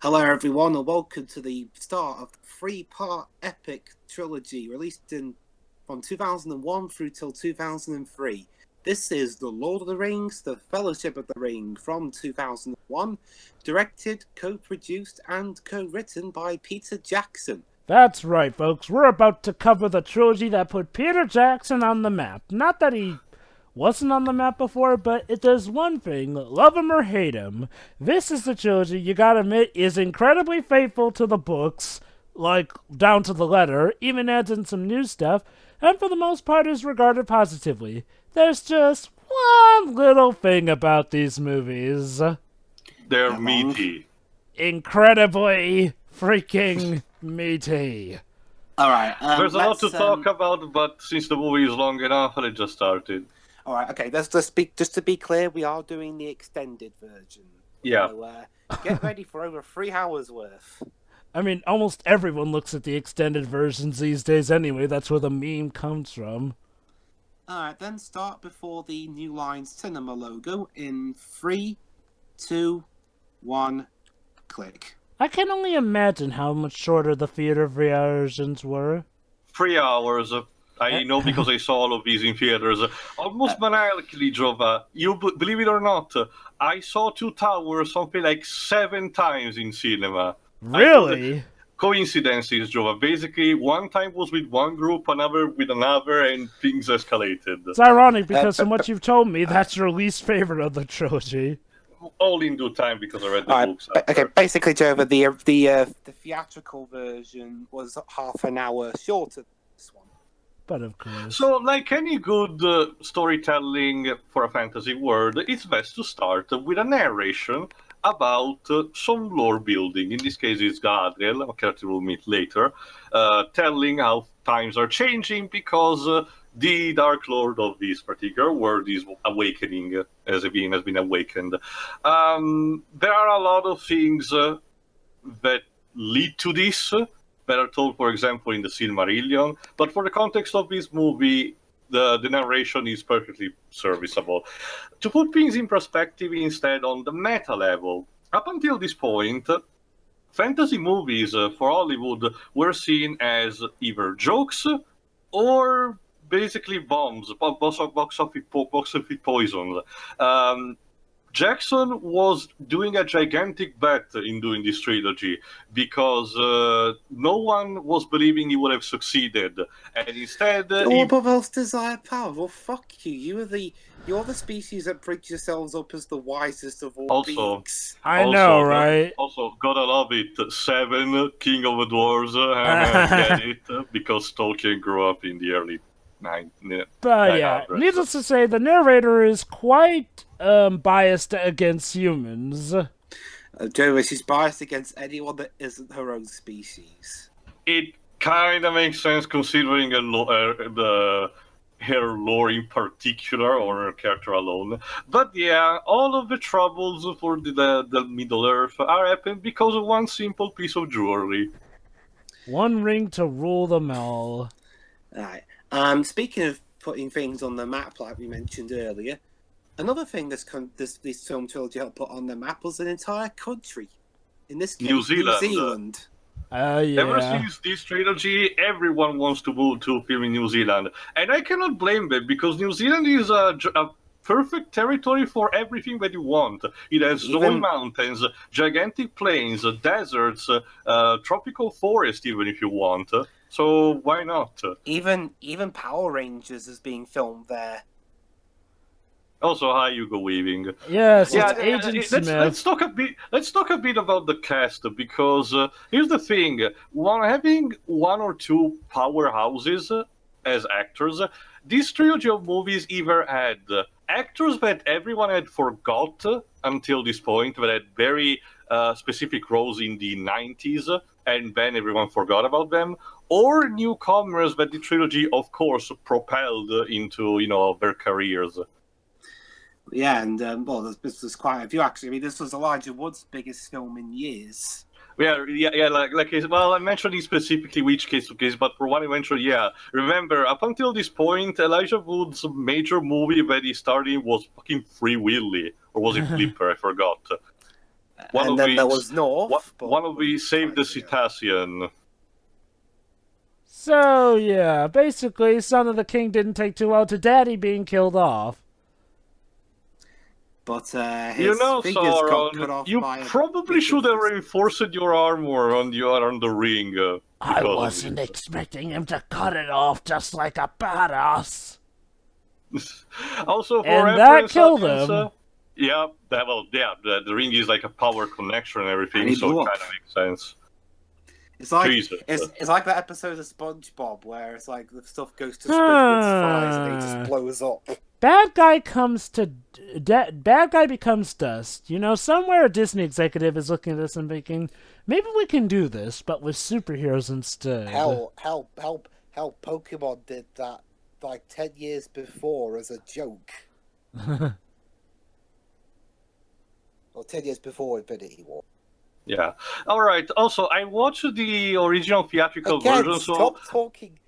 Hello, everyone, and welcome to the start of the three-part epic trilogy released from 2001 through till 2003. This is The Lord of the Rings, The Fellowship of the Ring from 2001, directed, co-produced, and co-written by Peter Jackson. That's right, folks. We're about to cover the trilogy that put Peter Jackson on the map. Not that he wasn't on the map before, but it does one thing, love him or hate him. This is the trilogy, you gotta admit, is incredibly faithful to the books, like, down to the letter, even adds in some new stuff, and for the most part is regarded positively. There's just one little thing about these movies. They're meaty. Incredibly freaking meaty. All right. There's a lot to talk about, but since the movie is long enough, it just started. All right. Okay. Let's speak. Just to be clear, we are doing the extended version. Yeah. So, get ready for over 3 hours worth. I mean, almost everyone looks at the extended versions these days anyway. That's where the meme comes from. Alright, then start before the New Line Cinema logo in 3, 2, 1, click. I can only imagine how much shorter the theater versions were. 3 hours. I know because I saw all of these in theaters. Almost maniacally, Jova. Believe it or not, I saw Two Towers something like 7 times in cinema. Really? Coincidences, Jova. Basically, one time was with one group, another with another, and things escalated. It's ironic because from what you've told me, that's your least favorite of the trilogy. All in due time because I read the books. Okay, basically, Jova, the theatrical version was half an hour shorter than this one. But of course. So, like any good storytelling for a fantasy world, it's best to start with a narration about some lore building. In this case, it's Galadriel, a character we'll meet later, telling how times are changing because the Dark Lord of this particular world is awakening, as a being has been awakened. There are a lot of things that lead to this that are told, for example, in the Silmarillion, but for the context of this movie, the narration is perfectly serviceable. To put things in perspective instead on the meta level, up until this point, fantasy movies for Hollywood were seen as either jokes or basically bombs, box office poisons. Jackson was doing a gigantic bet in doing this trilogy because no one was believing he would have succeeded, and instead, All above else desire power. Well, fuck you. You're the species that brings yourselves up as the wisest of all beings. I know, right? Also, gotta love it. 7, King of the Dwarves, get it? Because Tolkien grew up in the early 900s. But yeah, needless to say, the narrator is quite biased against humans. Joe, she's biased against anyone that isn't her own species. It kind of makes sense considering her lore in particular, or her character alone. But yeah, all of the troubles for the Middle Earth are happening because of one simple piece of jewelry. One ring to rule them all. Alright. Speaking of putting things on the map, like we mentioned earlier, another thing this film trilogy helped put on the map was an entire country. In this case, New Zealand. Yeah. Ever since this trilogy, everyone wants to move to film in New Zealand. And I cannot blame them, because New Zealand is a perfect territory for everything that you want. It has snowy mountains, gigantic plains, deserts, tropical forest, even if you want. So why not? Even Power Rangers is being filmed there. Also, hi, Hugo Weaving. Yes, yeah, Agent Smith. Let's talk a bit about the cast, because here's the thing: having one or two powerhouses as actors, this trilogy of movies either had actors that everyone had forgot until this point, that had very specific roles in the 90s, and then everyone forgot about them, or newcomers that the trilogy, of course, propelled into their careers. Yeah, and there's quite a few actually. I mean, this was Elijah Wood's biggest film in years. Yeah. I mentioned it specifically which case to case, but for one I mentioned, remember, up until this point, Elijah Wood's major movie that he starred in was fucking Free Willy, or was it Flipper? I forgot. One and of then there these, was North. but one of we these saved the tried to go. Cetacean. So, yeah, basically, Son of the King didn't take too well to Daddy being killed off. But You his know, fingers got cut Sauron, off you by a probably bit should of have this. reinforced your armor on the ring I because wasn't of expecting him to cut it off just like a badass. this. Also, for And that reference, killed audience, him. yeah, the ring is like a power connection and everything, And he so it blew kind up. of makes sense. It's like Jesus. it's like that episode of SpongeBob where it's like the stuff goes to Squidward's fries and he just blows up. Bad guy bad guy becomes dust. You know, somewhere a Disney executive is looking at this and thinking, maybe we can do this, but with superheroes instead. Hell, Pokemon did that like 10 years before as a joke. Or 10 years before Infinity War. Yeah. All right. Also, I watched the original theatrical Again, version, stop talking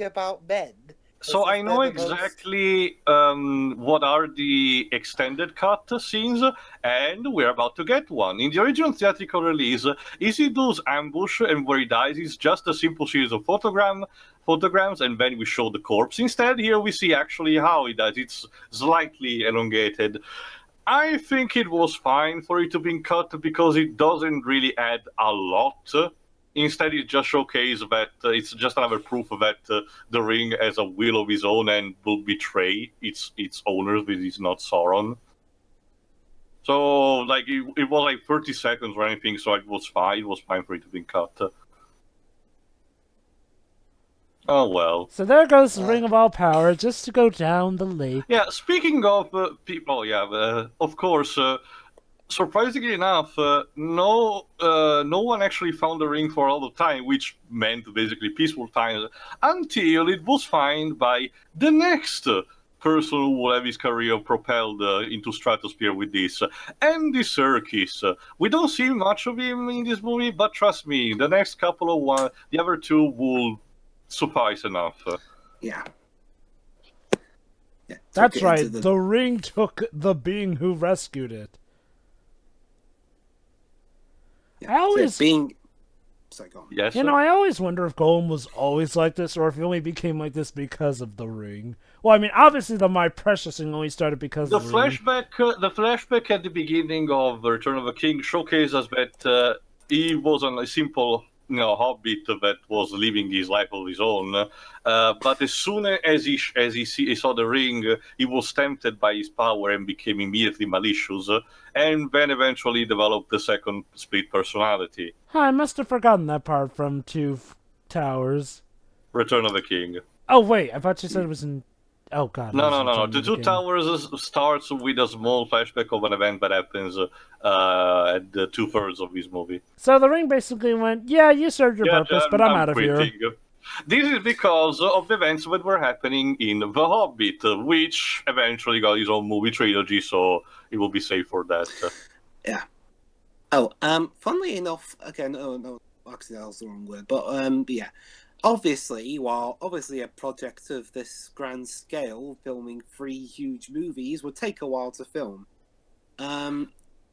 about men. so I know exactly what are the extended cut scenes, and we're about to get one. In the original theatrical release, Isildur's ambush and where he dies is just a simple series of photograms, and then we show the corpse. Instead, here we see actually how he dies. It's slightly elongated. I think it was fine for it to be cut because it doesn't really add a lot. Instead, it just showcases that it's just another proof that the ring has a will of his own and will betray its owners, which is not Sauron. So, like, it was like 30 seconds or anything, so it was fine. It was fine for it to be cut. Oh well. So there goes the Ring of All Power just to go down the lake. Yeah, speaking of people, of course, surprisingly enough, no one actually found the ring for all the time, which meant basically peaceful times, until it was found by the next person who will have his career propelled into stratosphere with this, Andy Serkis. We don't see much of him in this movie, but trust me, the next couple of the other two will suffice enough. Yeah. That's right. The ring took the being who rescued it. Yeah. I always Sorry, go on. Yes. You know, I always wonder if Gollum was always like this, or if he only became like this because of the ring. Well, I mean, obviously the My Precious thing only started because of the ring. The flashback at the beginning of Return of the King showcases that he wasn't a simple, hobbit that was living his life of his own. But as soon as he saw the ring, he was tempted by his power and became immediately malicious, and then eventually developed the second split personality. I must have forgotten that part from Two Towers. Return of the King. Oh wait, I thought you said it was in. Oh god. No. The Two Towers starts with a small flashback of an event that happens at the 2/3 of this movie. So the ring basically went, yeah, you served your purpose, but I'm out of quitting. here. This is because of the events that were happening in The Hobbit, which eventually got his own movie trilogy, so it will be safe for that. Yeah. Oh, funnily enough, again, no, actually that was the wrong word, but yeah. Obviously, while a project of this grand scale, filming 3 huge movies would take a while to film.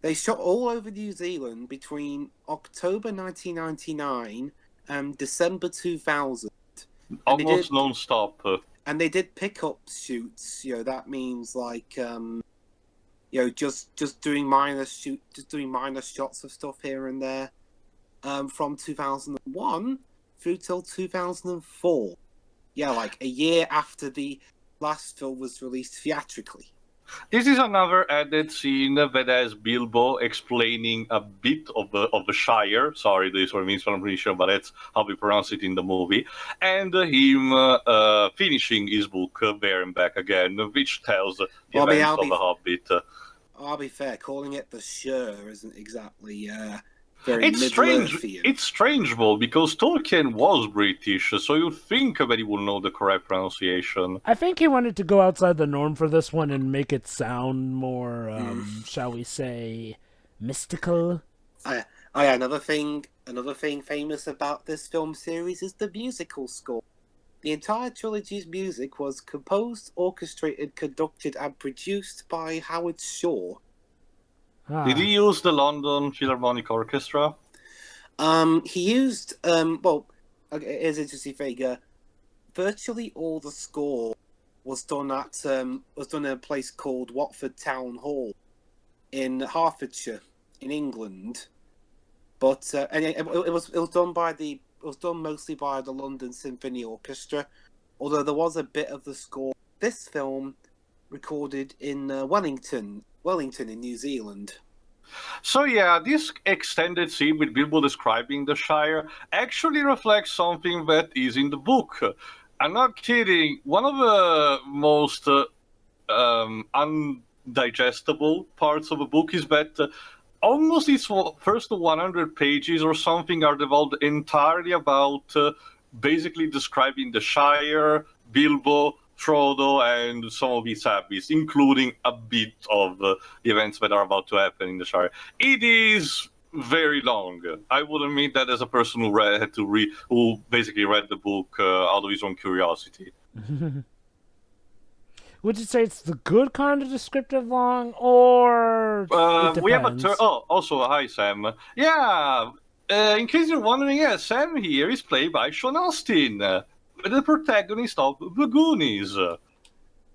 They shot all over New Zealand between October 1999 and December 2000. Almost non-stop. And they did pick-up shoots. That means like just doing minor shots of stuff here and there. From 2001 through till 2004. Yeah, like a year after the last film was released theatrically. This is another added scene that has Bilbo explaining a bit of the Shire. Sorry, this is what it means, I'm pretty sure, but that's how we pronounce it in the movie. And him finishing his book there and back again, which tells the events of the Hobbit. I'll be fair, calling it the Shire isn't exactly very It's strange. It's strange though, because Tolkien was British, so you'd think that he would know the correct pronunciation. I think he wanted to go outside the norm for this one and make it sound more, shall we say, mystical. Oh yeah, another thing famous about this film series is the musical score. The entire trilogy's music was composed, orchestrated, conducted, and produced by Howard Shore. Did he use the London Philharmonic Orchestra? He used well, here's an interesting figure. Virtually all the score was done at a place called Watford Town Hall in Hertfordshire, in England. But and it was done mostly by the London Symphony Orchestra, although there was a bit of the score. This film recorded in Wellington in New Zealand. So yeah, this extended scene with Bilbo describing the Shire actually reflects something that is in the book. I'm not kidding. One of the most undigestible parts of the book is that almost its first 100 pages or something are devoted entirely about basically describing the Shire, Bilbo, Frodo, and some of its habits, including a bit of the events that are about to happen in the Shire. It is very long. I would admit that as a person who basically read the book out of his own curiosity. Would you say it's the good kind of descriptive long, or it We have a depends? also hi Sam. Yeah, in case you're wondering, yeah, Sam here is played by Sean Astin, the protagonist of The Goonies.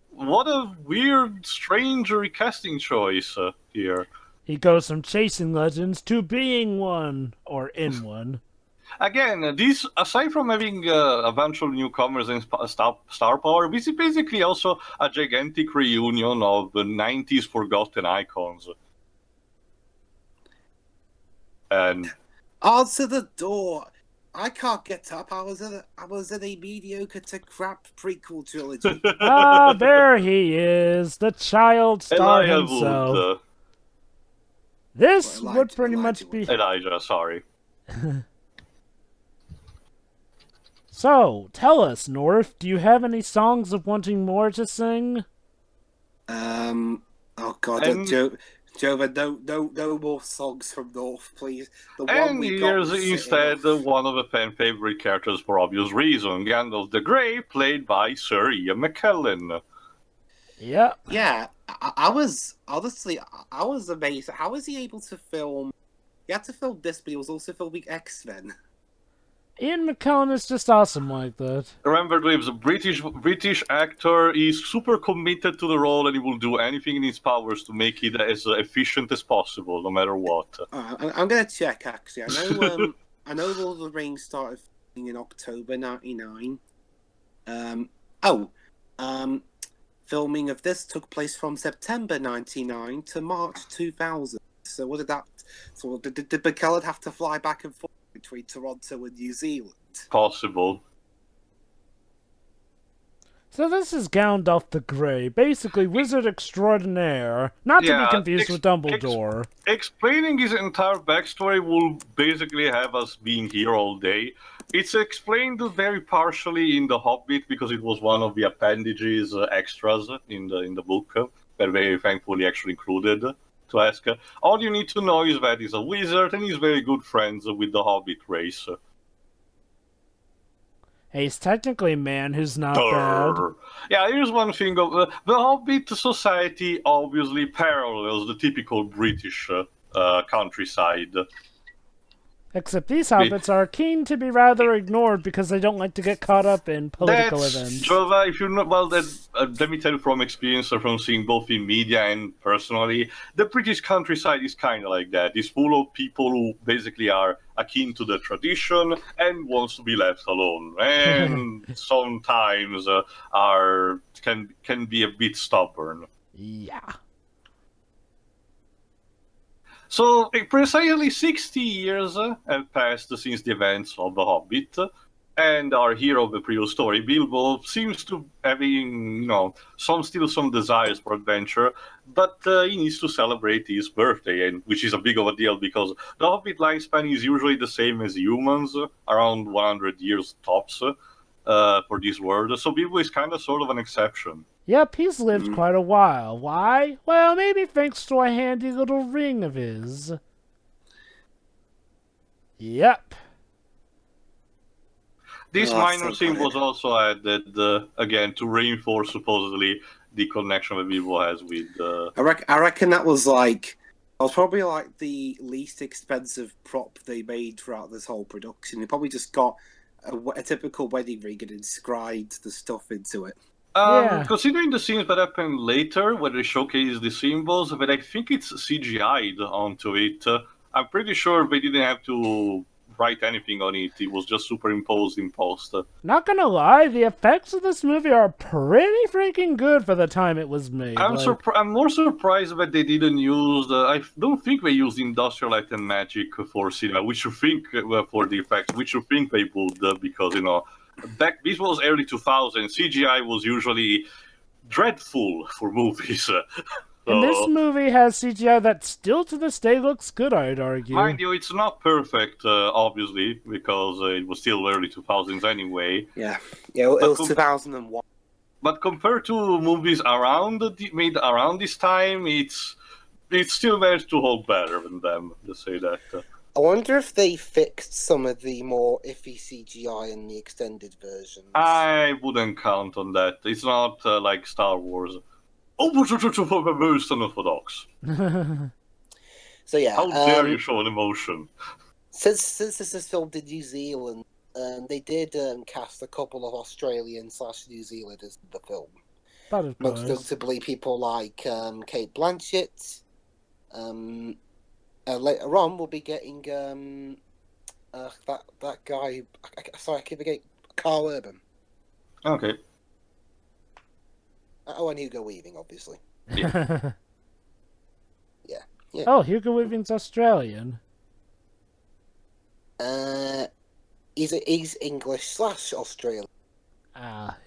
What a weird, strange recasting choice here. He goes from chasing legends to being one, or in one. Again, this, aside from having a bunch of newcomers and star power, this is basically also a gigantic reunion of the 90s forgotten icons. And answer the door. I can't get up. I was in a mediocre to crap prequel trilogy. Ah, there he is, the child star Elijah himself. Wood, This Well, would pretty Elijah much be... Elijah, sorry. So, tell us, North, do you have any songs of wanting more to sing? Oh God, And- Jova, no more songs from North, please. The one And we got here's was instead enough. one of the fan favorite characters for obvious reason, Gandalf the Grey, played by Sir Ian McKellen. Yep. Yeah, I was honestly, I was amazed. How was he able to film? He had to film this, but he was also filming X-Men. Ian McKellen is just awesome like that. Remember, he's a British actor. He's super committed to the role, and he will do anything in his powers to make it as efficient as possible, no matter what. I'm gonna check actually. I know Lord of the Rings started filming in October '99. Filming of this took place from September '99 to March 2000. So what did that? So did McKellen have to fly back and forth between Toronto and New Zealand? Possible. So this is Gandalf the Grey, basically wizard extraordinaire, not to be Yeah, confused with Dumbledore. Explaining his entire backstory will basically have us being here all day. It's explained very partially in The Hobbit because it was one of the appendages, extras in the book that they thankfully actually included. To ask, all you need to know is that he's a wizard and he's very good friends with the Hobbit race. Hey, he's technically a man who's not bad. Yeah, here's one thing of the Hobbit society obviously parallels the typical British countryside. Except these hobbits are keen to be rather ignored because they don't like to get caught up in political events. Jova, if you're not, well, let me tell you from experience, from seeing both in media and personally, the British countryside is kind of like that. It's full of people who basically are akin to the tradition and wants to be left alone, and sometimes can be a bit stubborn. Yeah. So, precisely 60 years have passed since the events of The Hobbit, and our hero of the previous story, Bilbo, seems to having, still some desires for adventure, but he needs to celebrate his birthday, and which is a big of a deal because the Hobbit lifespan is usually the same as humans, around 100 years tops for this world. So Bilbo is kind of sort of an exception. Yep, he's lived quite a while. Why? Well, maybe thanks to a handy little ring of his. Yep. This minor scene was also added, again, to reinforce supposedly the connection that Bilbo has with... I reckon that was like was probably like the least expensive prop they made throughout this whole production. They probably just got a typical wedding ring and inscribed the stuff into it. Yeah. Considering the scenes that happen later, where they showcase the symbols, but I think it's CGI'd onto it. I'm pretty sure they didn't have to write anything on it. It was just superimposed in post. Not gonna lie, the effects of this movie are pretty freaking good for the time it was made. I'm more surprised that they didn't use. I don't think they used Industrial Light and Magic for cinema. We should think for the effects. We should think they would because this was early 2000s. CGI was usually dreadful for movies. And this movie has CGI that still to this day looks good, I'd argue. Mind you, it's not perfect, obviously, because it was still early 2000s anyway. Yeah, it was 2001. But compared to movies made around this time, it's still managed to hold better than them, to say that. I wonder if they fixed some of the more iffy CGI in the extended versions. I wouldn't count on that. It's not like Star Wars. Oh, most unorthodox. So yeah, how dare you show an emotion? Since this is filmed in New Zealand, they did cast a couple of Australian/New Zealanders in the film. But of Most course. notably, people like Kate Blanchett. Later on, we'll be getting that guy. Sorry, I keep forgetting. Carl Urban. Okay. Oh, and Hugo Weaving, obviously. Yeah. Yeah. Oh, Hugo Weaving's Australian. He's English/Australian.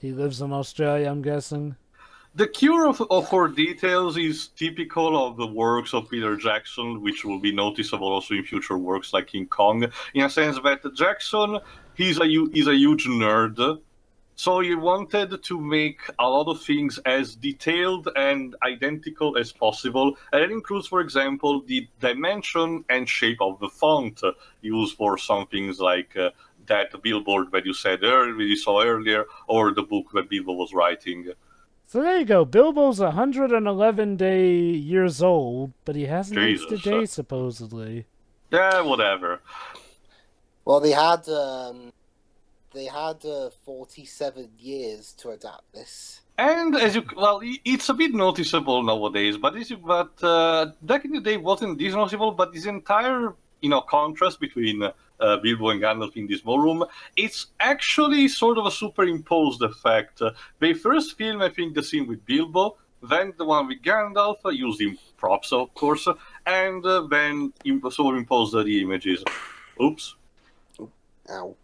He lives in Australia, I'm guessing. The cure for details is typical of the works of Peter Jackson, which will be noticeable also in future works like King Kong, in a sense that Jackson, he's a huge nerd, so he wanted to make a lot of things as detailed and identical as possible, and that includes, for example, the dimension and shape of the font used for some things like that billboard that you saw earlier, or the book that Bilbo was writing. So there you go. Bilbo's 111 years old, but he hasn't reached a day, supposedly. Yeah, whatever. Well, they had 47 years to adapt this. And it's a bit noticeable nowadays, but back in the day it wasn't this noticeable. But this entire contrast between Bilbo and Gandalf in this ballroom, it's actually sort of a superimposed effect. They first filmed, I think, the scene with Bilbo, then the one with Gandalf, using props, of course, and then superimposed the images. Oops. Ow.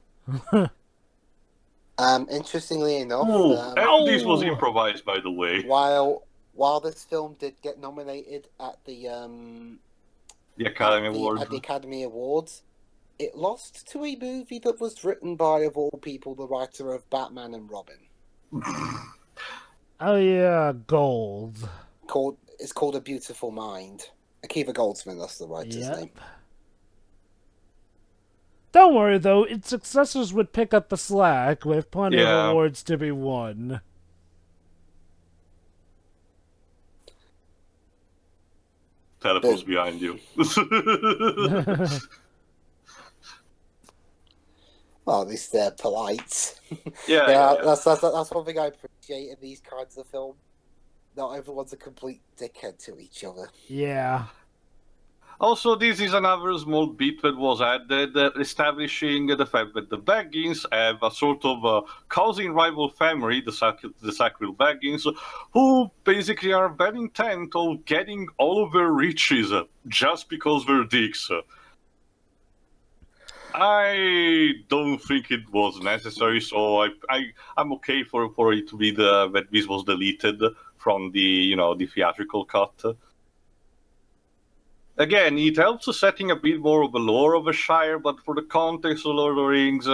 Interestingly enough, this was improvised, by the way. While this film did get nominated at the Academy Awards. At the Academy Awards, it lost to a movie that was written by, of all people, the writer of Batman and Robin. Oh yeah, Gold. It's called A Beautiful Mind. Akiva Goldsman, that's the writer's name. Don't worry though, its successors would pick up the slack with plenty of awards to be won. Teleports behind you. Well, at least they're polite. Yeah. That's one thing I appreciate in these kinds of film. Not everyone's a complete dickhead to each other. Yeah. Also, this is another small bit that was added, establishing the fact that the Baggins have a sort of cousin rival family, the Sackville Baggins, who basically are very intent on getting all of their riches just because they're dicks. I don't think it was necessary, so I'm okay for it to be that this was deleted from the the theatrical cut. Again, it helps setting a bit more of the lore of the Shire, but for the context of Lord of the Rings,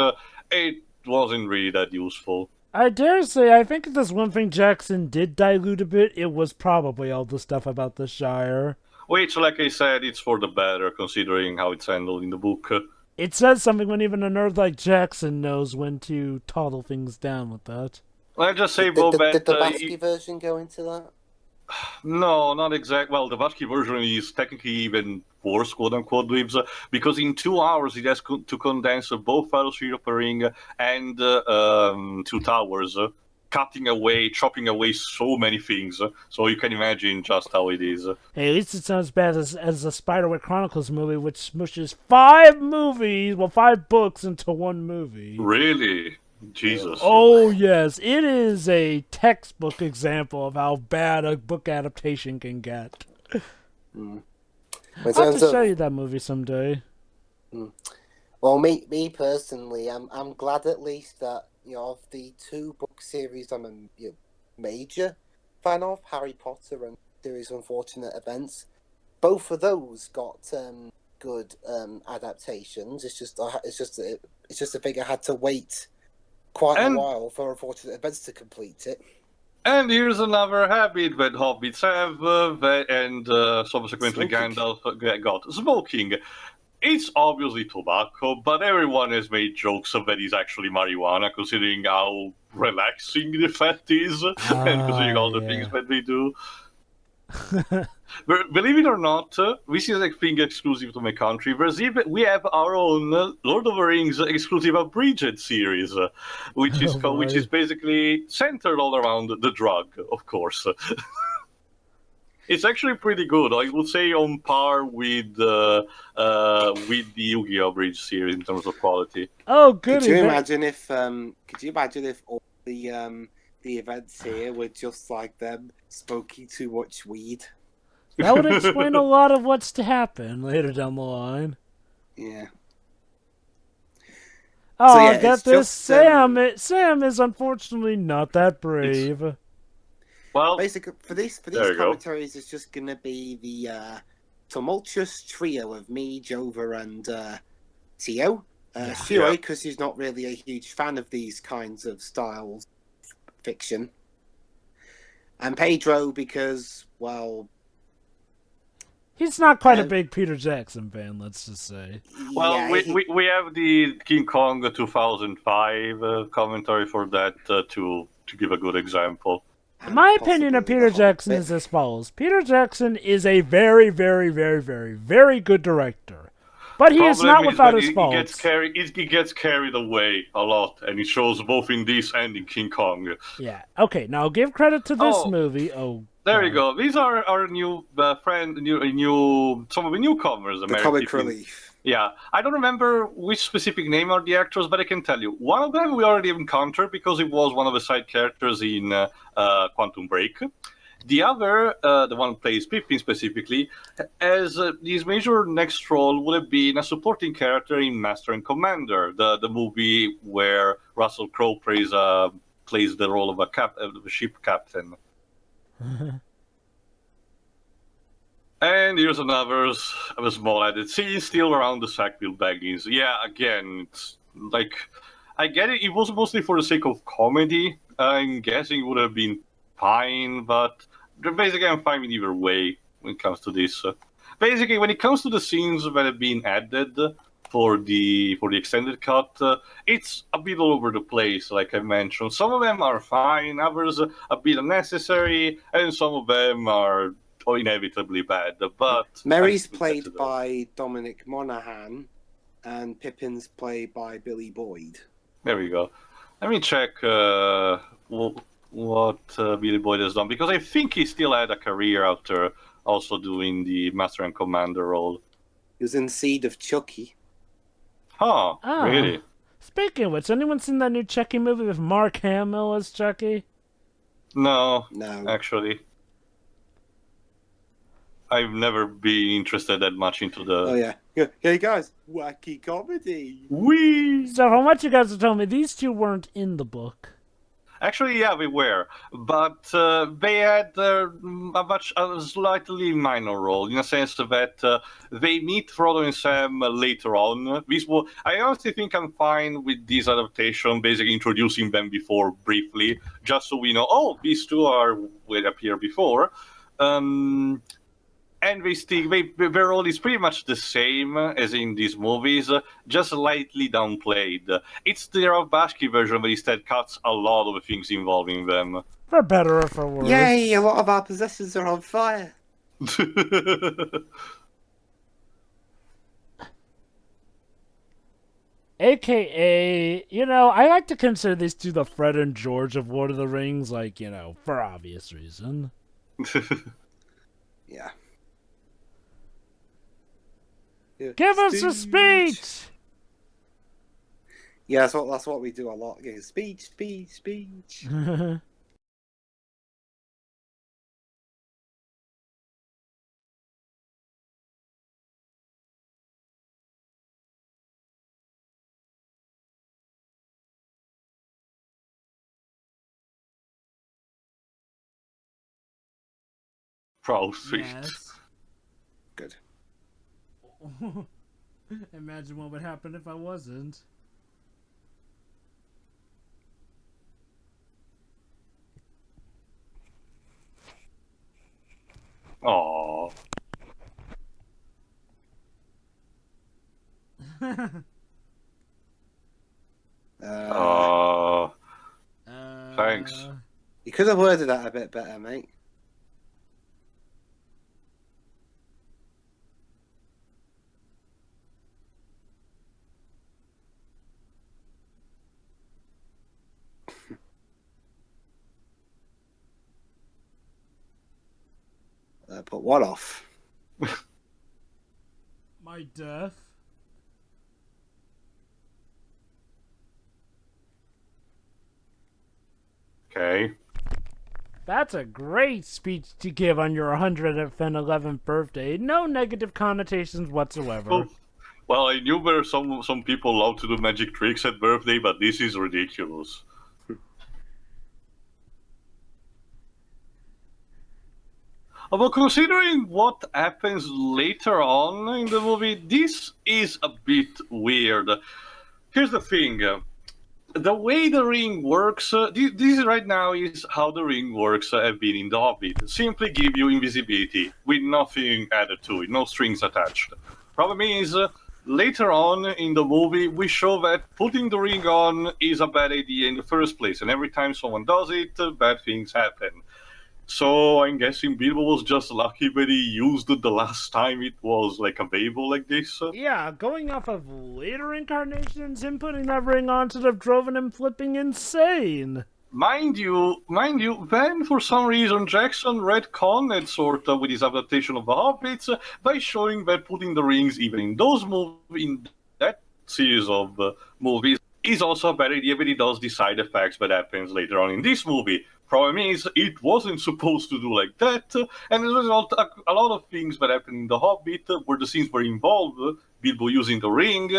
it wasn't really that useful. I dare say, I think if there's one thing Jackson did dilute a bit, it was probably all the stuff about the Shire. Which, like I said, it's for the better, considering how it's handled in the book. It says something when even a nerd like Jackson knows when to toddle things down with that. I'll just say, Did the Basque version go into that? No, not exact. Well, the Vashki version is technically even worse, quote unquote, Dweebs, because in 2 hours it has to condense both Fellowship of the Ring and Two Towers, chopping away so many things. So you can imagine just how it is. Hey, at least it's not as bad as the Spiderwick Chronicles movie, which smushes 5 books into one movie. Really? Jesus. Oh, yes. It is a textbook example of how bad a book adaptation can get. I'll have to show you that movie someday. Well, me personally, I'm glad at least that, of the 2 book series I'm a major fan of, Harry Potter and Series of Unfortunate Events, both of those got good adaptations. It's just a thing I had to wait quite a while for Unfortunate Events to complete it. And here's another habit that hobbits have, and subsequently Gandalf got: smoking. It's obviously tobacco, but everyone has made jokes that it's actually marijuana, considering how relaxing the fact is, and considering all the things that they do. Believe it or not, this is a thing exclusive to my country. We have our own Lord of the Rings exclusive abridged series, which is basically centered all around the drug, of course. It's actually pretty good. I would say on par with the Yu-Gi-Oh! Bridge series in terms of quality. Oh, good. Could you imagine if all the events here were just like them smoking too much weed? That would explain a lot of what's to happen later down the line. Yeah. Oh, I get this. Sam is unfortunately not that brave. Well, basically, for these commentaries, it's just going to be the tumultuous trio of me, Jover, and Tio. Shuei, because he's not really a huge fan of these kinds of styles fiction. And Pedro, because, well... He's not quite a big Peter Jackson fan, let's just say. Well, yeah, we have the King Kong 2005 commentary for that to give a good example. My opinion of Peter Jackson is as follows. Peter Jackson is a very, very, very, very, very good director. But he is not without his faults. He gets carried away a lot, and it shows both in this and in King Kong. Yeah. Okay, now give credit to this movie. There you go. These are our new some of the newcomers. The comic relief. Yeah, I don't remember which specific name are the actors, but I can tell you one of them we already encountered because it was one of the side characters in Quantum Break. The other, the one who plays Pippin specifically, as his major next role would have been a supporting character in Master and Commander, the movie where Russell Crowe plays the role of a ship captain. And here's another small added scene, still around the Sackville Baggins. Yeah, again, it's like, I get it, it was mostly for the sake of comedy. I'm guessing it would have been fine, but basically I'm fine with either way when it comes to this. Basically, when it comes to the scenes that have been added for the extended cut, it's a bit all over the place, like I mentioned. Some of them are fine, others a bit unnecessary, and some of them are inevitably bad. But Merry's played by Dominic Monaghan, and Pippin's played by Billy Boyd. There we go. Let me check what Billy Boyd has done, because I think he still had a career after also doing the Master and Commander role. He was in Seed of Chucky. Huh, really? Speaking of which, anyone seen that new Chucky movie with Mark Hamill as Chucky? No, No. Actually. I've never been interested that much into the... Oh, yeah. Hey, guys, wacky comedy. Whee! So from what you guys have told me, these two weren't in the book. Actually, yeah, they were. But they had a slightly minor role, in a sense that they meet Frodo and Sam later on. I honestly think I'm fine with this adaptation, basically introducing them before briefly, just so we know, oh, these two will appear before. and their role is pretty much the same as in these movies, just slightly downplayed. It's the Ralph Bakshi version that instead cuts a lot of the things involving them. For better or for worse. Yay, a lot of our possessions are on fire. AKA, I like to consider these two the Fred and George of Lord of the Rings, for obvious reason. Yeah. Give us a speech! Yeah, that's what we do a lot. Yeah, speech. Proud feet. Yes. Good. Imagine what would happen if I wasn't. Aww. Thanks. You could have worded that a bit better, mate. Put what off? My death. Okay. That's a great speech to give on your 111th birthday. No negative connotations whatsoever. Well, I knew there were some people allowed to do magic tricks at birthday, but this is ridiculous. But considering what happens later on in the movie, this is a bit weird. Here's the thing. The way the ring works, this right now is how the ring works have been in The Hobbit. Simply give you invisibility, with nothing added to it, no strings attached. Problem is, later on in the movie, we show that putting the ring on is a bad idea in the first place, and every time someone does it, bad things happen. So I'm guessing Bilbo was just lucky that he used it the last time it was available like this. Yeah, going off of later incarnations, him putting that ring on should have driven him flipping insane. Mind you, then for some reason Jackson retconned sort of with his adaptation of the Hobbits by showing that putting the rings even in that series of movies is also a bad idea, but it does the side effects that happens later on in this movie. Problem is, it wasn't supposed to do like that, and as a result, a lot of things that happen in The Hobbit, where the scenes were involved, Bilbo using the ring,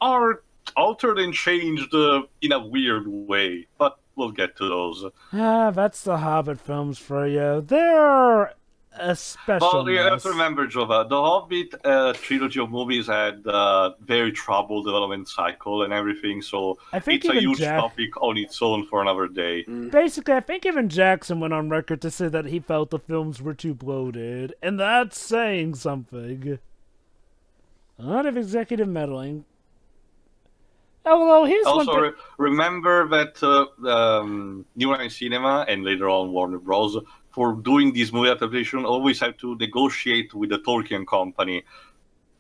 are altered and changed in a weird way. But we'll get to those. That's the Hobbit films for you. They're a special Well, you have to remember, Jova, the Hobbit trilogy of movies had a very troubled development cycle and everything, so it's a huge topic on its own for another day. Basically, I think even Jackson went on record to say that he felt the films were too bloated, and that's saying something. A lot of executive meddling. Although here's also, remember that New Line Cinema and later on Warner Bros. For doing this movie adaptation always have to negotiate with the Tolkien company.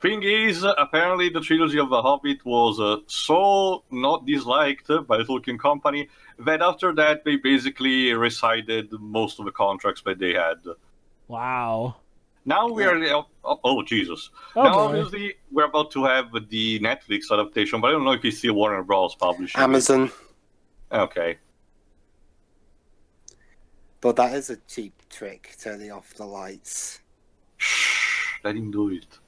Thing is, apparently the trilogy of The Hobbit was so not disliked by the Tolkien company that after that they basically rescinded most of the contracts that they had. Wow. Now we are... Oh, Jesus. Oh, now, boy. obviously, we're about to have the Netflix adaptation, but I don't know if it's still Warner Bros. Publishing Amazon. it. Okay. But that is a cheap trick, turning off the lights. Shh, let him do it.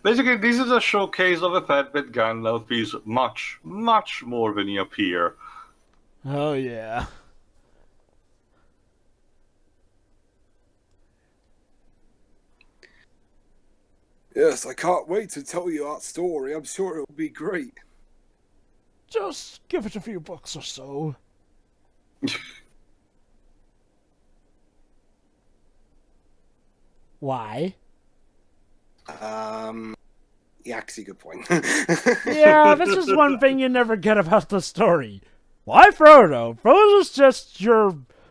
Basically, this is a showcase of the fact that Gandalf is much, much more than he appears. Oh, yeah. Yes, I can't wait to tell you that story. I'm sure it'll be great. Just give it a few bucks or so. Why? Yeah, actually, good point. Yeah, this is one thing you never get about the story. Why Frodo?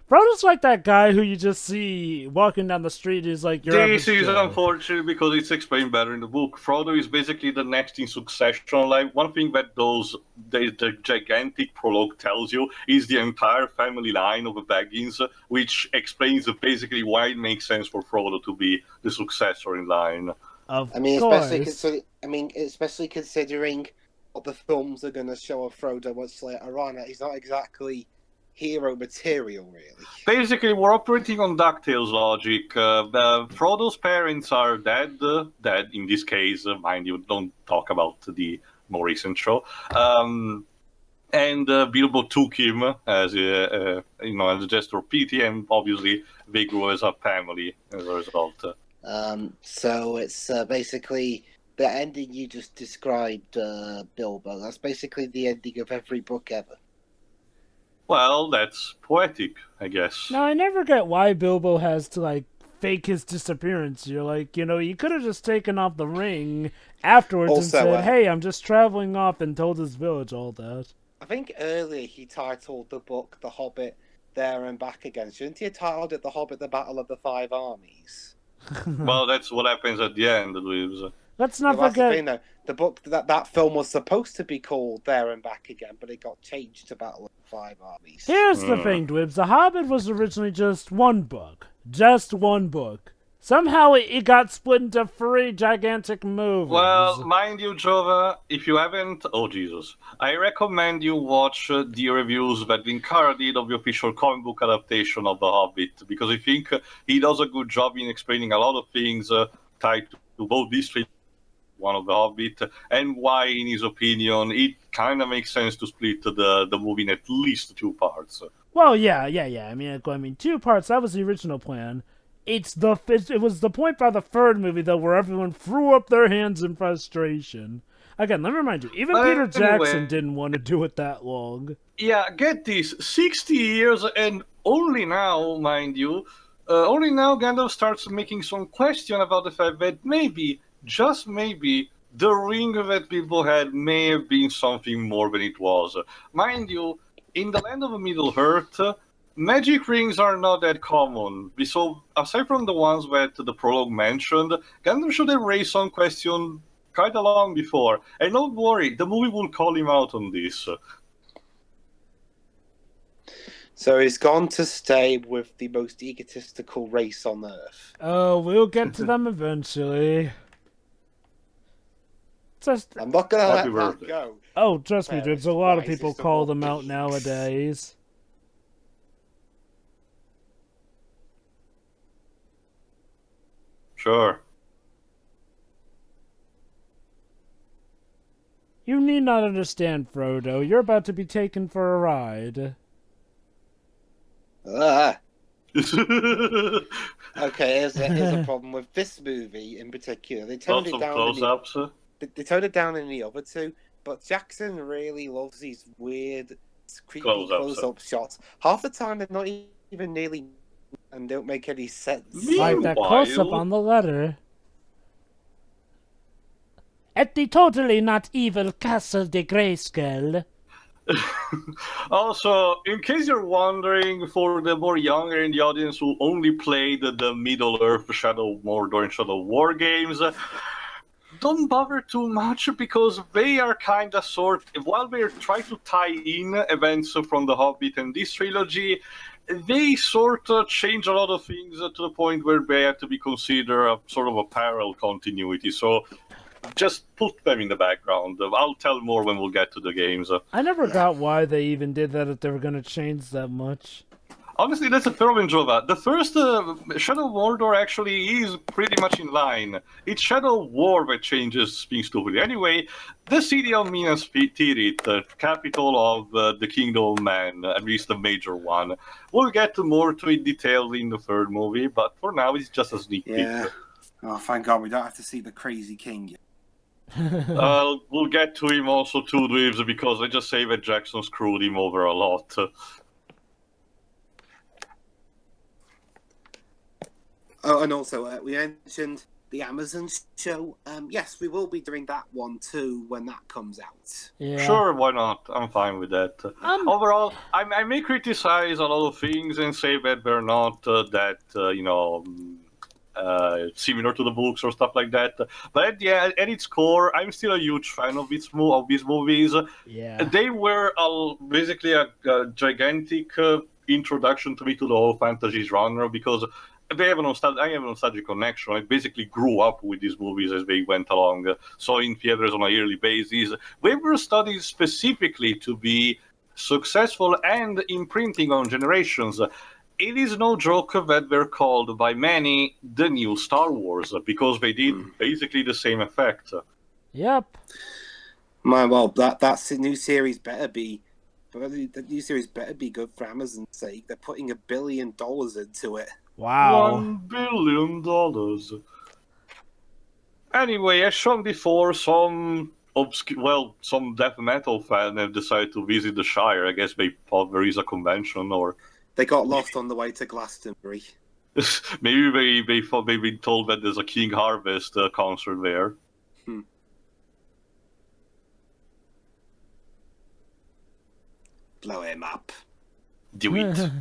Frodo's like that guy who you just see walking down the street. He's like your This average is Joe. unfortunate because it's explained better in the book. Frodo is basically the next in succession. Like one thing that the gigantic prologue tells you is the entire family line of the Baggins, which explains basically why it makes sense for Frodo to be the successor in line. Of I mean, course. especially considering what the films are going to show of Frodo much later on. He's not exactly hero material, really. Basically, we're operating on DuckTales logic. Frodo's parents are dead. Dead in this case, mind you, don't talk about the more recent show. And Bilbo took him as a as a gesture of pity, and obviously they grew as a family as a result. So it's basically the ending you just described, Bilbo. That's basically the ending of every book ever. Well, that's poetic, I guess. Now I never get why Bilbo has to like fake his disappearance. You're like, you could have just taken off the ring afterwards Also, and said, "Hey, I'm just traveling off," and told his village all that. I think earlier he titled the book "The Hobbit: There and Back Again." Shouldn't he have titled it "The Hobbit: The Battle of the Five Armies"? Well, that's what happens at the end, Louise. Let's not That's the forget. thing, though. The book that film was supposed to be called "There and Back Again," but it got changed to "Battle of the Five Armies." Here's the thing, Dwibs. The Hobbit was originally just one book. Just one book. Somehow it got split into 3 gigantic movies. Well, mind you, Jova, if you haven't, oh Jesus, I recommend you watch the reviews that Vinkara did of the official comic book adaptation of The Hobbit, because I think he does a good job in explaining a lot of things tied to both these three, one of The Hobbit, and why, in his opinion, it kind of makes sense to split the movie in at least 2 parts. Well, yeah. I mean, 2 parts. That was the original plan. It was the point by the 3rd movie though, where everyone threw up their hands in frustration. Again, let me remind you, even Peter Jackson didn't want to do it that long. Yeah, get this: 60 years, and only now, mind you, only now Gandalf starts making some question about the fact that maybe, just maybe, the ring that Bilbo had may have been something more than it was. Mind you, in the land of Middle-earth, magic rings are not that common. So, aside from the ones that the prologue mentioned, Gandalf should have raised some question quite a long before. And don't worry, the movie will call him out on this. So he's gone to stay with the most egotistical race on Earth. Oh, we'll get to them eventually. I'm not going to let birthday. that go. Oh, trust me, Dibs, a lot of Christ, people it's the call whole them out geeks. nowadays. Sure. You need not understand, Frodo. You're about to be taken for a ride. Okay, here's a problem with this movie in particular. They toned Lots it of down. close-ups. They toned it down in the other 2, but Jackson really loves these weird, creepy close-up shots. Half the time they're not even nearly, and don't make any sense. Like that close-up on the letter. At the totally not evil Castle de Grayskull. Also, in case you're wondering, for the more younger in the audience who only played the Middle-earth Shadow Mordor and Shadow War games, don't bother too much because they are kind of while they're trying to tie in events from The Hobbit and this trilogy, they sort of change a lot of things to the point where they have to be considered a sort of a parallel continuity. So just put them in the background. I'll tell more when we'll get to the games. I never got why they even did that if they were going to change that much. Honestly, that's a throw-in, Jova. The first Shadow Mordor actually is pretty much in line. It's Shadow War that changes things stupidly. Anyway, the city of Minas Tirith, the capital of the Kingdom of Man, at least the major one. We'll get more to it detailed in the 3rd movie, but for now it's just a sneak peek. Yeah. Oh, thank God we don't have to see the crazy king yet. We'll get to him also too, Dweebs, because I just say that Jackson screwed him over a lot. Oh, and also we mentioned the Amazon show. Yes, we will be doing that one too when that comes out. Yeah. Sure, why not? I'm fine with that. Overall, I may criticize a lot of things and say that they're not similar to the books or stuff like that. But yeah, at its core, I'm still a huge fan of these movies. Yeah. They were basically a gigantic introduction to me to the whole fantasy genre because I have a nostalgic connection. I basically grew up with these movies as they went along. Saw in theaters on a yearly basis. They were studied specifically to be successful and imprinting on generations. It is no joke that they're called by many the new Star Wars because they did basically the same effect. Yep. Well, that's the new series better be. The new series better be good for Amazon's sake. They're putting $1 billion into it. Wow. $1 billion. Anyway, as shown before, some death metal fan have decided to visit the Shire. I guess they thought there is a convention, or They got lost on the way to Glastonbury. maybe they thought they've been told that there's a King Harvest concert there. Blow him up. Do it.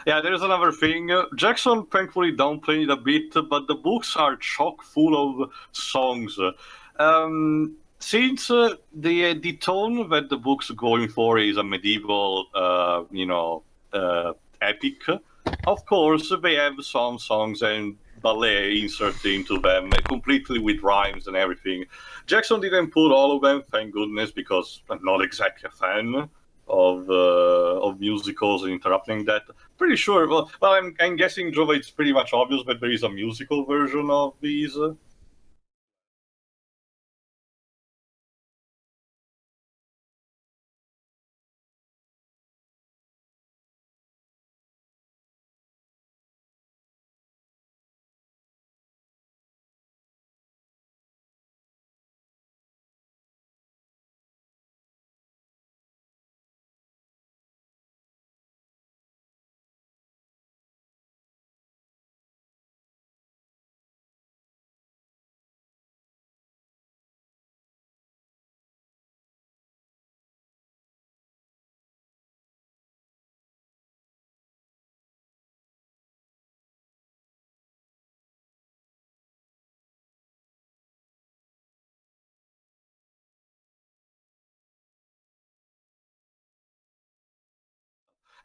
Yeah, there's another thing. Jackson thankfully downplayed it a bit, but the books are chock full of songs. Since the tone that the book's going for is a medieval, epic, of course they have some songs and ballet inserted into them, completely with rhymes and everything. Jackson didn't put all of them, thank goodness, because I'm not exactly a fan of musicals and interrupting that. Pretty sure. Well, I'm guessing, Jova, it's pretty much obvious that there is a musical version of these.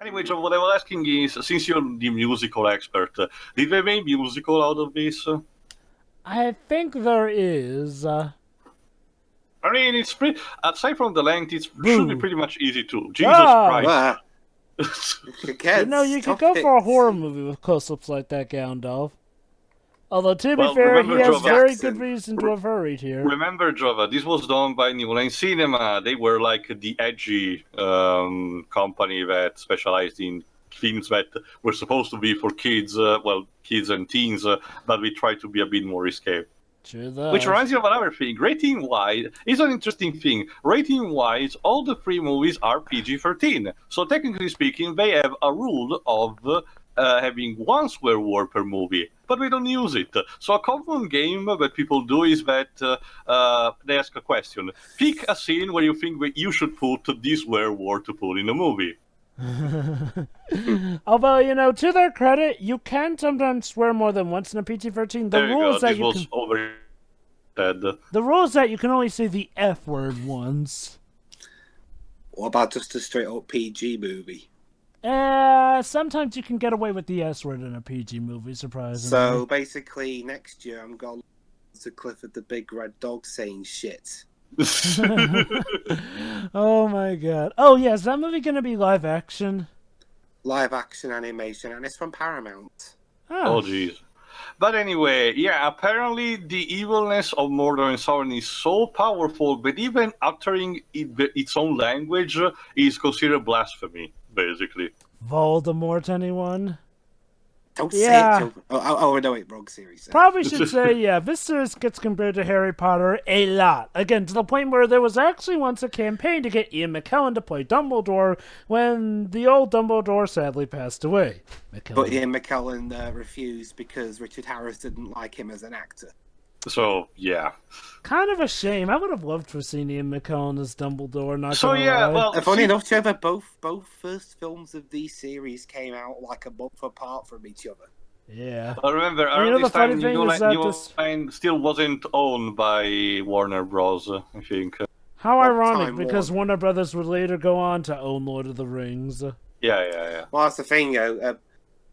Anyway, Jova, what I was asking is, since you're the musical expert, did they make musical out of this? I think there is. I mean, it's pretty. Aside from the length, it should be pretty much easy to. Jesus Christ! You could go for a horror movie with close-ups like that, Gandalf. Although, to be fair, he has very good reason to have hurried here. Remember, Jova, this was done by New Line Cinema. They were like the edgy company that specialized in films that were supposed to be for kids, kids and teens, but we tried to be a bit more risque. Which reminds me of another thing. Rating-wise is an interesting thing. Rating-wise, all the three movies are PG-13. So technically speaking, they have a rule of having one swear word per movie, but we don't use it. So a common game that people do is that they ask a question. Pick a scene where you think that you should put this swear word to put in a movie. Although, to their credit, you can sometimes swear more than once in a PG-13. The rule is that the rule is that you can only say the F word once. What about just a straight-up PG movie? Sometimes you can get away with the S word in a PG movie, surprisingly. So basically, next year I'm going to Clifford the Big Red Dog saying shit. Oh my god. Oh yeah, is that movie gonna be live action? Live action animation, and it's from Paramount. Oh jeez. But anyway, yeah, apparently the evilness of Mordor and Sauron is so powerful that even uttering its own language is considered blasphemy, basically. Voldemort, anyone? Don't say it, Yeah. Joe. Oh, no, wait, wrong series. Probably should say, yeah, this series gets compared to Harry Potter a lot. Again, to the point where there was actually once a campaign to get Ian McKellen to play Dumbledore when the old Dumbledore sadly passed away. But Ian McKellen refused because Richard Harris didn't like him as an actor. So, yeah. Kind of a shame. I would have loved to have seen Ian McKellen as Dumbledore, not So, gonna yeah, lie. well... Funny enough, Trevor, both first films of these series came out like a month apart from each other. Yeah. I remember And around this time, funny New thing is that Line still wasn't owned by Warner Bros., I think. How Well, ironic, Time because Warner. Warner Brothers would later go on to own Lord of the Rings. Yeah. Well, that's the thing,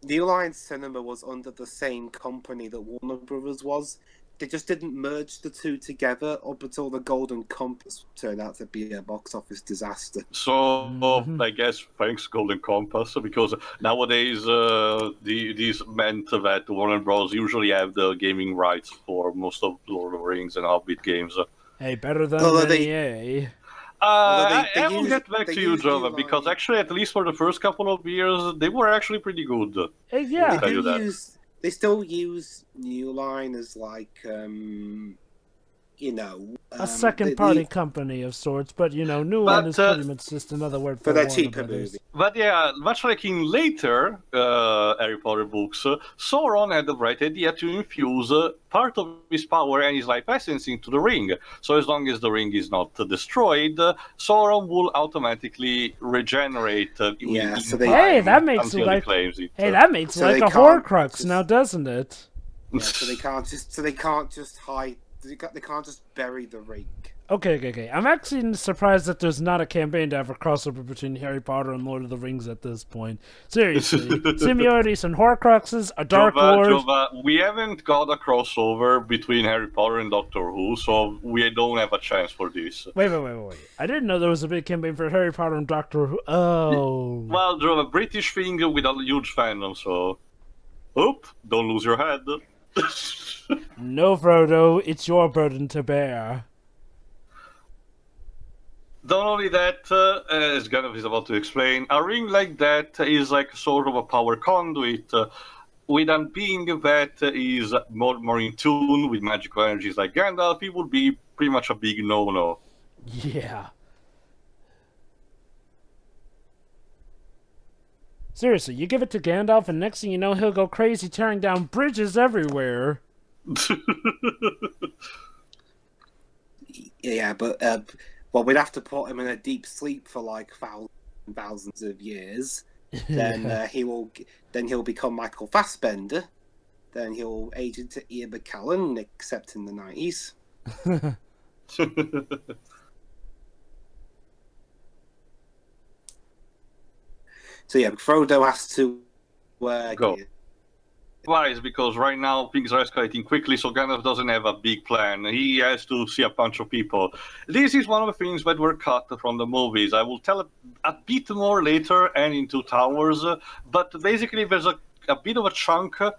New Line Cinema was under the same company that Warner Brothers was. They just didn't merge the two together up until the Golden Compass turned out to be a box office disaster. So, I guess thanks Golden Compass, because nowadays these meant that Warner Bros. Usually have the gaming rights for most of Lord of the Rings and Hobbit games. Hey, better than Although EA. I will get back to you, Jova, because actually, at least for the first couple of years, they were actually pretty good. Yeah. They still use New Line as like, a second-party company of sorts, but New Line is pretty much just another word for their Warner cheaper Brothers. movie. But yeah, much like in later Harry Potter books, Sauron had the right idea to infuse part of his power and his life essence into the ring. So as long as the ring is not destroyed, Sauron will automatically regenerate. Hey, that makes like a Horcrux now, doesn't it? Yeah, so they can't just hide. They can't just bury the ring. Okay. I'm actually surprised that there's not a campaign to have a crossover between Harry Potter and Lord of the Rings at this point. Seriously. Similarities and Horcruxes, a Dark Lord. Jova, we haven't got a crossover between Harry Potter and Doctor Who, so we don't have a chance for this. Wait. I didn't know there was a big campaign for Harry Potter and Doctor Who. Oh. Well, Jova, British thing with a huge fandom, so... Oop, don't lose your head. No, Frodo, it's your burden to bear. Not only that, as Gandalf is about to explain, a ring like that is like sort of a power conduit. With a being that is more in tune with magical energies like Gandalf, it would be pretty much a big no-no. Yeah. Seriously, you give it to Gandalf and next thing you know he'll go crazy tearing down bridges everywhere. Yeah, but we'd have to put him in a deep sleep for like thousands of years. Then he'll become Michael Fassbender. Then he'll age into Ian McKellen, except in the 90s. So yeah, Frodo has to go. Why? Is because right now things are escalating quickly, so Gandalf doesn't have a big plan. He has to see a bunch of people. This is one of the things that were cut from the movies. I will tell a bit more later and in Two Towers, but basically there's a bit of a chunk of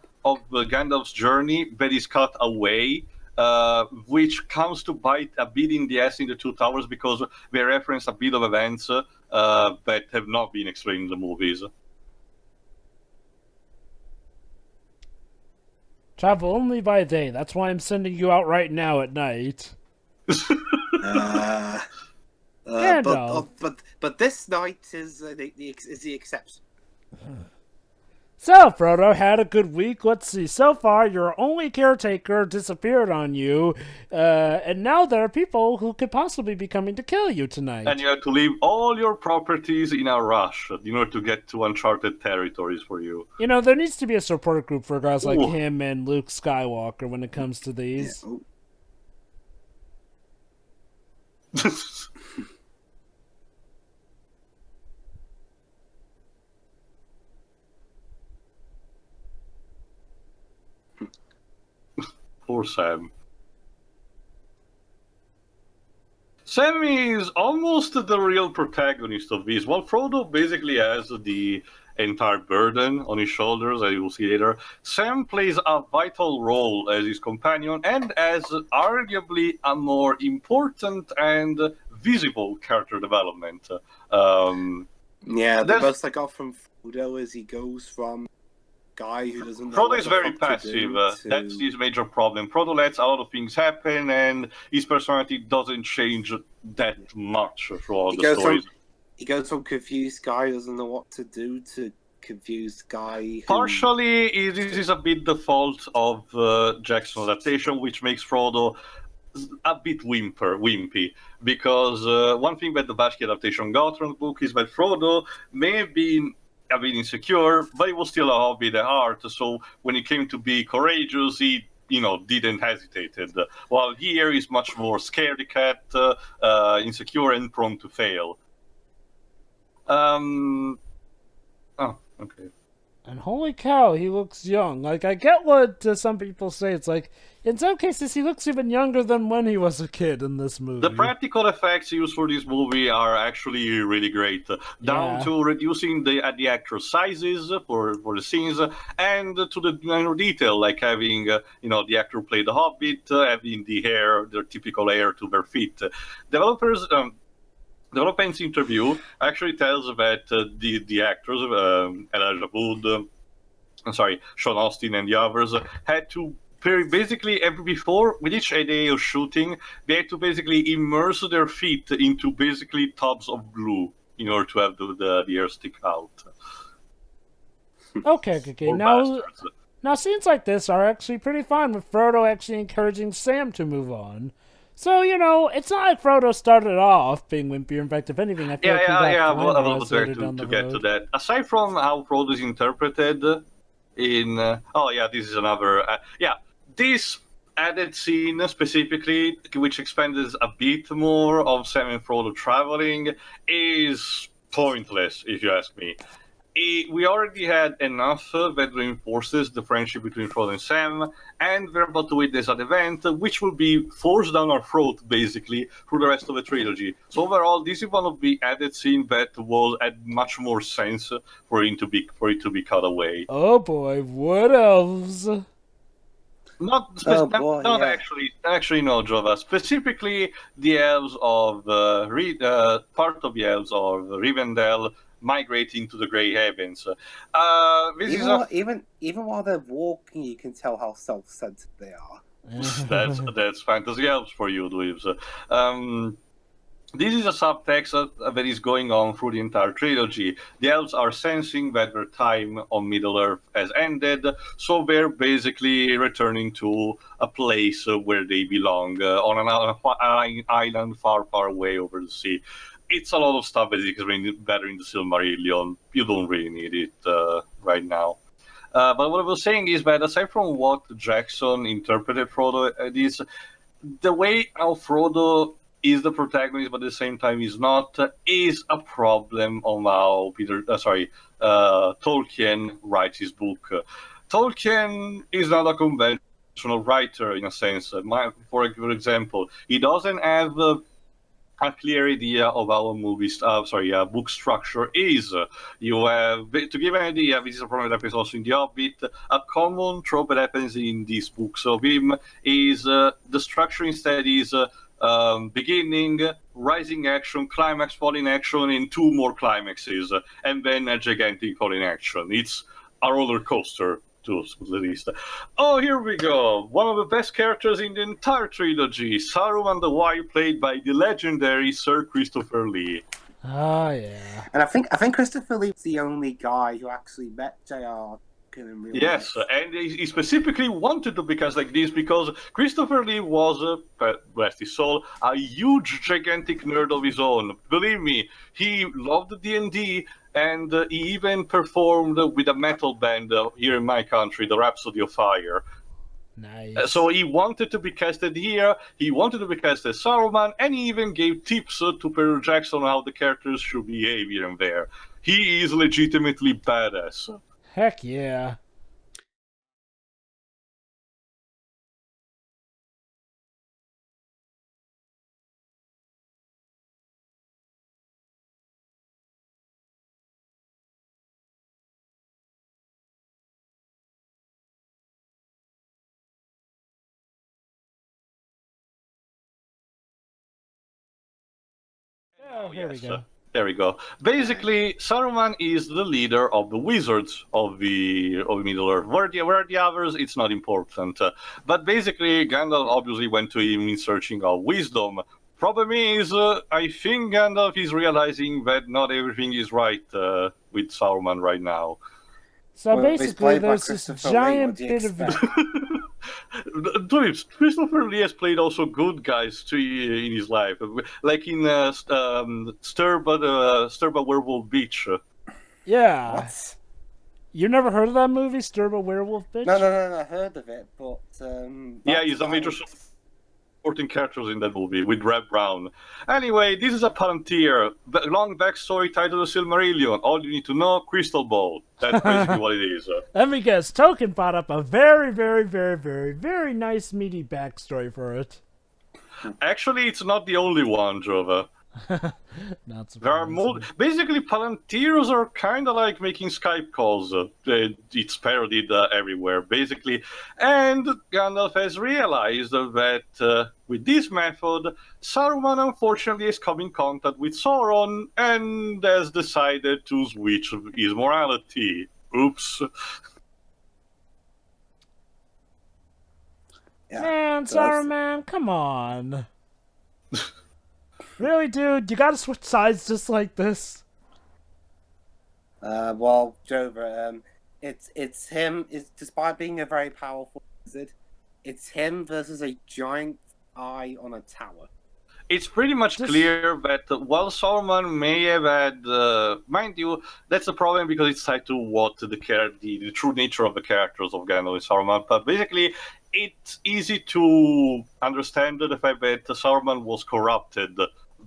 Gandalf's journey that is cut away, which comes to bite a bit in the ass in the Two Towers because they reference a bit of events that have not been explained in the movies. Travel only by day. That's why I'm sending you out right now at night. But this night is the exception. So, Frodo, had a good week. Let's see. So far, your only caretaker disappeared on you, and now there are people who could possibly be coming to kill you tonight. And you have to leave all your properties in a rush in order to get to uncharted territories for you. There needs to be a support group for guys like him and Luke Skywalker when it comes to these. Yeah. Poor Sam. Sam is almost the real protagonist of this. While Frodo basically has the entire burden on his shoulders, as you will see later, Sam plays a vital role as his companion and as arguably a more important and visible character development. The most I got from Frodo is he goes from guy who doesn't know Frodo what is the very fuck passive. to do That's to... his major problem. Frodo lets a lot of things happen, and his personality doesn't change that much throughout He the goes stories. from confused guy who doesn't know what to do to confused guy who... Partially, this is a bit the fault of Jackson's adaptation, which makes Frodo a bit wimpy. Because one thing that the Basque adaptation got from the book is that Frodo may have been a bit insecure, but he was still a hobbit at heart. So when it came to be courageous, he didn't hesitate. While here he's much more scaredy cat, insecure, and prone to fail. Oh, okay. And holy cow, he looks young. Like, I get what some people say. It's like, in some cases, he looks even younger than when he was a kid in this movie. The practical effects used for this movie are actually really great, down to reducing the actor sizes for the scenes, and to the detail, like having the actor play the Hobbit, having the hair, their typical hair to their feet. Development's interview actually tells that the actors, Elijah Wood, Sean Austin and the others, had to basically before with each day of shooting, they had to basically immerse their feet into basically tubs of glue in order to have the hair stick out. Okay. Now scenes like this are actually pretty fun, with Frodo actually encouraging Sam to move on. So, it's not like Frodo started off being wimpy. In fact, if anything, I feel like he got was there to get to that. Aside from how Frodo is interpreted in... this is another... this added scene specifically, which expanded a bit more of Sam and Frodo traveling, is pointless, if you ask me. We already had enough that reinforces the friendship between Frodo and Sam, and we're about to witness an event which will be forced down our throat, basically, through the rest of the trilogy. So overall, this is one of the added scenes that had much more sense for it to be cut away. Oh boy, what elves? Actually, no, Jova. Specifically, the elves of part of the elves of Rivendell migrating to the Grey Heavens. Even while they're walking, you can tell how self-centered they are. That's fantasy elves for you, dweebs. This is a subtext that is going on through the entire trilogy. The elves are sensing that their time on Middle-earth has ended, so they're basically returning to a place where they belong, on an island far, far away over the sea. It's a lot of stuff that is better in the Silmarillion. You don't really need it right now. But what I was saying is that aside from what Jackson interpreted Frodo is, the way how Frodo is the protagonist, but at the same time is not, is a problem on how Tolkien writes his book. Tolkien is not a conventional writer in a sense. For example, he doesn't have a clear idea of how a book structure is. You have, to give an idea, this is a problem that happens also in The Hobbit. A common trope that happens in these books of him is the structure instead is beginning, rising action, climax, falling action, and two more climaxes, and then a gigantic falling action. It's a roller coaster, to the least. Oh, here we go. One of the best characters in the entire trilogy, Saruman the White, played by the legendary Sir Christopher Lee. Oh, yeah. And I think Christopher Lee was the only guy who actually met J.R.R. in real Yes, life. and he specifically wanted to be cast like this because Christopher Lee was, rest his soul, a huge, gigantic nerd of his own. Believe me, he loved D&D, and he even performed with a metal band here in my country, the Rhapsody of Fire. Nice. So he wanted to be casted here, he wanted to be cast as Saruman, and he even gave tips to Peter Jackson on how the characters should behave here and there. He is legitimately badass. Heck yeah. Oh, here we go. There we go. Basically, Saruman is the leader of the wizards of Middle-earth. Where are the others? It's not important. But basically, Gandalf obviously went to him in searching of wisdom. Problem is, I think Gandalf is realizing that not everything is right with Saruman right now. So Well, he's basically, played by there's this Christopher Lee, what giant do you bit of. expect? Dude, Christopher Lee has played also good guys too in his life, like in Sturba Werewolf Beach. Yeah. What? You never heard of that movie, Sturba Werewolf Bitch? No, I heard of it, but Yeah, he's a major supporting characters in that movie with Reb Brown. Anyway, this is a Palantir, long backstory tied to the Silmarillion. All you need to know, Crystal Ball. That's basically what it is. Let me guess. Tolkien brought up a very, very, very, very, very nice meaty backstory for it. Actually, it's not the only one, Jova. Not There are basically Palantirs are kind of like making Skype calls. It's parodied everywhere, basically. And Gandalf has realized that with this method, Saruman unfortunately has come in contact with Sauron and has decided to switch his morality. Oops. yeah. Man, Saruman, come on. Really, dude? You gotta switch sides just like this? Well, Jova, it's him. It's despite being a very powerful wizard, it's him versus a giant eye on a tower. It's pretty much clear that while Sauron may have had, mind you, that's a problem because it's tied to what the true nature of the characters of Gandalf and Saruman. But basically, it's easy to understand the fact that Saruman was corrupted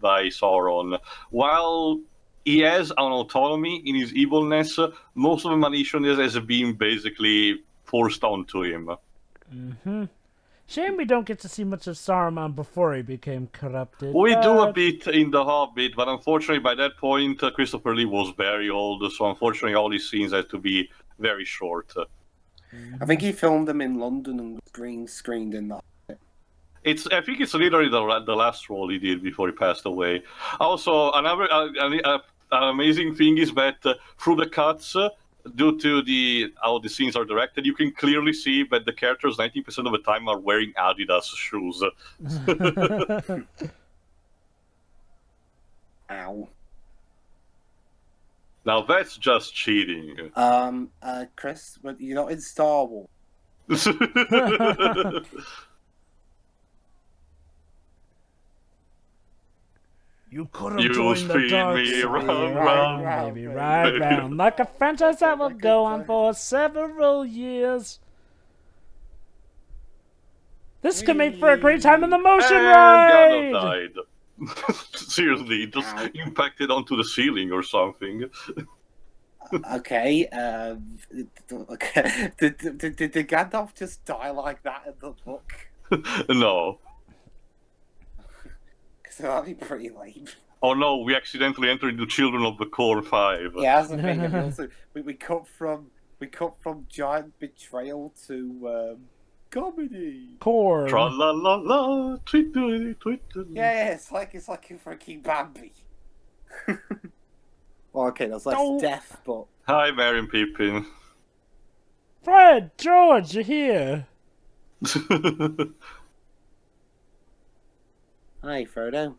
by Sauron. While he has an autonomy in his evilness, most of the maliciousness has been basically forced onto him. Mm-hmm. Shame we don't get to see much of Saruman before he became corrupted. We do a bit in The Hobbit, but unfortunately by that point Christopher Lee was very old, so unfortunately all these scenes had to be very short. I think he filmed them in London and green screened in that. I think it's literally the last role he did before he passed away. Also, another an amazing thing is that through the cuts, due to how the scenes are directed, you can clearly see that the characters 90% of the time are wearing Adidas shoes. Ow. Now that's just cheating. Chris, but you're not in Star Wars. You could have joined the dark me side. round, Baby, right round. Like a franchise that will go on for several years. This could make for a great time in the motion ride! Gandalf died. Seriously, just impacted onto the ceiling or something. Okay, did Gandalf just die like that in the book? No. So that'd be pretty lame. Oh no, we accidentally entered the Children of the Corn 5. Yeah, that's the thing. And we cut from giant betrayal to comedy. Corn. Tra la la la, tweet. Yeah, it's like a freaking Bambi. Well, okay, that's less death, but Hi, Merry and Pippin. Fred, George, you're here. hi, Frodo.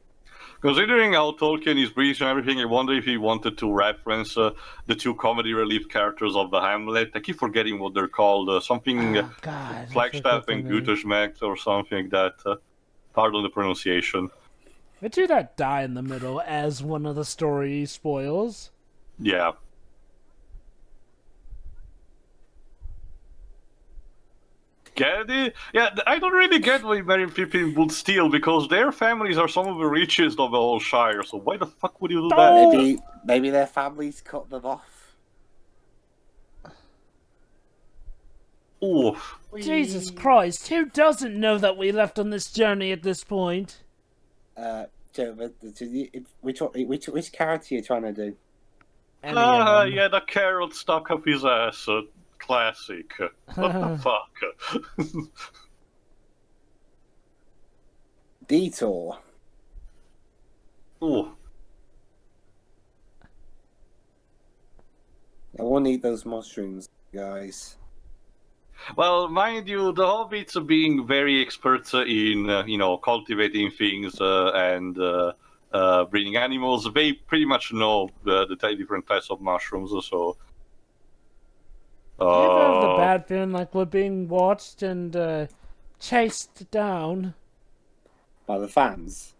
Considering how Tolkien is British and everything, I wonder if he wanted to reference the two comedy relief characters of the Hamlet. I keep forgetting what they're called. Something Flagstaff and Guttersmack or something like that. Pardon the pronunciation. The two that die in the middle as one of the story spoils. Yeah. Get it? Yeah, I don't really get why Merry and Pippin would steal, because their families are some of the richest of the whole Shire, so why the fuck would you do that? Maybe their families cut them off. Oof. Jesus Christ, who doesn't know that we left on this journey at this point? Joe, which character are you trying to do? Yeah, the carrot stuck up his ass. Classic. What the fuck? Detour. Ooh. I want to eat those mushrooms, guys. Well, mind you, the hobbits are being very expert in, cultivating things and breeding animals. They pretty much know the different types of mushrooms. So, I ever have the bad feeling like we're being watched and chased down. By the fans.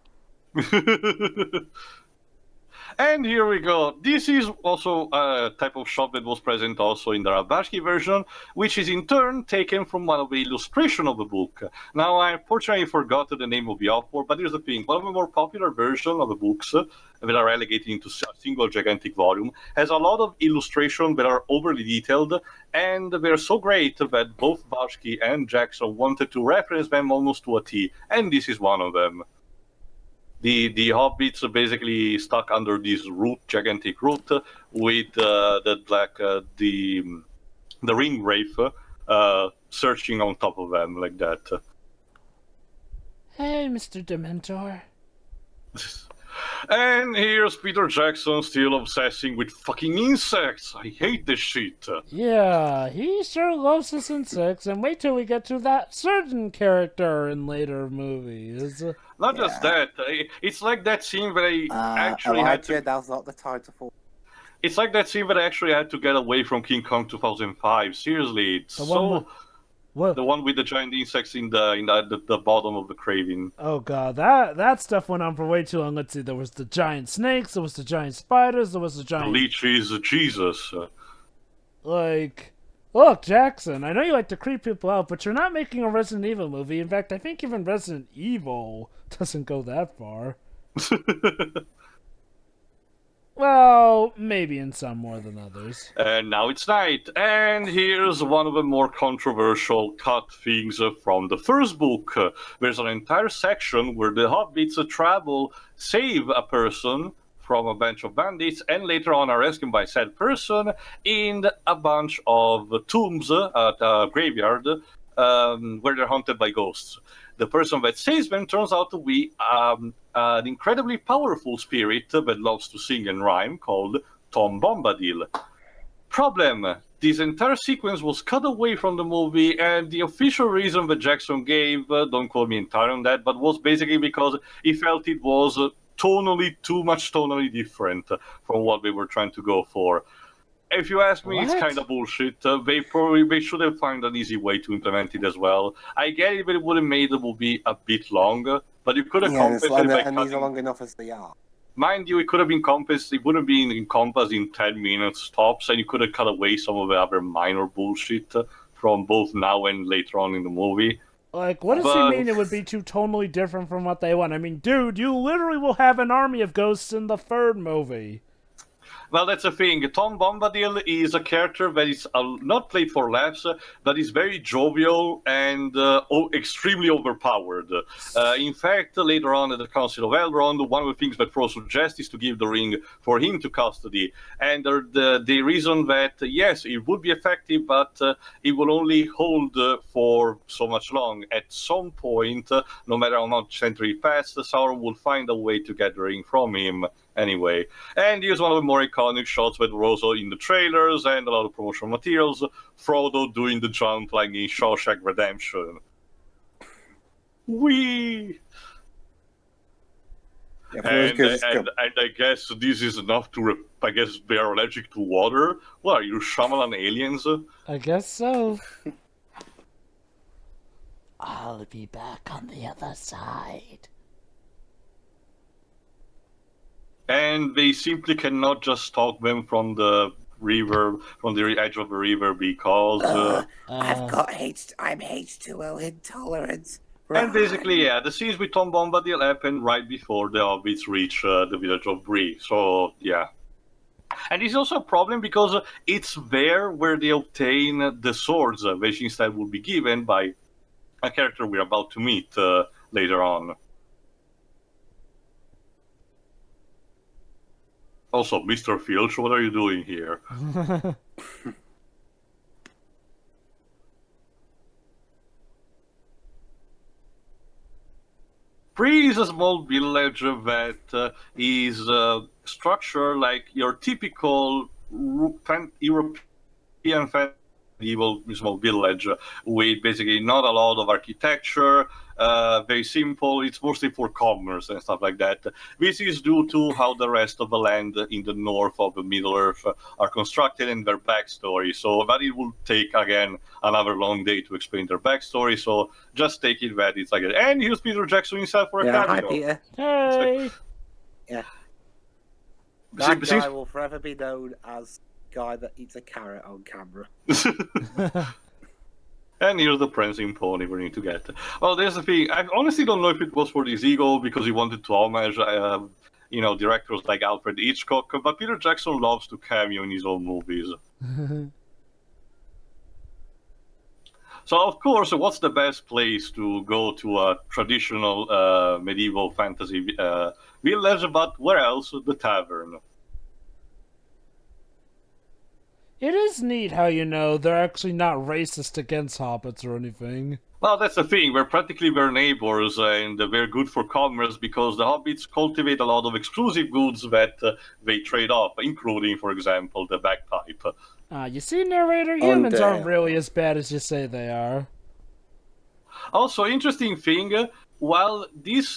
And here we go. This is also a type of shot that was present also in the Rabashki version, which is in turn taken from one of the illustrations of the book. Now, I unfortunately forgot the name of the author, but here's the thing. One of the more popular versions of the books that are relegated into a single gigantic volume has a lot of illustrations that are overly detailed, and they're so great that both Bashki and Jackson wanted to reference them almost to a T, and this is one of them. The hobbits are basically stuck under this gigantic root, with the ring wraith searching on top of them like that. Hey, Mr. Dementor. And here's Peter Jackson still obsessing with fucking insects. I hate this shit. Yeah, he sure loves his insects, and wait till we get to that certain character in later movies. Not just that, it's like that scene where I actually had to... That was not the title for. It's like that scene that I actually had to get away from King Kong 2005. Seriously, it's the one with the giant insects in the bottom of the craving. Oh god, that stuff went on for way too long. Let's see, there was the giant snakes, there was the giant spiders, there was the giant... The leeches, Jesus. Like, look, Jackson, I know you like to creep people out, but you're not making a Resident Evil movie. In fact, I think even Resident Evil doesn't go that far. Well, maybe in some more than others. And now it's night, and here's one of the more controversial cut things from the first book. There's an entire section where the hobbits travel, save a person from a bunch of bandits, and later on are rescued by said person in a bunch of tombs at a graveyard where they're haunted by ghosts. The person that saves them turns out to be an incredibly powerful spirit that loves to sing and rhyme called Tom Bombadil. Problem: this entire sequence was cut away from the movie, and the official reason that Jackson gave, don't quote me entirely on that, but was basically because he felt it was tonally different from what they were trying to go for. If you ask me, It's kind of bullshit. They should have found an easy way to implement it as well. I get it, but it would have made the movie a bit longer. But you could have compensated by cutting... these are long enough as they are. Mind you, it could have been compensated. It would have been encompassed in 10 minutes tops, and you could have cut away some of the other minor bullshit from both now and later on in the movie. Like, what does he mean it would be too totally different from what they want? I mean, dude, you literally will have an army of ghosts in the third movie. Well, that's the thing. Tom Bombadil is a character that is not played for laughs, but is very jovial and extremely overpowered. In fact, later on at the Council of Elrond, one of the things that Frodo suggests is to give the ring for him to custody. And the reason that, yes, it would be effective, but it will only hold for so much long. At some point, no matter how much century passed, Sauron will find a way to get the ring from him. Anyway, and here's one of the more iconic shots that were also in the trailers and a lot of promotional materials. Frodo doing the jump like in Shawshank Redemption. Whee! Yeah, and I guess this is enough to... I guess they are allergic to water? What are you, Shyamalan aliens? I guess so. I'll be back on the other side. And they simply cannot just stop them from the river, from the edge of the river, because I'm H2O intolerant. And basically, yeah, the scenes with Tom Bombadil happen right before the hobbits reach the village of Bree. So yeah, and it's also a problem because it's there where they obtain the swords, which instead will be given by a character we're about to meet later on. Also, Mr. Filch, what are you doing here? Bree is a small village that is structured like your typical European medieval small village with basically not a lot of architecture, very simple. It's mostly for commerce and stuff like that. This is due to how the rest of the land in the north of the Middle Earth are constructed and their backstory. So that it will take, again, another long day to explain their backstory. So just take it that it's like, and here's Peter Jackson himself for a Yeah, cameo. hi Peter. Hey! Yeah. See- That see- guy will forever be known as the guy that eats a carrot on camera. And here's the prancing pony we need to get. Well, there's the thing. I honestly don't know if it was for this ego because he wanted to homage, directors like Alfred Hitchcock. But Peter Jackson loves to cameo in his own movies. So, of course, what's the best place to go to a traditional medieval fantasy village? But where else? The tavern. It is neat how, they're actually not racist against hobbits or anything. Well, that's the thing. We're practically their neighbors, and they're good for commerce because the hobbits cultivate a lot of exclusive goods that they trade off, including, for example, the bagpipe. You see, narrator, humans aren't really as bad as you say they are. Also, interesting thing. While this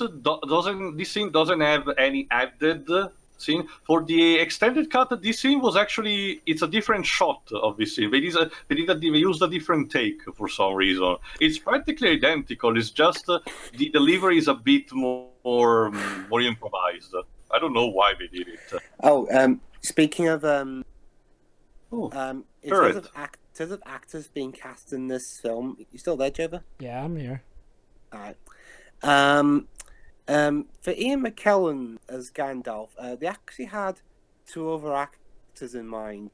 scene doesn't have any added scene for the extended cut, this scene was actually it's a different shot of this scene. They used a different take for some reason. It's practically identical. It's just the delivery is a bit more improvised. I don't know why they did it. Speaking of in Correct. terms of actors being cast in this film, you still there, Jover? Yeah, I'm here. All right. For Ian McKellen as Gandalf, they actually had two other actors in mind.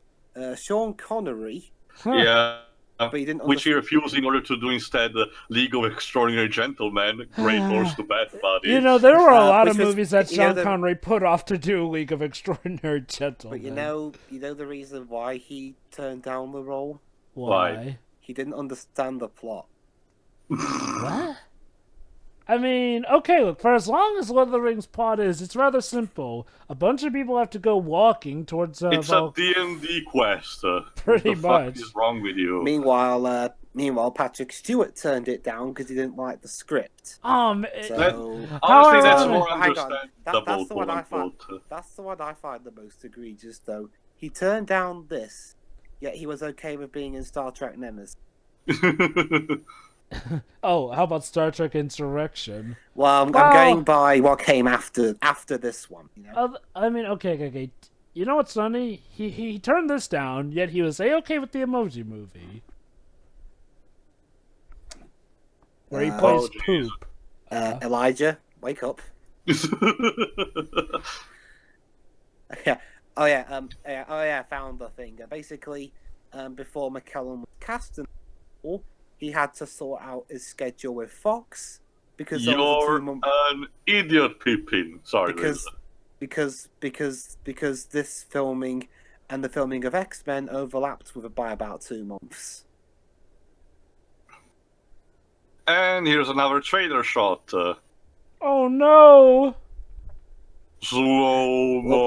Sean Connery, Yeah. but he didn't. Which he refused in order to do instead League of Extraordinary Gentlemen. Great horse to bat, buddy. There were a lot of which was- movies that you know, Sean Connery put off to do League of Extraordinary Gentlemen. But you know the reason why he turned down the role? Why? He didn't understand the plot. What? I mean, okay, look, for as long as Lord of the Rings plot is, it's rather simple. A bunch of people have to go walking towards It's a D&D quest. Pretty what the much. fuck is wrong with you? Meanwhile, Patrick Stewart turned it down because he didn't like the script. So, Honestly, How that's ironic. more Hang on. understandable. That's the one I find. quote-unquote. That's the one I find the most egregious, though. He turned down this, yet he was okay with being in Star Trek Nemesis. how about Star Trek Insurrection? Well, I'm going by what came after this one. You know? Okay. You know what's funny? He turned this down, yet he was okay with the Emoji Movie, where he plays poop. Elijah, wake up. Yeah. I found the thing. Basically, before McKellen was cast, he had to sort out his schedule with Fox because there was a You're 2 month. an idiot, Pippin. Sorry, Because this filming and the filming of X-Men overlapped by about 2 months. And here's another trailer shot. Oh no! Slow-mo.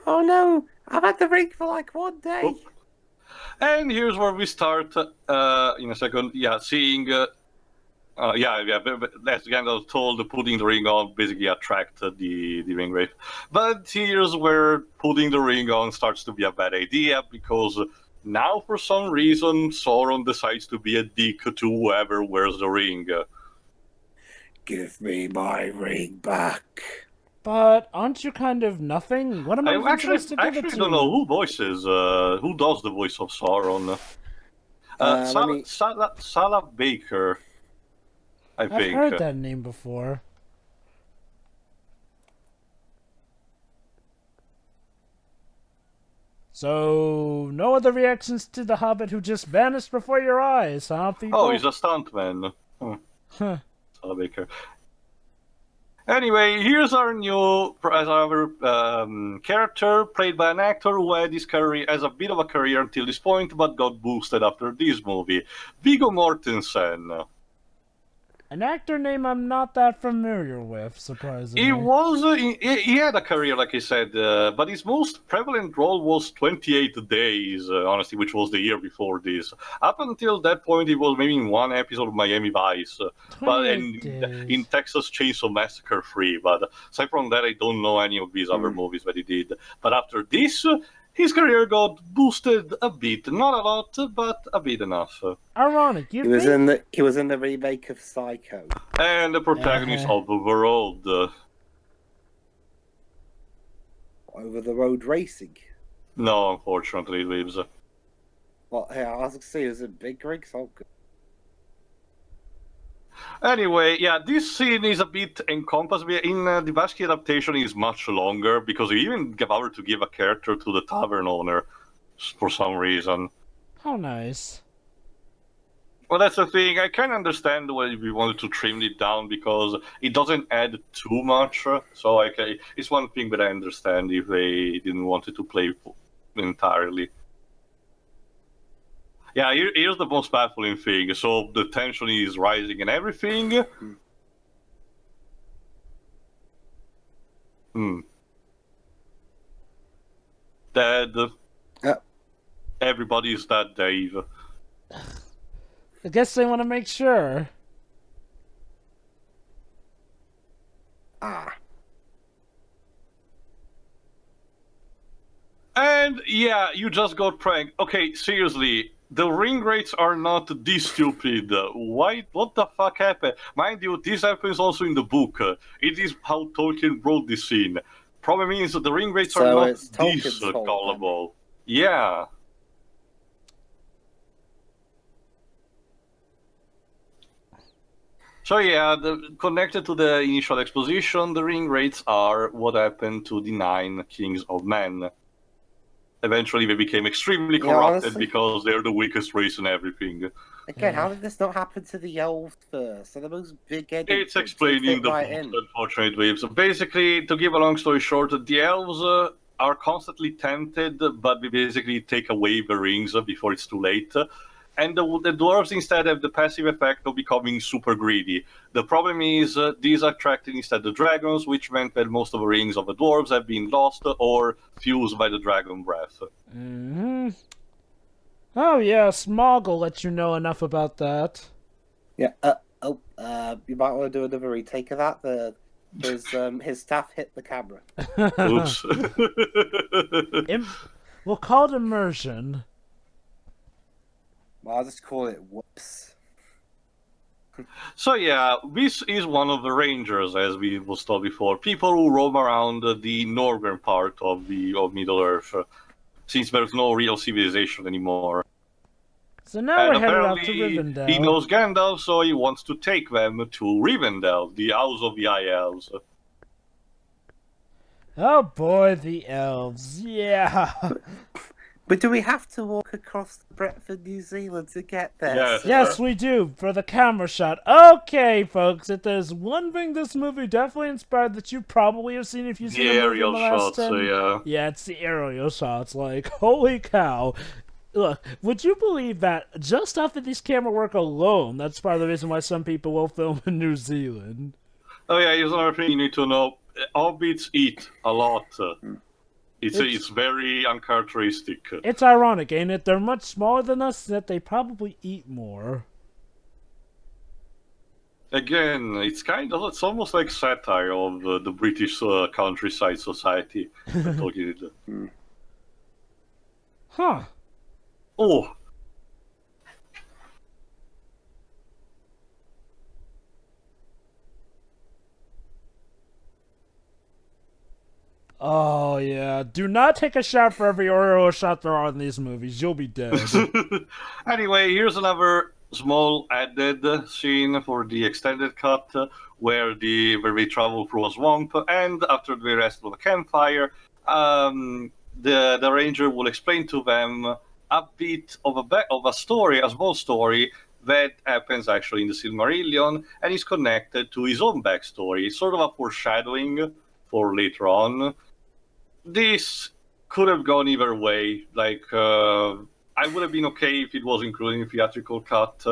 Oh no! I've had the ring for like 1 day. Oh. And here's where we start in a second. Yeah, seeing. As Gandalf told, putting the ring on basically attract the ring wraith. But here's where putting the ring on starts to be a bad idea because now, for some reason, Sauron decides to be a dick to whoever wears the ring. Give me my ring back. But aren't you kind of nothing? What am I I supposed to give it to? don't know who does the voice of Sauron. Salah Baker, I've think. heard that name before. So, no other reactions to the Hobbit who just vanished before your eyes, huh, people? Oh, he's a stuntman. Huh. Salah Baker. Anyway, here's our character, played by an actor who had his career as a bit of a career until this point, but got boosted after this movie, Viggo Mortensen. An actor name I'm not that familiar with, surprisingly. He had a career, like I said, but his most prevalent role was 28 Days, honestly, which was the year before this. Up until that point, he was maybe in one episode of Miami Vice, but 28 in days. Texas Chainsaw Massacre 3. But aside from that, I don't know any of these other movies that he did. But after this, his career got boosted a bit, not a lot, but a bit enough. Ironic, He was in the remake of Psycho. And the protagonist of the world. Over the road racing. No, unfortunately, it lives. Well, yeah, I was going to say, it was a big rig, so good. Anyway, yeah, this scene is a bit encompassed. In the Vasky adaptation is much longer because we even bothered to give a character to the tavern owner for some reason. How nice. Well, that's the thing. I can understand why we wanted to trim it down because it doesn't add too much. So it's one thing that I understand if they didn't want it to play entirely. Yeah, here's the most baffling thing. So the tension is rising and everything. Dead. Everybody's dead, Dave. I guess they want to make sure. And yeah, you just got pranked. Okay, seriously, the ring rates are not this stupid. Why? What the fuck happened? Mind you, this happens also in the book. It is how Tolkien wrote this scene. Problem is the ring rates are not this gullible. Yeah. So yeah, connected to the initial exposition, the ring rates are what happened to the 9 kings of men. Eventually, they became extremely corrupted because they're the weakest race in everything. Again, how did this not happen to the elves first? They're the most big-headed. It's explained in the book, unfortunately. So basically, to give a long story short, the elves are constantly tempted, but we basically take away the rings before it's too late. And the dwarves instead have the passive effect of becoming super greedy. The problem is these attracted instead the dragons, which meant that most of the rings of the dwarves have been lost or fused by the dragon breath. Mm-hmm. Oh yeah, Smog will let you know enough about that. Yeah. You might want to do another retake of that. His staff hit the camera. Oops. We'll call it immersion. Well, I'll just call it whoops. So yeah, this is one of the rangers, as we was told before. People who roam around the northern part of Middle-earth, since there's no real civilization anymore. So now we're headed out to apparently Rivendell. he knows Gandalf, so he wants to take them to Rivendell, the House of the High Elves. Oh boy, the elves. Yeah. But do we have to walk across the breadth of New Zealand to get there? Yes, Yes, we do, for the camera shot. Okay, folks, if there's one thing this movie definitely inspired that you probably have seen if you've seen the movie in the last 10... Yeah, it's the aerial shots. Like, holy cow. Look, would you believe that just off of this camera work alone, that's part of the reason why some people will film in New Zealand? Oh yeah, here's another thing you need to know. Hobbits eat a lot. It's very uncharacteristic. It's ironic, ain't it? They're much smaller than us, that they probably eat more. Again, it's almost like satire of the British countryside society. Huh. Oh. Oh, yeah. Do not take a shot for every Oreo shot there are in these movies. You'll be dead. Anyway, here's another small added scene for the extended cut where we travel through a swamp, and after they rest with a campfire, the ranger will explain to them a bit of a story, a small story that happens actually in the Silmarillion, and is connected to his own backstory. It's sort of a foreshadowing for later on. This could have gone either way. Like, I would have been okay if it was included in the theatrical cut,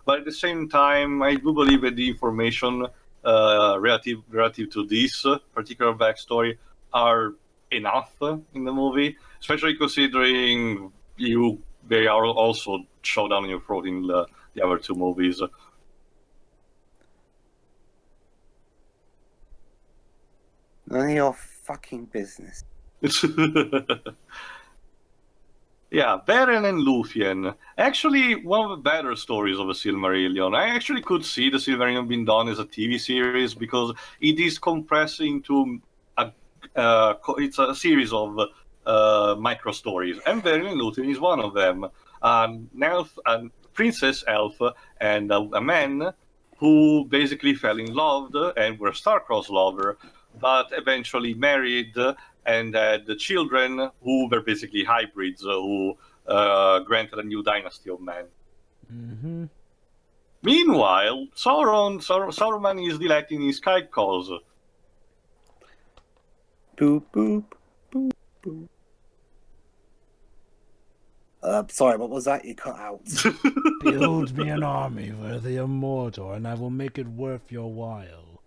but at the same time, I do believe that the information relative to this particular backstory are enough in the movie, especially considering they are also shoved down your throat in the other two movies. None of your fucking business. Yeah, Beren and Lúthien. Actually, one of the better stories of the Silmarillion. I actually could see the Silmarillion being done as a TV series because it is compressed into it's a series of micro stories, and Beren and Lúthien is one of them. An elf, a princess elf, and a man who basically fell in love and were star-crossed lover, but eventually married and had children who were basically hybrids who granted a new dynasty of men. Mm-hmm. Meanwhile, Sauron is delecting his kite calls. Boop, boop, boop, boop. Sorry, what was that? You cut out. Build me an army worthy of Mordor, and I will make it worth your while.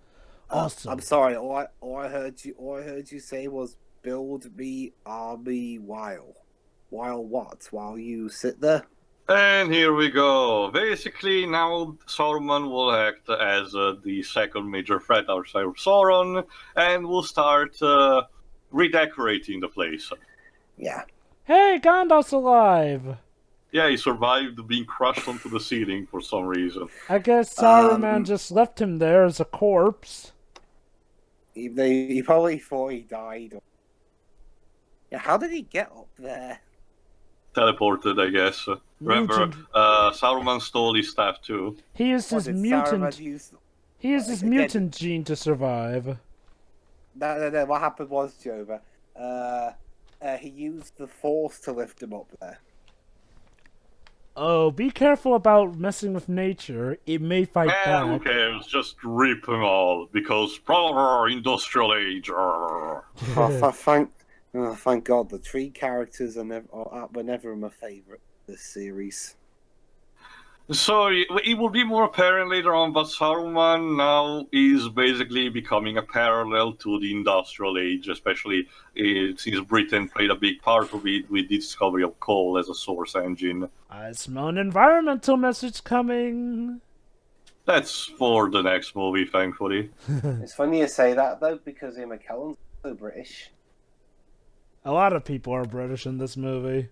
Also, I'm sorry. All I heard you say was build me army while what? While you sit there. And here we go. Basically, now Sauron will act as the second major threat outside of Sauron, and will start redecorating the place. Yeah. hey, Gandalf's alive! Yeah, he survived being crushed onto the ceiling for some reason. I guess Saruman just left him there as a corpse. He probably thought he died. Yeah. How did he get up there? Teleported, I guess. Remember, Saruman stole his staff too. He used his mutant. He used his mutant gene to survive. No. What happened was, Jova, he used the Force to lift him up there. Oh, be careful about messing with nature. It may fight back. Who cares? Just rip them all, because industrial age. Thank God, the tree characters were never my favourite this series. So it will be more apparent later on, but Saruman now is basically becoming a parallel to the industrial age, especially since Britain played a big part of it with the discovery of coal as a source engine. I smell an environmental message coming. That's for the next movie, thankfully. It's funny you say that, though, because Ian McKellen's so British. A lot of people are British in this movie.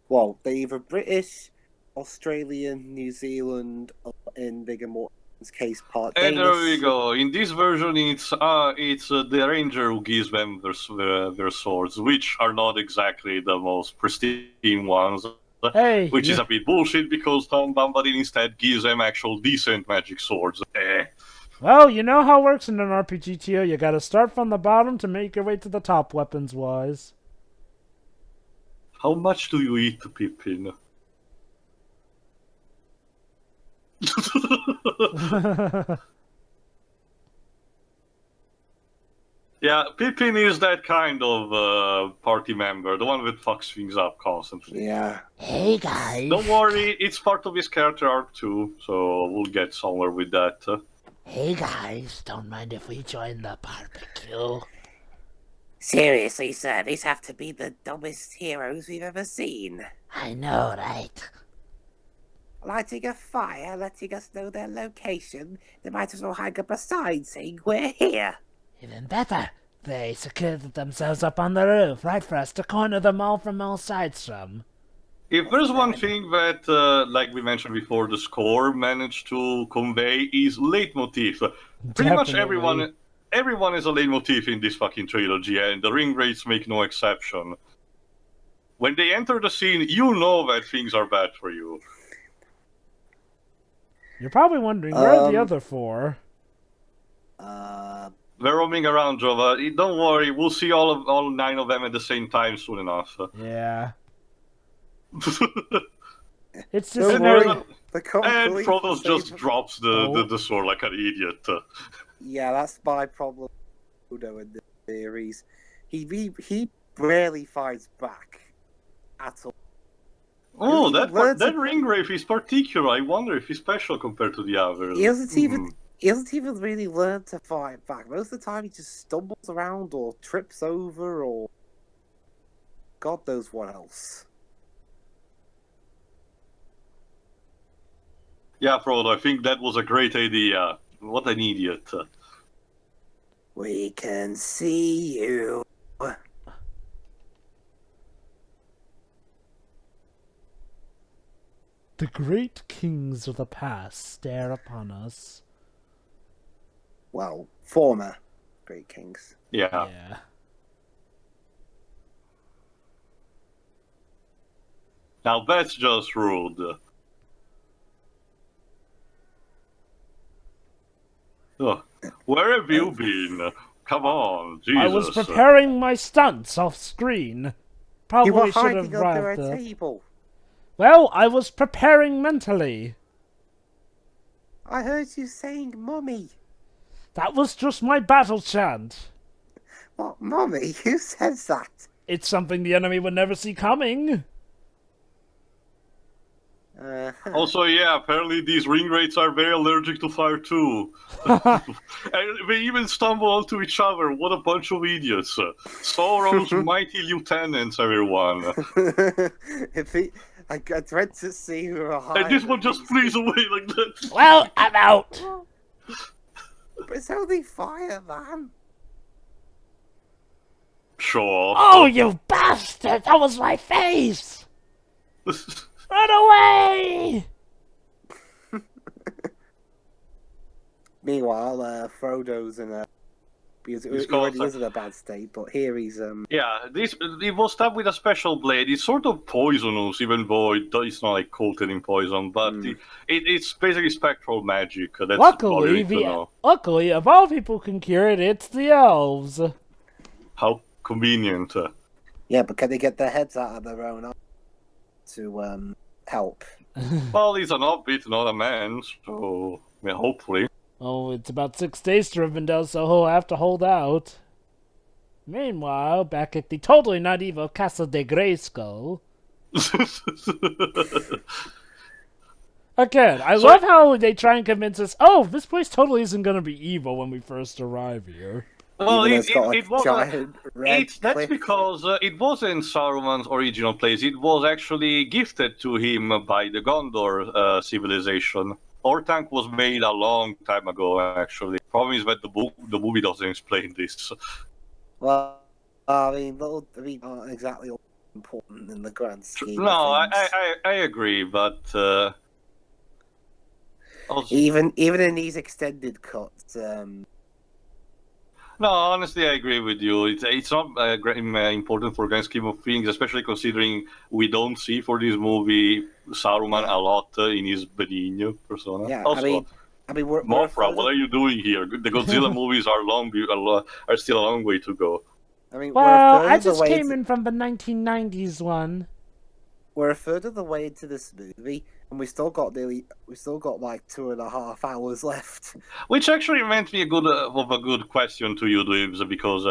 Well, they're either British, Australian, New Zealand, in Viggo Mortensen's case, part And Danish. there we go. In this version, it's the ranger who gives them their swords, which are not exactly the most pristine ones. Hey, which is a bit bullshit because Tom Bombadil instead gives them actual decent magic swords. Well, you know how it works in an RPG, Tio. You gotta start from the bottom to make your way to the top, weapons-wise. How much do you eat, Pippin? Yeah, Pippin is that kind of party member, the one that fucks things up constantly. Yeah. Hey, guys. Don't worry, it's part of his character arc too, so we'll get somewhere with that. Hey, guys. Don't mind if we join the barbecue. Seriously, sir, these have to be the dumbest heroes we've ever seen. I know, right? Lighting a fire, letting us know their location. They might as well hang up a sign saying we're here. Even better, they secured themselves up on the roof, right for us to corner them all from all sides from. If there's one thing that, like we mentioned before, the score managed to convey is leitmotif. Pretty much everyone is a leitmotif in this fucking trilogy, and the ring rates make no exception. When they enter the scene, you know that things are bad for you. You're probably wondering, where are the other four? They're roaming around, Jova. Don't worry, we'll see all 9 of them at the same time soon enough. Yeah. It's just Don't worry. And Frodo just drops the sword like an idiot. Yeah, that's my problem. Frodo in the series, he rarely fights back at all. Oh, He doesn't even learn that to- ringwraith is particular. I wonder if he's special compared to the others. He doesn't even really learn to fight back. Most of the time, he just stumbles around or trips over or God knows what else. Yeah, Frodo, I think that was a great idea. What an idiot. We can see you. The great kings of the past stare upon us. Well, former great kings. Yeah. Yeah. Now that's just rude. Oh, where have you been? Come on, Jesus. I was preparing my stunts off screen. You were Probably should hiding have under a wrapped up. table. Well, I was preparing mentally. I heard you saying "mummy." That was just my battle chant. What, mummy? Who says that? It's something the enemy would never see coming. Also, yeah, apparently these ringwraiths are very allergic to fire too. And they even stumble onto each other. What a bunch of idiots. Sauron's mighty lieutenants, everyone. I dread to see who are hiding. And this one just flees away like that. Well, I'm out. But it's only fire, man. Sure. Oh, you bastard! That was my face! Run away! Meanwhile, Frodo's in a... He already is in a bad state, but here he's... Yeah, it was stabbed with a special blade. It's sort of poisonous, even though it's not like coated in poison. But it's basically spectral magic. That's all you need to know. Luckily, of all people can cure it, it's the elves. How convenient. Yeah, but can they get their heads out of their own eyes to help? Well, he's an hobbit, not a man, so yeah, hopefully. Oh, it's about 6 days to Rivendell, so he'll have to hold out. Meanwhile, back at the totally not evil Castle de Grayskull. Again, I love how they try and convince us, oh, this place totally isn't going to be evil when we first arrive here. Well, Even though it was that's because it wasn't Saruman's original place. It was actually gifted to him by the Gondor civilization. Orthanc was made a long time ago, actually. Problem is that the movie doesn't explain this. Well, I mean, aren't exactly all important in the grand scheme. No, of things. I agree, but also... even in these extended cuts, No, honestly, I agree with you. It's not important for grand scheme of things, especially considering we don't see for this movie Saruman a lot in his benign persona. yeah. Also, I mean, we're Mothra, what are you doing here? The Godzilla movies are still a long way to go. I mean, Well, we're I just came in from the 1990s one. We're a third of the way into this movie, and we still got like 2.5 hours left. Which actually reminds me of a good question to you, Dibs, because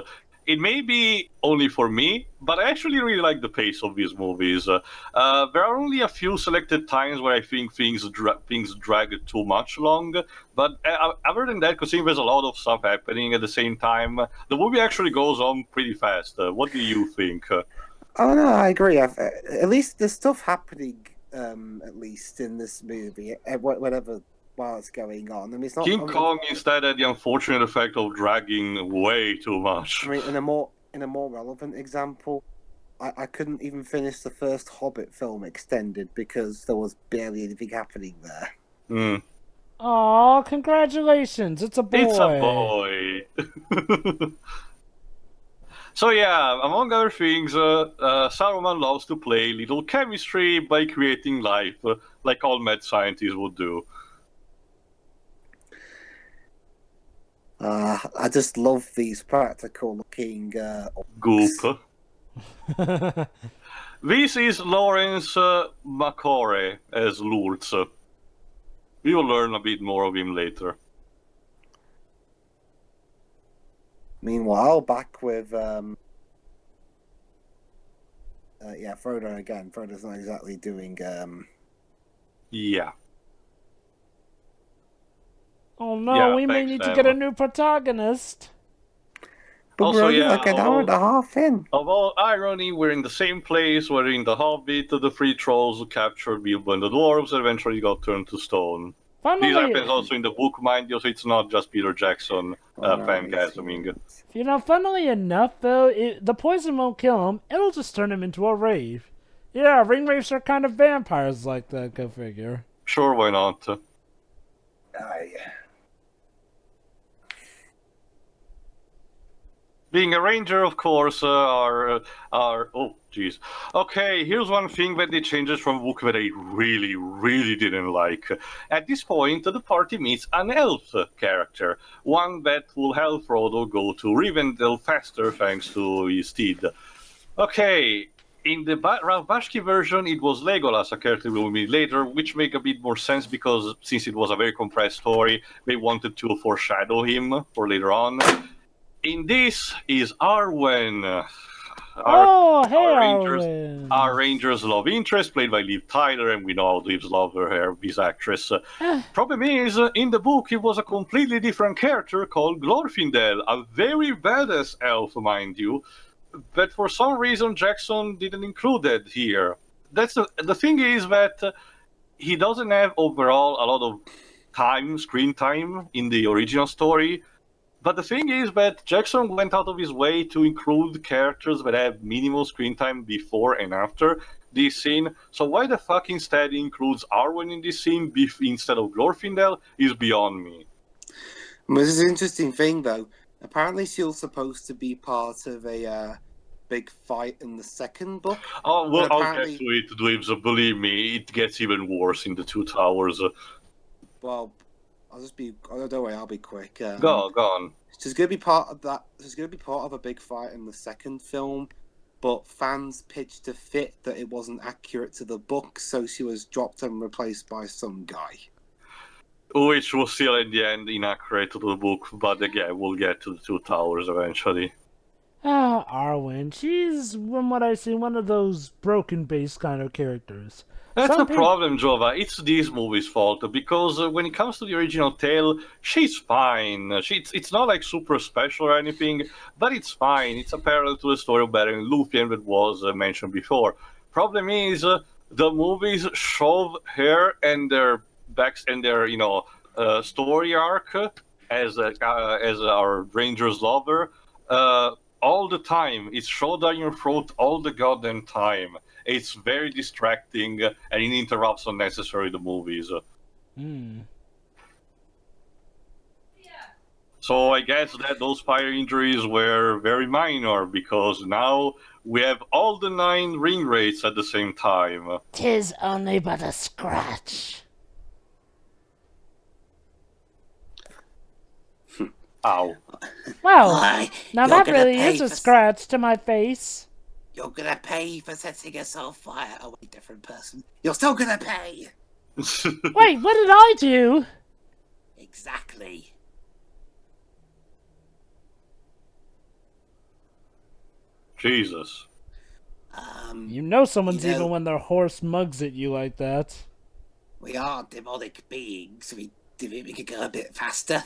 it may be only for me, but I actually really like the pace of these movies. There are only a few selected times where I think things drag too much long, but other than that, considering there's a lot of stuff happening at the same time, the movie actually goes on pretty fast. What do you think? Oh no, I agree. At least there's stuff happening. At least in this movie, whatever while it's going on. I mean, it's not King Kong instead had the unfortunate effect of dragging way too much. I mean, in a more relevant example, I couldn't even finish the first Hobbit film extended because there was barely anything happening there. Mm. Aw, congratulations! It's a boy. It's a boy. So yeah, among other things, Saruman loves to play little chemistry by creating life, like all mad scientists would do. I just love these practical-looking Goop. This is Lawrence Macore as Lurtz. We will learn a bit more of him later. Meanwhile, back with yeah, Frodo again. Frodo's not exactly doing. Yeah. Oh no, Yeah, we may thanks, need to Sam. get a new protagonist. But Also, we're only yeah, like an hour and a half in. Of all irony, we're in the same place where in The Hobbit, the three trolls captured Bilbo and the dwarves and eventually got turned to stone. This Finally, happens also in the book, mind you, so it's not just Peter Jackson fan-casming. you know, funnily enough, though, the poison won't kill him. It'll just turn him into a rave. Yeah, ring raves are kind of vampires like that, go figure. Sure, why not? Being a ranger, of course, are oh, jeez. Okay, here's one thing that they changed from book that I really, really didn't like. At this point, the party meets an elf character, one that will help Frodo go to Rivendell faster thanks to his steed. Okay, in the Ralph Bakshi version, it was Legolas, a character we'll meet later, which make a bit more sense because since it was a very compressed story, they wanted to foreshadow him for later on. In this is Arwen. Our Ranger's love interest, played by Liv Tyler, and we know how Liv's love her, this actress. Problem is, in the book, it was a completely different character called Glorfindel, a very badass elf, mind you, but for some reason Jackson didn't include it here. That's the thing is that he doesn't have overall a lot of screen time in the original story. But the thing is that Jackson went out of his way to include characters that have minimal screen time before and after this scene. So why the fuck instead he includes Arwen in this scene instead of Glorfindel is beyond me. This is an interesting thing, though. Apparently, she was supposed to be part of a big fight in the second book. Oh, well, I'll get to it, Dweebs. Believe me, it gets even worse in the Two Towers. Well, don't worry, I'll be quick. Go on. She's going to be part of that. She's going to be part of a big fight in the second film, but fans pitched a fit that it wasn't accurate to the book, so she was dropped and replaced by some guy. Which was still in the end inaccurate to the book, but again, we'll get to the Two Towers eventually. Arwen, she's, from what I see, one of those broken base kind of characters. That's the problem, Jova. It's this movie's fault, because when it comes to the original tale, she's fine. It's not like super special or anything, but it's fine. It's a parallel to the story of Beren and Lúthien that was mentioned before. Problem is, the movies shove her and their story arc as our Ranger's lover all the time. It's shoved down your throat all the goddamn time. It's very distracting, and it interrupts unnecessarily the movies. So I guess that those fire injuries were very minor, because now we have all the 9 ring rates at the same time. 'Tis only but a scratch. Ow. Well, now that really is a scratch to my face. You're gonna pay for setting yourself fire. Oh, wait, different person. You're still gonna pay! Wait, what did I do? Exactly. Jesus. You know someone's evil when their horse mugs at you like that. We are demonic beings. We could go a bit faster.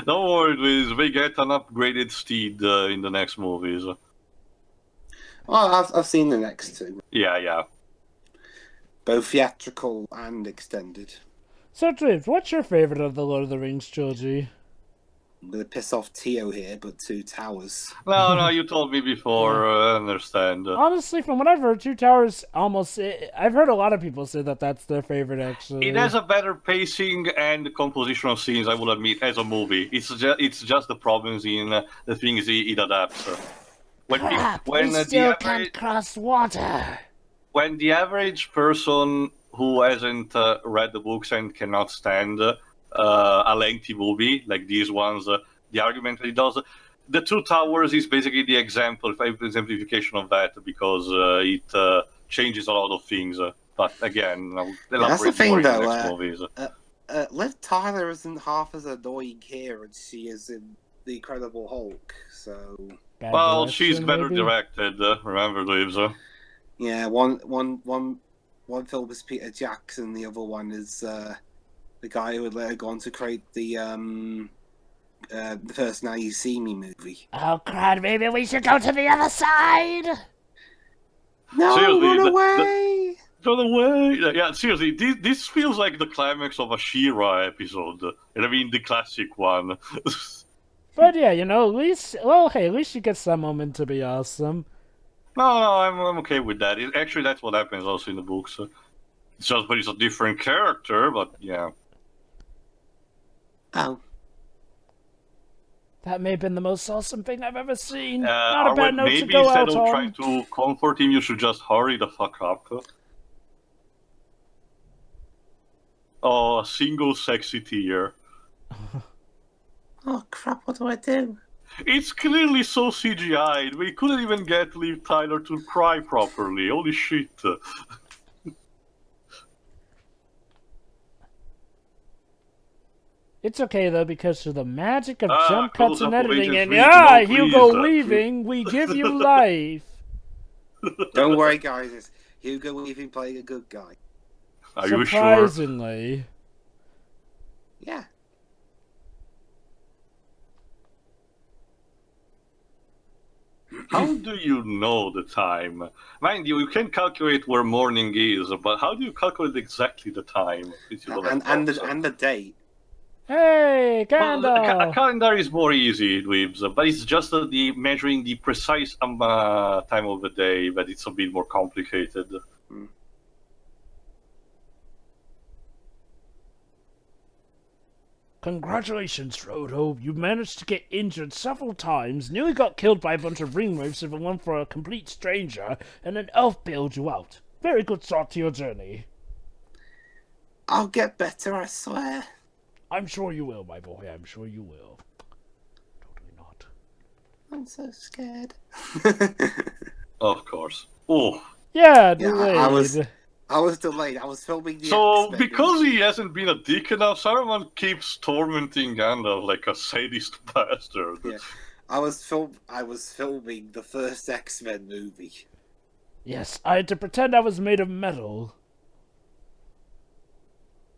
Don't worry, Liz. We get an upgraded steed in the next movies. Well, I've seen the next 2. Yeah. Both theatrical and extended. So, Drift, what's your favorite of the Lord of the Rings trilogy? I'm going to piss off Tio here, but Two Towers. No, you told me before. I understand. Honestly, from what I've heard, Two Towers I've heard a lot of people say that that's their favorite, actually. It has a better pacing and composition of scenes, I will admit, as a movie. It's just the problems in the things it adapts. We still can't cross water. When the average person who hasn't read the books and cannot stand a lengthy movie like these ones, the argument that it does, the Two Towers is basically the exemplification of that, because it changes a lot of things. But again, that's the thing, though. In the next movies. Liv Tyler isn't half as annoying here as she is in The Incredible Hulk, so... Bad Well, she's direction, better maybe? directed, remember, Dweebs? Yeah, one film is Peter Jackson, the other one is the guy who would later go on to create the first Now You See Me movie. Oh, crud, maybe we should go to the other side! No, Seriously, run the- away! Run away! Yeah, seriously, this feels like the climax of a She-Ra episode. And I mean, the classic one. But yeah, you know, at least, well, hey, at least she gets that moment to be awesome. No, I'm okay with that. Actually, that's what happens also in the books. It's just, but it's a different character, but yeah. Oh, That may have been the most awesome thing I've ever seen. Not a Arwen, bad note to maybe go instead out of trying on. to comfort him, you should just hurry the fuck up. Oh, a single sexy tear. oh crap! What do I do? It's clearly so CGI'd. We couldn't even get Liv Tyler to cry properly. Holy shit. It's okay though, because through the magic of Ah, jump cuts and close-up of editing, Agent and Smith. yeah, No, Hugo please, Weaving, we give you life. Don't worry, guys. It's Hugo Weaving playing a good guy. Are you sure? Surprisingly. Yeah. How do you know the time? Mind you, you can calculate where morning is, but how do you calculate exactly the time? If you don't have clocks? And the date. Hey, Well, a Gandalf! calendar is more easy, Dweebs, but it's just the measuring the precise time of the day, but it's a bit more complicated. Congratulations, Frodo. You managed to get injured several times, nearly got killed by a bunch of ringwraiths and went for a complete stranger, and an elf bailed you out. Very good start to your journey. I'll get better, I swear. I'm sure you will, my boy. I'm sure you will. Totally not. I'm so scared. Of course. Oh. Yeah, Yeah, delayed. I was delayed. I was filming the So, X-Men because movie. he hasn't been a dick enough, Saruman keeps tormenting Gandalf like a sadist bastard. Yeah. I was filming the first X-Men movie. Yes, I had to pretend I was made of metal.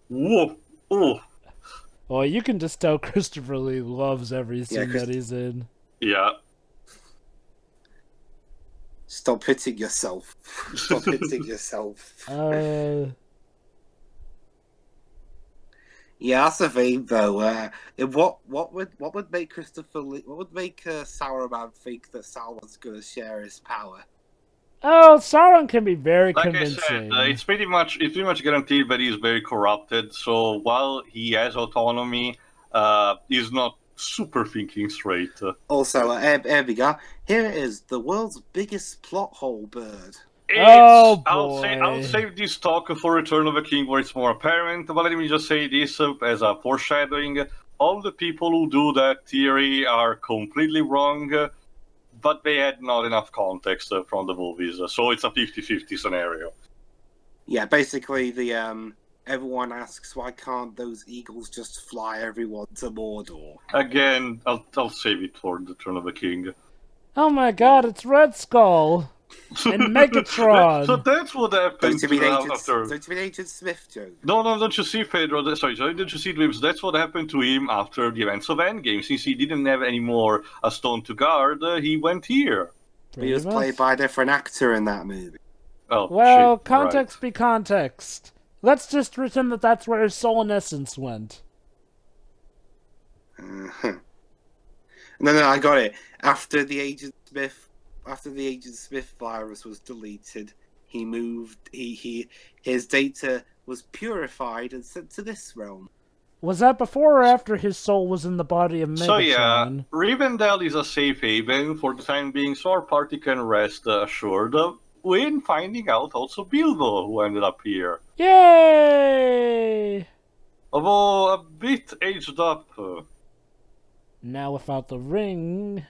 Whoa. Oh. Oh, you can just tell Christopher Lee loves every scene that he's in. Yeah. Stop hitting yourself. Stop hitting yourself. Yeah, that's the thing, though. What would make Christopher Lee? What would make Sauron think that Sauron's gonna share his power? Oh, Sauron can be very Like convincing. I said, it's pretty much guaranteed that he's very corrupted. So while he has autonomy, he's not super thinking straight. Also, here we go. Here it is, the world's biggest plot hole bird. Oh, I'll boy. save this talk for Return of the King, where it's more apparent. But let me just say this as a foreshadowing: all the people who do that theory are completely wrong. But they had not enough context from the movies, so it's a 50-50 scenario. Yeah, basically, everyone asks why can't those eagles just fly everyone to Mordor? Again, I'll save it for the Return of the King. Oh my god, it's Red Skull! And Megatron! So that's what happened Don't you mean after... Don't you mean Agent Smith, Joe? No, don't you see, Pedro? Sorry, don't you see, Dweebs? That's what happened to him after the events of Endgame. Since he didn't have any more a stone to guard, he went here. He was played by a different actor in that movie. Oh, Well, shit, context right. be context. Let's just pretend that that's where his soul and essence went. No, I got it. After the Agent Smith virus was deleted, he moved. His data was purified and sent to this realm. Was that before or after his soul was in the body of Megatron? So yeah, Rivendell is a safe haven for the time being, so our party can rest assured. When finding out also Bilbo, who ended up here. Yay! Although a bit aged up. Now without the ring...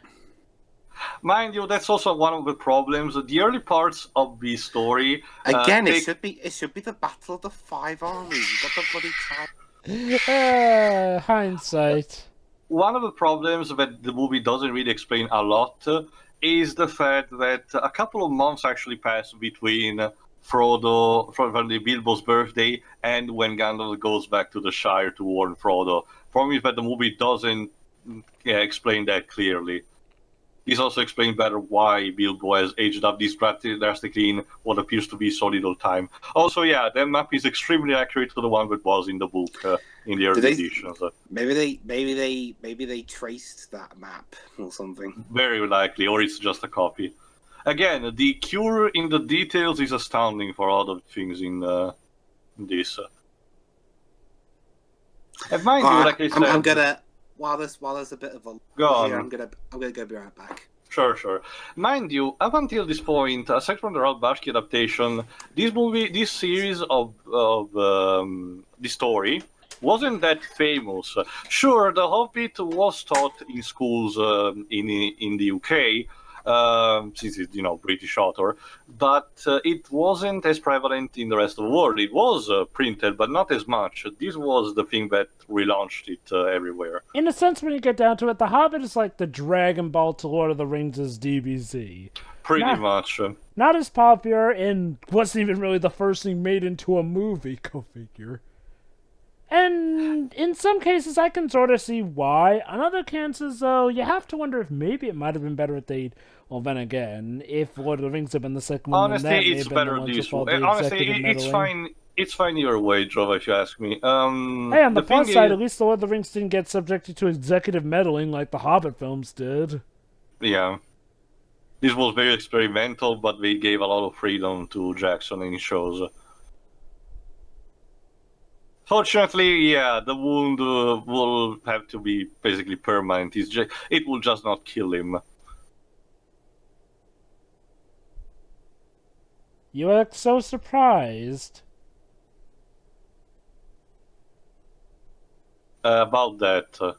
Mind you, that's also one of the problems. The early parts of the story... Again, it should be the Battle of the Five Armies. You got the bloody time. Hindsight. one of the problems that the movie doesn't really explain a lot is the fact that a couple of months actually pass between Frodo, from the Bilbo's birthday, and when Gandalf goes back to the Shire to warn Frodo. Problem is that the movie doesn't explain that clearly. This also explains better why Bilbo has aged up this drastically in what appears to be so little time. Also, yeah, that map is extremely accurate to the one that was in the book in the early editions. Maybe they traced that map or something. Very likely, or it's just a copy. Again, the cure in the details is astounding for all the things in this. And mind you, like I said, I'm gonna while there's a bit of a go on. here, I'm gonna go be right back. Sure. Mind you, up until this point, aside from the Ralph Bakshi adaptation, this series of the story wasn't that famous. Sure, The Hobbit was taught in schools in the UK, since it's British author, but it wasn't as prevalent in the rest of the world. It was printed, but not as much. This was the thing that relaunched it everywhere. In a sense, when you get down to it, The Hobbit is like the Dragon Ball to Lord of the Rings' DBZ. Pretty much. Not as popular, and wasn't even really the first thing made into a movie, go figure. And in some cases, I can sort of see why. On other cases, though, you have to wonder if maybe it might have been better if they'd... Well, then again, if Lord of the Rings had been the second one, honestly, then that it's better this way. Honestly, it's fine. It's fine either way, Joe, if you ask me. Hey, on the plus side, at least the Lord of the Rings didn't get subjected to executive meddling like the Hobbit films did. Yeah. This was very experimental, but they gave a lot of freedom to Jackson in shows. Fortunately, yeah, the wound will have to be basically permanent. It will just not kill him. You act so surprised. About that.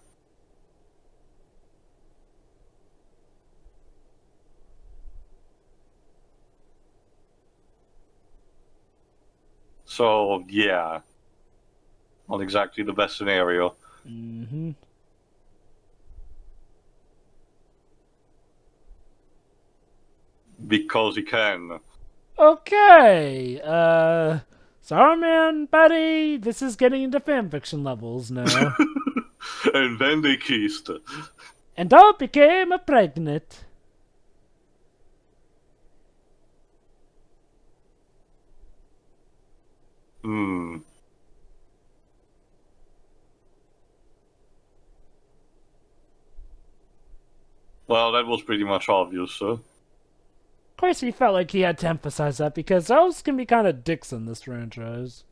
So, yeah. Not exactly the best scenario. Mm-hmm. Because he can. Okay, sorry man, buddy, this is getting into fanfiction levels now. And then they kissed. And all became pregnant. Well, that was pretty much obvious, so. Of course, he felt like he had to emphasize that because those can be kind of dicks in this franchise.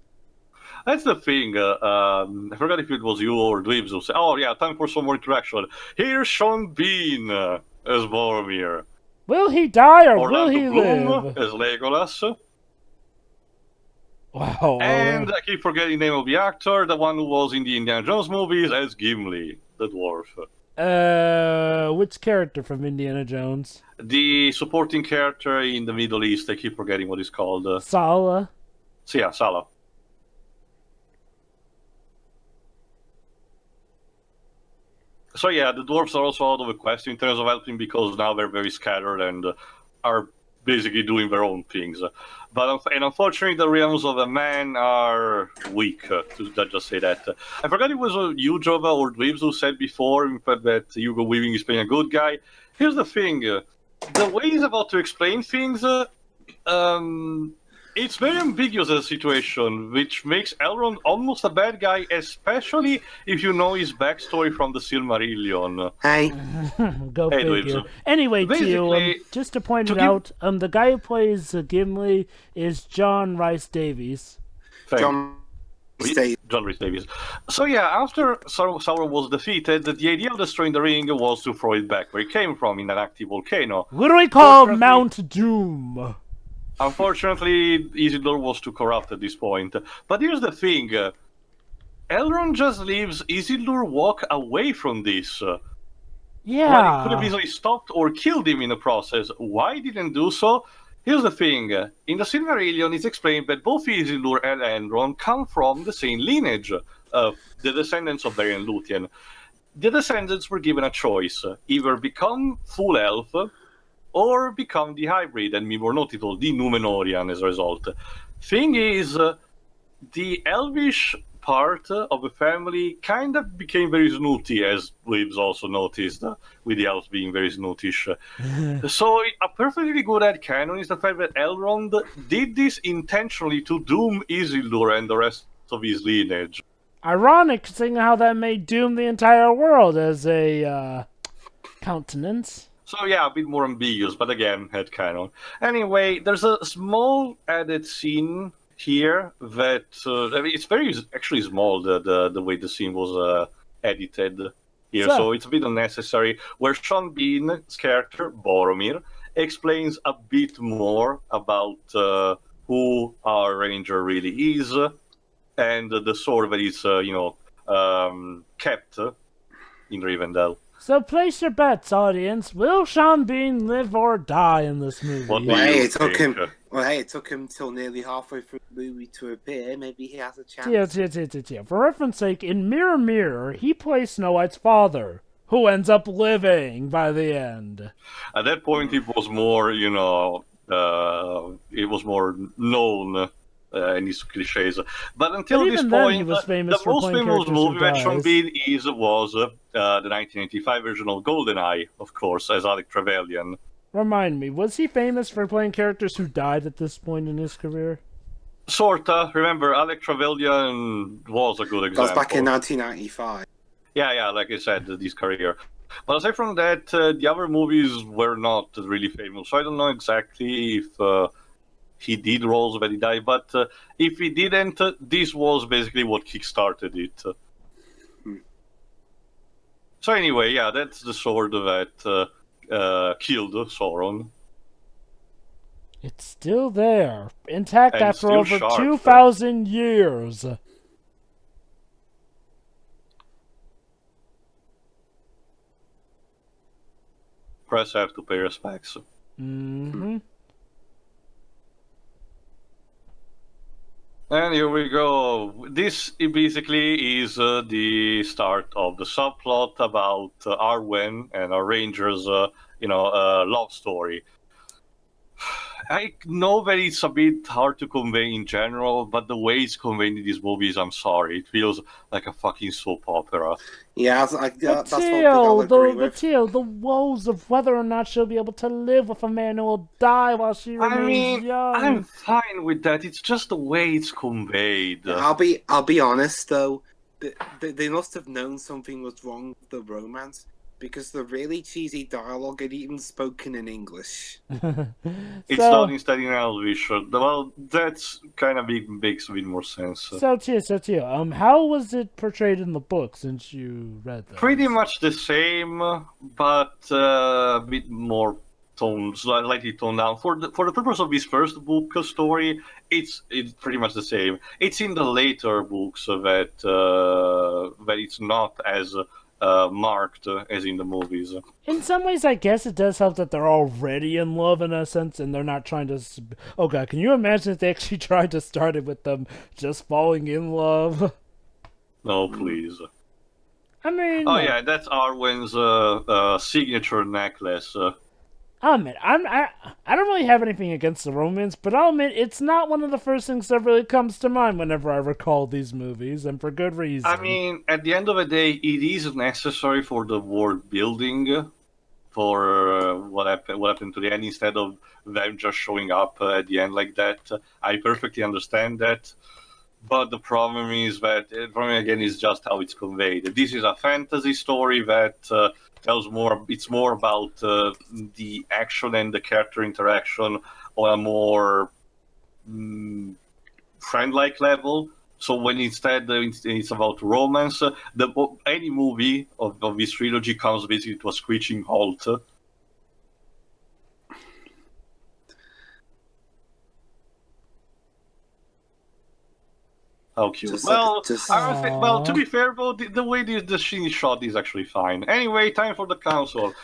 That's the thing. I forgot if it was you or Dweebs who said, "Oh yeah, time for some more interaction." Here's Sean Bean as Boromir. Will he die or Orlando will he Bloom live? as Legolas. Wow. And I keep forgetting the name of the actor, the one who was in the Indiana Jones movies as Gimli, the dwarf. Which character from Indiana Jones? The supporting character in the Middle East, I keep forgetting what he's called. Sala. So yeah, Salah. So yeah, the dwarves are also out of the question in terms of helping because now they're very scattered and are basically doing their own things. But unfortunately, the realms of a man are weak, to just say that. I forgot it was you, Jova, or Dweebs who said before that Hugo Weaving is playing a good guy. Here's the thing. The way he's about to explain things, it's very ambiguous as a situation, which makes Elrond almost a bad guy, especially if you know his backstory from the Silmarillion. Hey. Go Hey, figure. Dweebs. Anyway, Basically, too, just to point it out, the guy who plays Gimli is John Rhys Davies. John Rhys Davies. So yeah, after Sauron was defeated, the idea of destroying the ring was to throw it back where it came from, in an active volcano. Literally called Mount Doom. Unfortunately, Isildur was too corrupt at this point. But here's the thing. Elrond just leaves Isildur walk away from this. Yeah. Well, he could have easily stopped or killed him in the process. Why he didn't do so? Here's the thing. In the Silmarillion, it's explained that both Isildur and Elrond come from the same lineage, the descendants of Beren and Lúthien. the descendants were given a choice: either become full elf or become the hybrid and be more notable, the Numenorian as a result. Thing is, the elvish part of the family kind of became very snooty, as we've also noticed, with the elves being very snootish. So a perfectly good headcanon is the fact that Elrond did this intentionally to doom Isildur and the rest of his lineage. Ironic, seeing how that may doom the entire world as a countenance. So yeah, a bit more ambiguous, but again, headcanon. Anyway, there's a small added scene here that I mean, it's very actually small. The way the scene was edited here, so it's a bit unnecessary. Where Sean Bean's character Boromir explains a bit more about who our ranger really is, and the sword that is kept in Rivendell. So place your bets, audience. Will Sean Bean live or die in this movie? What do Well, hey, you it took think? it took him till nearly halfway through the movie to appear. Maybe he has a chance. Tio. For reference sake, in Mirror Mirror, he plays Snow White's father, who ends up living by the end. At that point, it was more, it was more known in these cliches. But until But this even then, point, he was famous the for most playing famous characters who movie that Sean dies. Bean was the 1985 version of GoldenEye, of course, as Alec Trevelyan. Remind me, was he famous for playing characters who died at this point in his career? Sorta. Remember, Alec Trevelyan was a good That example. was back in 1995. Yeah, like I said, this career. But aside from that, the other movies were not really famous. So I don't know exactly if he did roles that he died, but if he didn't, this was basically what kickstarted it. So anyway, yeah, that's the sword that killed Sauron. It's still there, intact And after still over sharp. 2,000 years. Press F to pay respects. Mm-hmm. And here we go. This basically is the start of the subplot about Arwen and our Rangers, love story. I know that it's a bit hard to convey in general, but the way it's conveyed in these movies, I'm sorry, it feels like a fucking soap opera. Yeah, that's But one thing I'll agree with. the woes of whether or not she'll be able to live with a man who will die while she remains young. I'm fine with that. It's just the way it's conveyed. I'll be honest though. They must have known something was wrong with the romance because the really cheesy dialogue had even spoken in English. It's done instead in Elvish. Well, that's kind of makes a bit more sense. So Tio, how was it portrayed in the book since you read those? Pretty much the same, but a bit more slightly toned down. For the purpose of this first book story, it's pretty much the same. It's in the later books that it's not as marked as in the movies. In some ways, I guess it does help that they're already in love in a sense, and they're not trying to... Oh god, can you imagine if they actually tried to start it with them just falling in love? No, please. I mean... Oh yeah, that's Arwen's signature necklace. I'll admit, I don't really have anything against the romance, but I'll admit it's not one of the first things that really comes to mind whenever I recall these movies, and for good reason. I mean, at the end of the day, it is necessary for the world building, for what happened to the end, instead of them just showing up at the end like that. I perfectly understand that, but the problem is that, again, is just how it's conveyed. This is a fantasy story that tells more. It's more about the action and the character interaction on a more friend-like level. So when instead it's about romance, any movie of this trilogy comes basically to a screeching halt. How cute. To be fair, though, the way the scene is shot is actually fine. Anyway, time for the council.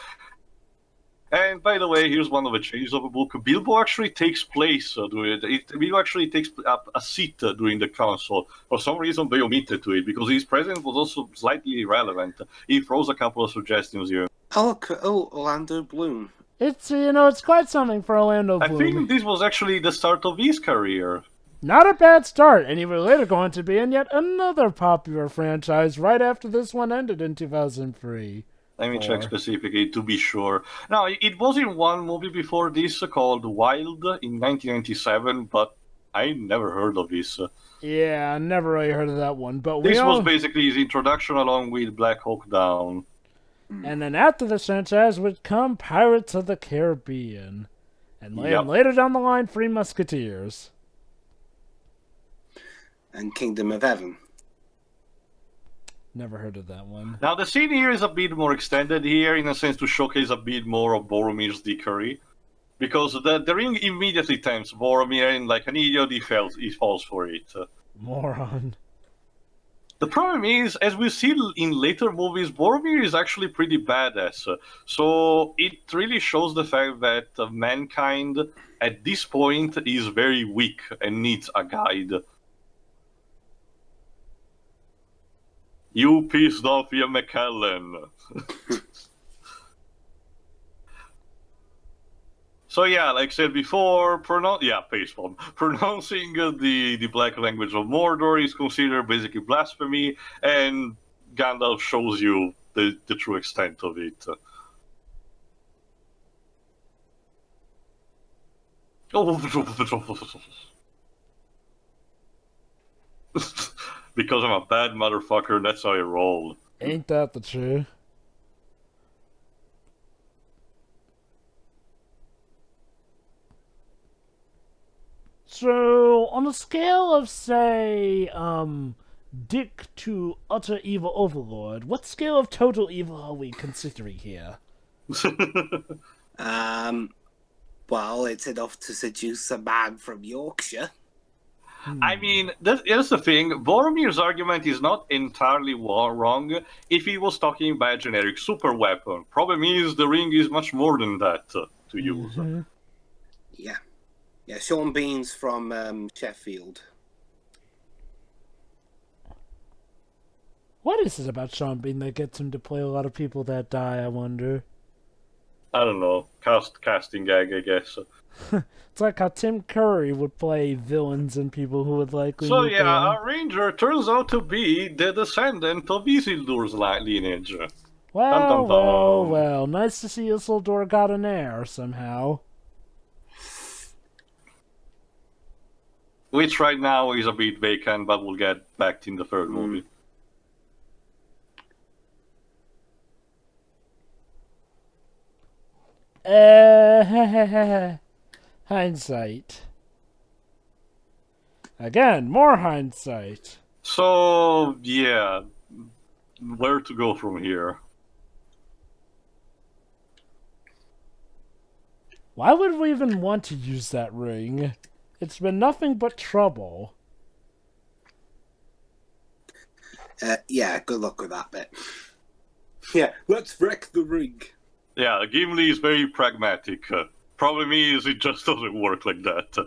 And by the way, here's one of the changes of the book. Bilbo actually takes place Bilbo actually takes up a seat during the council. For some reason, they omitted to it because his presence was also slightly irrelevant. He throws a couple of suggestions here. Oh, look, Orlando Bloom. It's, it's quite something for Orlando I Bloom. think this was actually the start of his career. Not a bad start, and he was later going to be in yet another popular franchise right after this one ended in 2003. Let me check specifically to be sure. Now, it was in one movie before this called Wild in 1997, but I never heard of this. Yeah, I never really heard of that one. But this was basically his introduction along with Black Hawk Down. And then after the franchise would come Pirates of the Caribbean. And later down the line, Three Musketeers. And Kingdom of Heaven. Never heard of that one. Now, the scene here is a bit more extended here, in a sense to showcase a bit more of Boromir's dickery. Because the ring immediately tempts Boromir, and like an idiot, he falls for it. Moron. The problem is, as we see in later movies, Boromir is actually pretty badass. So it really shows the fact that mankind, at this point, is very weak and needs a guide. You pissed off Ian McKellen. So yeah, like I said before, pronouncing the black language of Mordor is considered basically blasphemy, and Gandalf shows you the true extent of it. Because I'm a bad motherfucker, that's how I roll. Ain't that the truth? So, on a scale of, say, Dick to utter evil overlord, what scale of total evil are we considering here? Well, it's enough to seduce a man from Yorkshire. I mean, that's the thing. Boromir's argument is not entirely wrong if he was talking about a generic super weapon. Problem is, the ring is much more than that to use. Mm-hmm. Yeah. Yeah, Sean Bean's from Sheffield. What is it about Sean Bean that gets him to play a lot of people that die, I wonder? I don't know. Casting gag, I guess. It's like how Tim Curry would play villains and people who would likely... So yeah, our ranger turns out to be the descendant of Isildur's lineage. Well, nice to see Isildur got an heir somehow. Which right now is a bit vacant, but we'll get back in the third movie. Hindsight. Again, more hindsight. So, yeah. Where to go from here? Why would we even want to use that ring? It's been nothing but trouble. Yeah, good luck with that bit. Yeah, let's wreck the ring. Yeah, Gimli is very pragmatic. Problem is, it just doesn't work like that.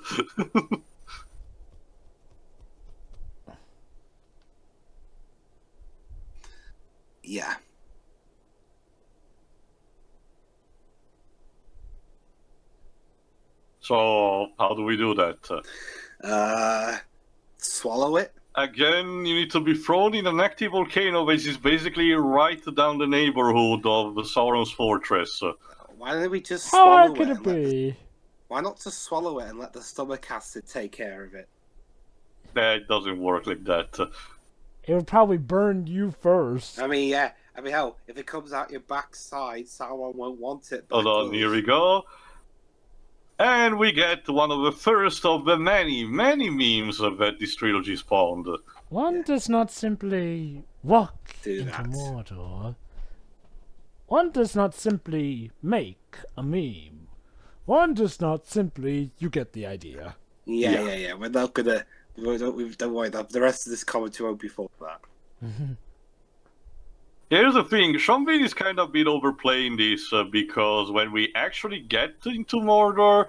Yeah. So, how do we do that? Swallow it? Again, you need to be thrown in an active volcano, which is basically right down the neighborhood of Sauron's fortress. Why don't we just How swallow hard could it be? Why not just swallow it and let the stomach acid take care of it? That doesn't work like that. It would probably burn you first. I mean, yeah. I mean, hell, if it comes out your backside, Sauron won't want it. Hold on, here we go. And we get one of the first of the many, many memes that this trilogy spawned. One does not simply walk Do into that. Mordor. One does not simply make a meme. One does not simply... You get the idea. Yeah. We're not gonna... Don't worry, the rest of this commentary won't be for that. Here's the thing, Sean Bean is kind of been overplaying this because when we actually get into Mordor,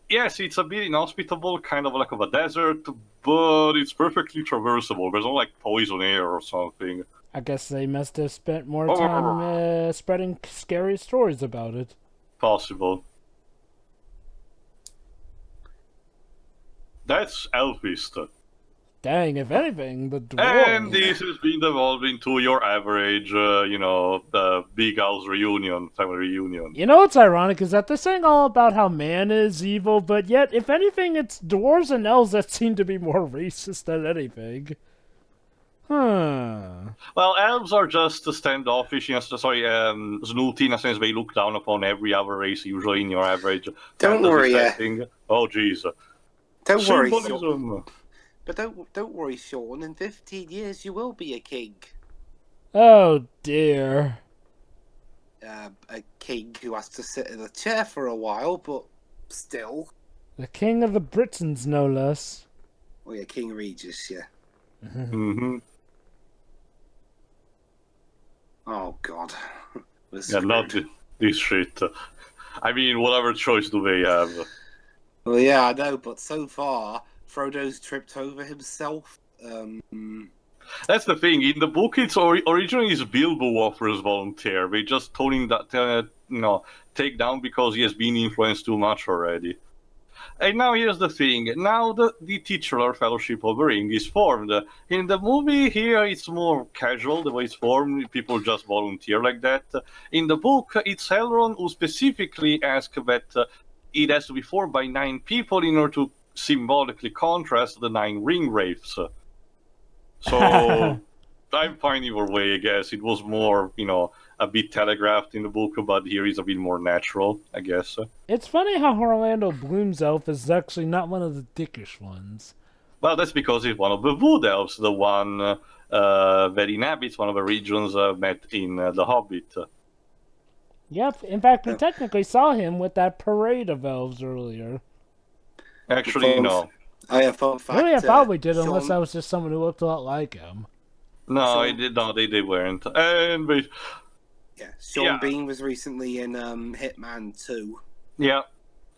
yes, it's a bit inhospitable, kind of like of a desert, but it's perfectly traversable. There's no like poison air or something. I guess they must have spent more time spreading scary stories about it. Possible. That's Elfist. Dang, if anything, the dwarves. And this has been devolved into your average, big house reunion, family reunion. You know what's ironic is that they're saying all about how man is evil, but yet, if anything, it's dwarves and elves that seem to be more racist than anything. Huh. Well, elves are just standoffish, snooty in a sense. They look down upon every other race, usually in your average Don't fantasy worry, setting. Oh, jeez. Don't worry, Sean. Symbolism. But don't worry, Sean. In 15 years, you will be a king. Oh, dear. A king who has to sit in a chair for a while, but still. The king of the Britons, no less. Oh yeah, King Regis, yeah. Mm-hmm. Oh god. Yeah, not this shit. I mean, whatever choice do they have? Well, yeah, I know, but so far, Frodo's tripped over himself. That's the thing. In the book, it's originally it's Bilbo who offers volunteer. They just told him that, take down because he has been influenced too much already. And now here's the thing. Now the titular Fellowship of the Ring is formed. In the movie here, it's more casual, the way it's formed. People just volunteer like that. In the book, it's Elrond who specifically asks that it has to be formed by 9 people in order to symbolically contrast the 9 ring wraiths. So I'm fine either way, I guess. It was more, a bit telegraphed in the book, but here is a bit more natural, I guess. It's funny how Orlando Bloom's elf is actually not one of the dickish ones. Well, that's because he's one of the wood elves, the one that inhabits one of the regions met in The Hobbit. Yep, in fact, we technically saw him with that parade of elves earlier. Actually, no. I have fun fact. Really, I probably did, Sean... unless I was just someone who looked a lot like him. No, they weren't. And Sean Bean was recently in Hitman 2. Yeah,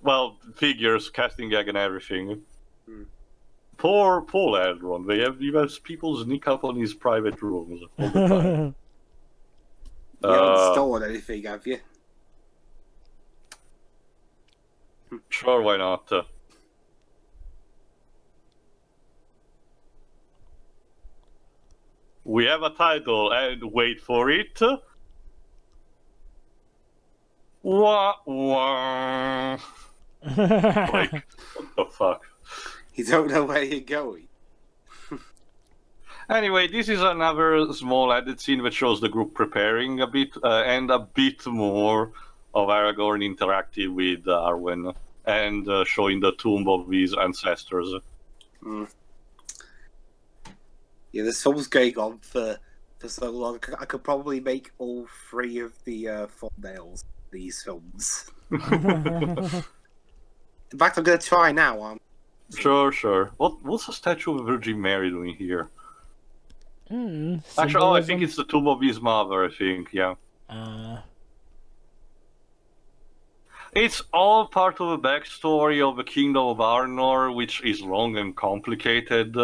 well, figures, casting gag and everything. Poor Paul Elrond. He has people sneak up on his private rooms all the time. You haven't stolen anything, have you? Sure, why not? We have a title, and wait for it. Wah, wah. Like, what the fuck? You don't know where you're going. Anyway, this is another small edit scene that shows the group preparing a bit, and a bit more of Aragorn interacting with Arwen, and showing the tomb of his ancestors. Yeah, this film's going on for so long. I could probably make all 3 of the thumbnails of these films. In fact, I'm going to try now. Sure. What's the statue of Virgin Mary doing here? Actually, I think it's the tomb of his mother, I think, yeah. It's all part of the backstory of the Kingdom of Arnor, which is long and complicated.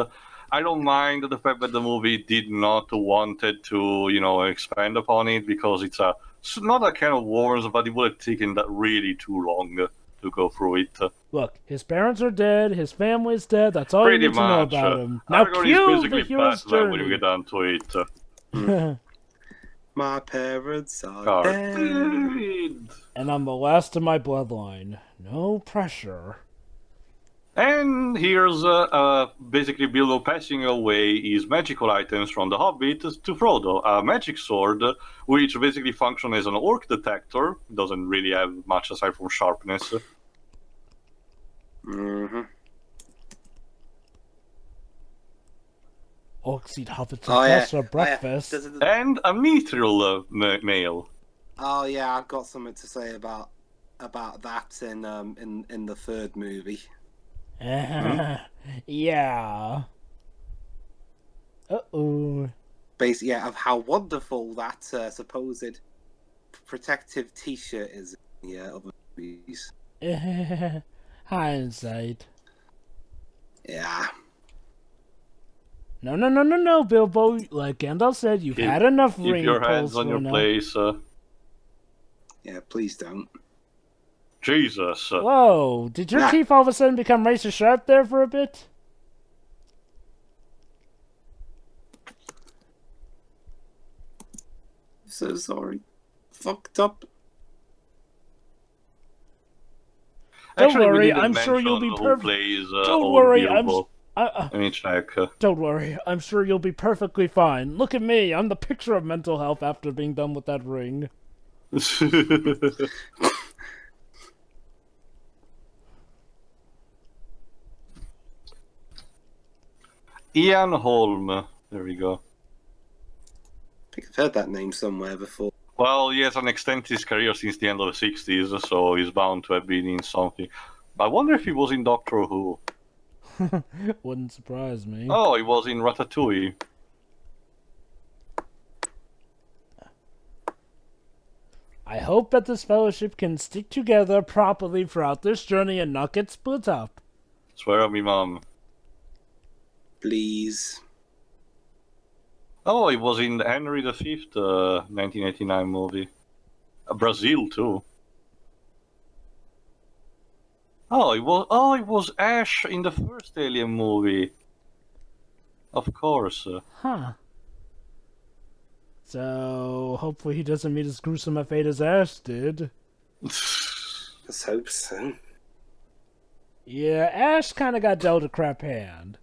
I don't mind the fact that the movie did not wanted to, expand upon it, because it's not a kind of worms, but it would have taken that really too long to go through it. Look, his parents are dead, his family's dead, that's all Pretty you need to know about him. Now cue the hero's journey. When we get down to it. My parents are dead. And I'm the last of my bloodline. No pressure. And here's basically Bilbo passing away his magical items from the Hobbit to Frodo. A magic sword, which basically functions as an orc detector. Doesn't really have much aside from sharpness. Orcs eat hobbits for breakfast. And a mithril nail. Oh yeah, I've got something to say about that in the 3rd movie. Yeah. Uh-oh. basically, yeah, of how wonderful that supposed protective T-shirt is in the other movies. Hindsight. Yeah. No, Bilbo. Like Gandalf said, you've had enough Keep ring your pulls hands on for your now. place. Yeah, please don't. Jesus. Whoa! Did your teeth all of a sudden become razor sharp there for a bit? So sorry. Fucked up. Don't Actually, we worry, didn't I'm sure you'll be mention who perfect. plays Don't old worry, Bilbo. Let me check. Don't worry, I'm sure you'll be perfectly fine. Look at me, I'm the picture of mental health after being done with that ring. Ian Holm. There we go. I think I've heard that name somewhere before. Well, he has an extensive career since the end of the 60s, so he's bound to have been in something. I wonder if he was in Doctor Who. Wouldn't surprise me. Oh, he was in Ratatouille. I hope that this fellowship can stick together properly throughout this journey and not get split up. Swear on me, mom. Please. Oh, he was in the Henry V, 1989 movie. Brazil, too. Oh, it was Ash in the first Alien movie. Of course. Huh. So, hopefully he doesn't meet as gruesome a fate as Ash did. Let's hope so. Yeah, Ash kind of got dealt a crap hand.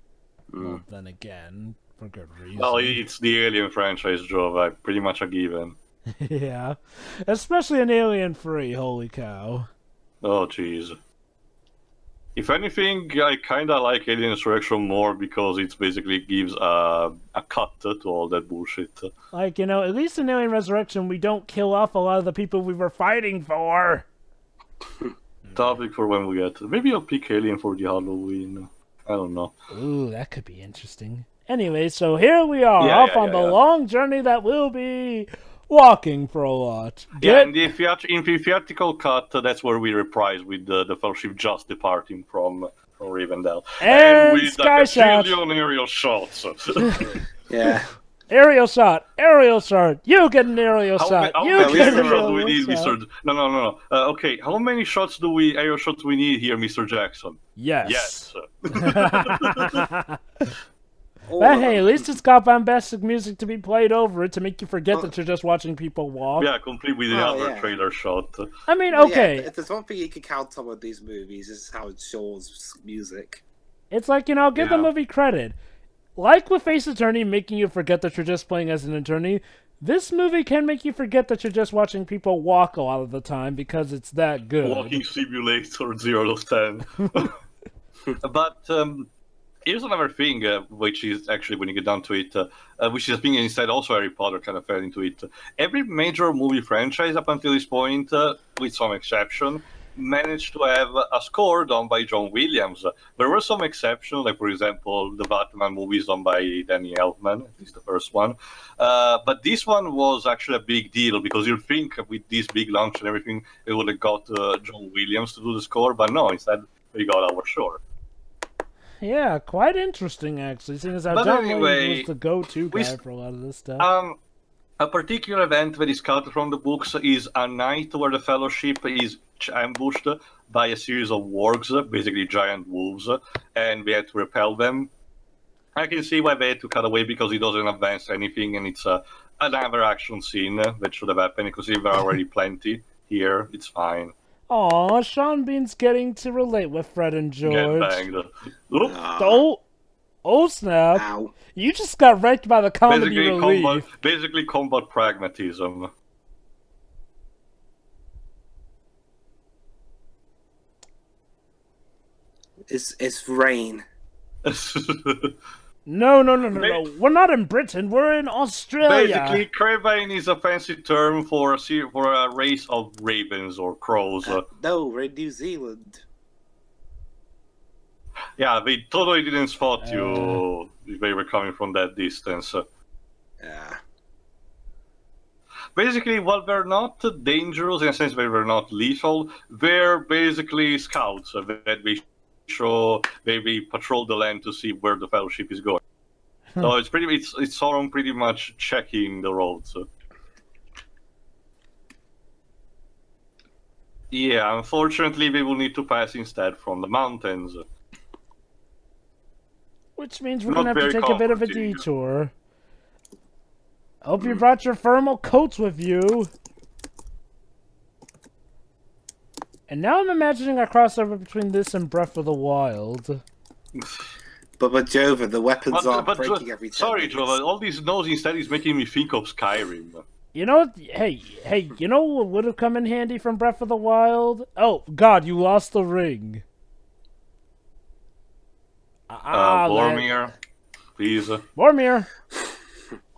Well, then again, for good reason. Well, it's the Alien franchise, Joe. Pretty much a given. Yeah. Especially an Alien 3, holy cow. Oh, jeez. If anything, I kinda like Alien Resurrection more because it basically gives a cut to all that bullshit. Like, you know, at least in Alien Resurrection, we don't kill off a lot of the people we were fighting for. Topic for when we get. Maybe I'll pick Alien for the Halloween. I don't know. Ooh, that could be interesting. Anyway, so here we are, off on the long journey that will be walking for a lot. Yeah, in the theatrical cut, that's where we reprise with the Fellowship just departing from Rivendell. And with sky shot. Bajillion aerial shots. Yeah. Aerial shot. You get an aerial shot. How many aerial shots do we need, Mr. No. Okay, how many aerial shots do we need here, Mr. Jackson? Yes. Yes. But hey, at least it's got bombastic music to be played over it to make you forget that you're just watching people walk. Yeah, complete with another trailer shot. I mean, okay. Yeah, if there's one thing you can count on with these movies, is how it shows music. It's like, you know, give the movie credit. Like with Face Attorney making you forget that you're just playing as an attorney, this movie can make you forget that you're just watching people walk a lot of the time because it's that good. Walking Simulator 0 to 10. But here's another thing, which is actually, when you get down to it, which is a thing instead also Harry Potter kind of fell into it. Every major movie franchise up until this point, with some exception, managed to have a score done by John Williams. There were some exceptions, like for example, the Batman movies done by Danny Elfman, at least the first one. But this one was actually a big deal because you'd think with this big launch and everything, it would have got John Williams to do the score, but no, instead we got our shore. Yeah, quite interesting actually, seeing as how John Williams was the go-to guy for a lot of this stuff. A particular event that is cut from the books is a night where the Fellowship is ambushed by a series of wargs, basically giant wolves, and we had to repel them. I can see why they had to cut away because it doesn't advance anything, and it's another action scene that should have happened because there are already plenty here. It's fine. Aw, Sean Bean's getting to relate with Fred and George. Get banged. Oh snap! Ow. You just got wrecked by the comedy relief. Basically combat pragmatism. It's rain. No. We're not in Britain. We're in Australia. Basically, Crevane is a fancy term for a race of ravens or crows. No, we're in New Zealand. Yeah, they totally didn't spot you. They were coming from that distance. Yeah. Basically, while they're not dangerous in a sense, they're not lethal. They're basically scouts that they patrol the land to see where the Fellowship is going. So it's Sauron pretty much checking the roads. Yeah, unfortunately, they will need to pass instead from the mountains. Which means we're Not gonna have to very take a bit of a comforting. detour. Hope you brought your thermal coats with you. And now I'm imagining a crossover between this and Breath of the Wild. But Jova, the weapons are breaking every 10 sorry, minutes. Jova, all these noise instead is making me think of Skyrim. You know, hey, you know what would have come in handy from Breath of the Wild? Oh, God, you lost the ring. Boromir, please. Boromir.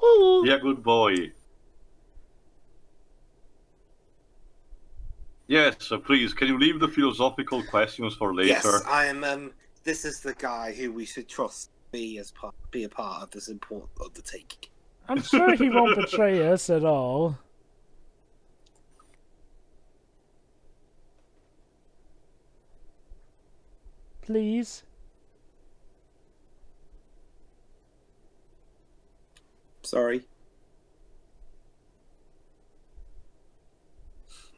Ooh. Yeah, good boy. Yes, please, can you leave the philosophical questions for later? Yes, I am. This is the guy who we should trust be a part of this important undertaking. I'm sure he won't betray us at all. Please. Sorry.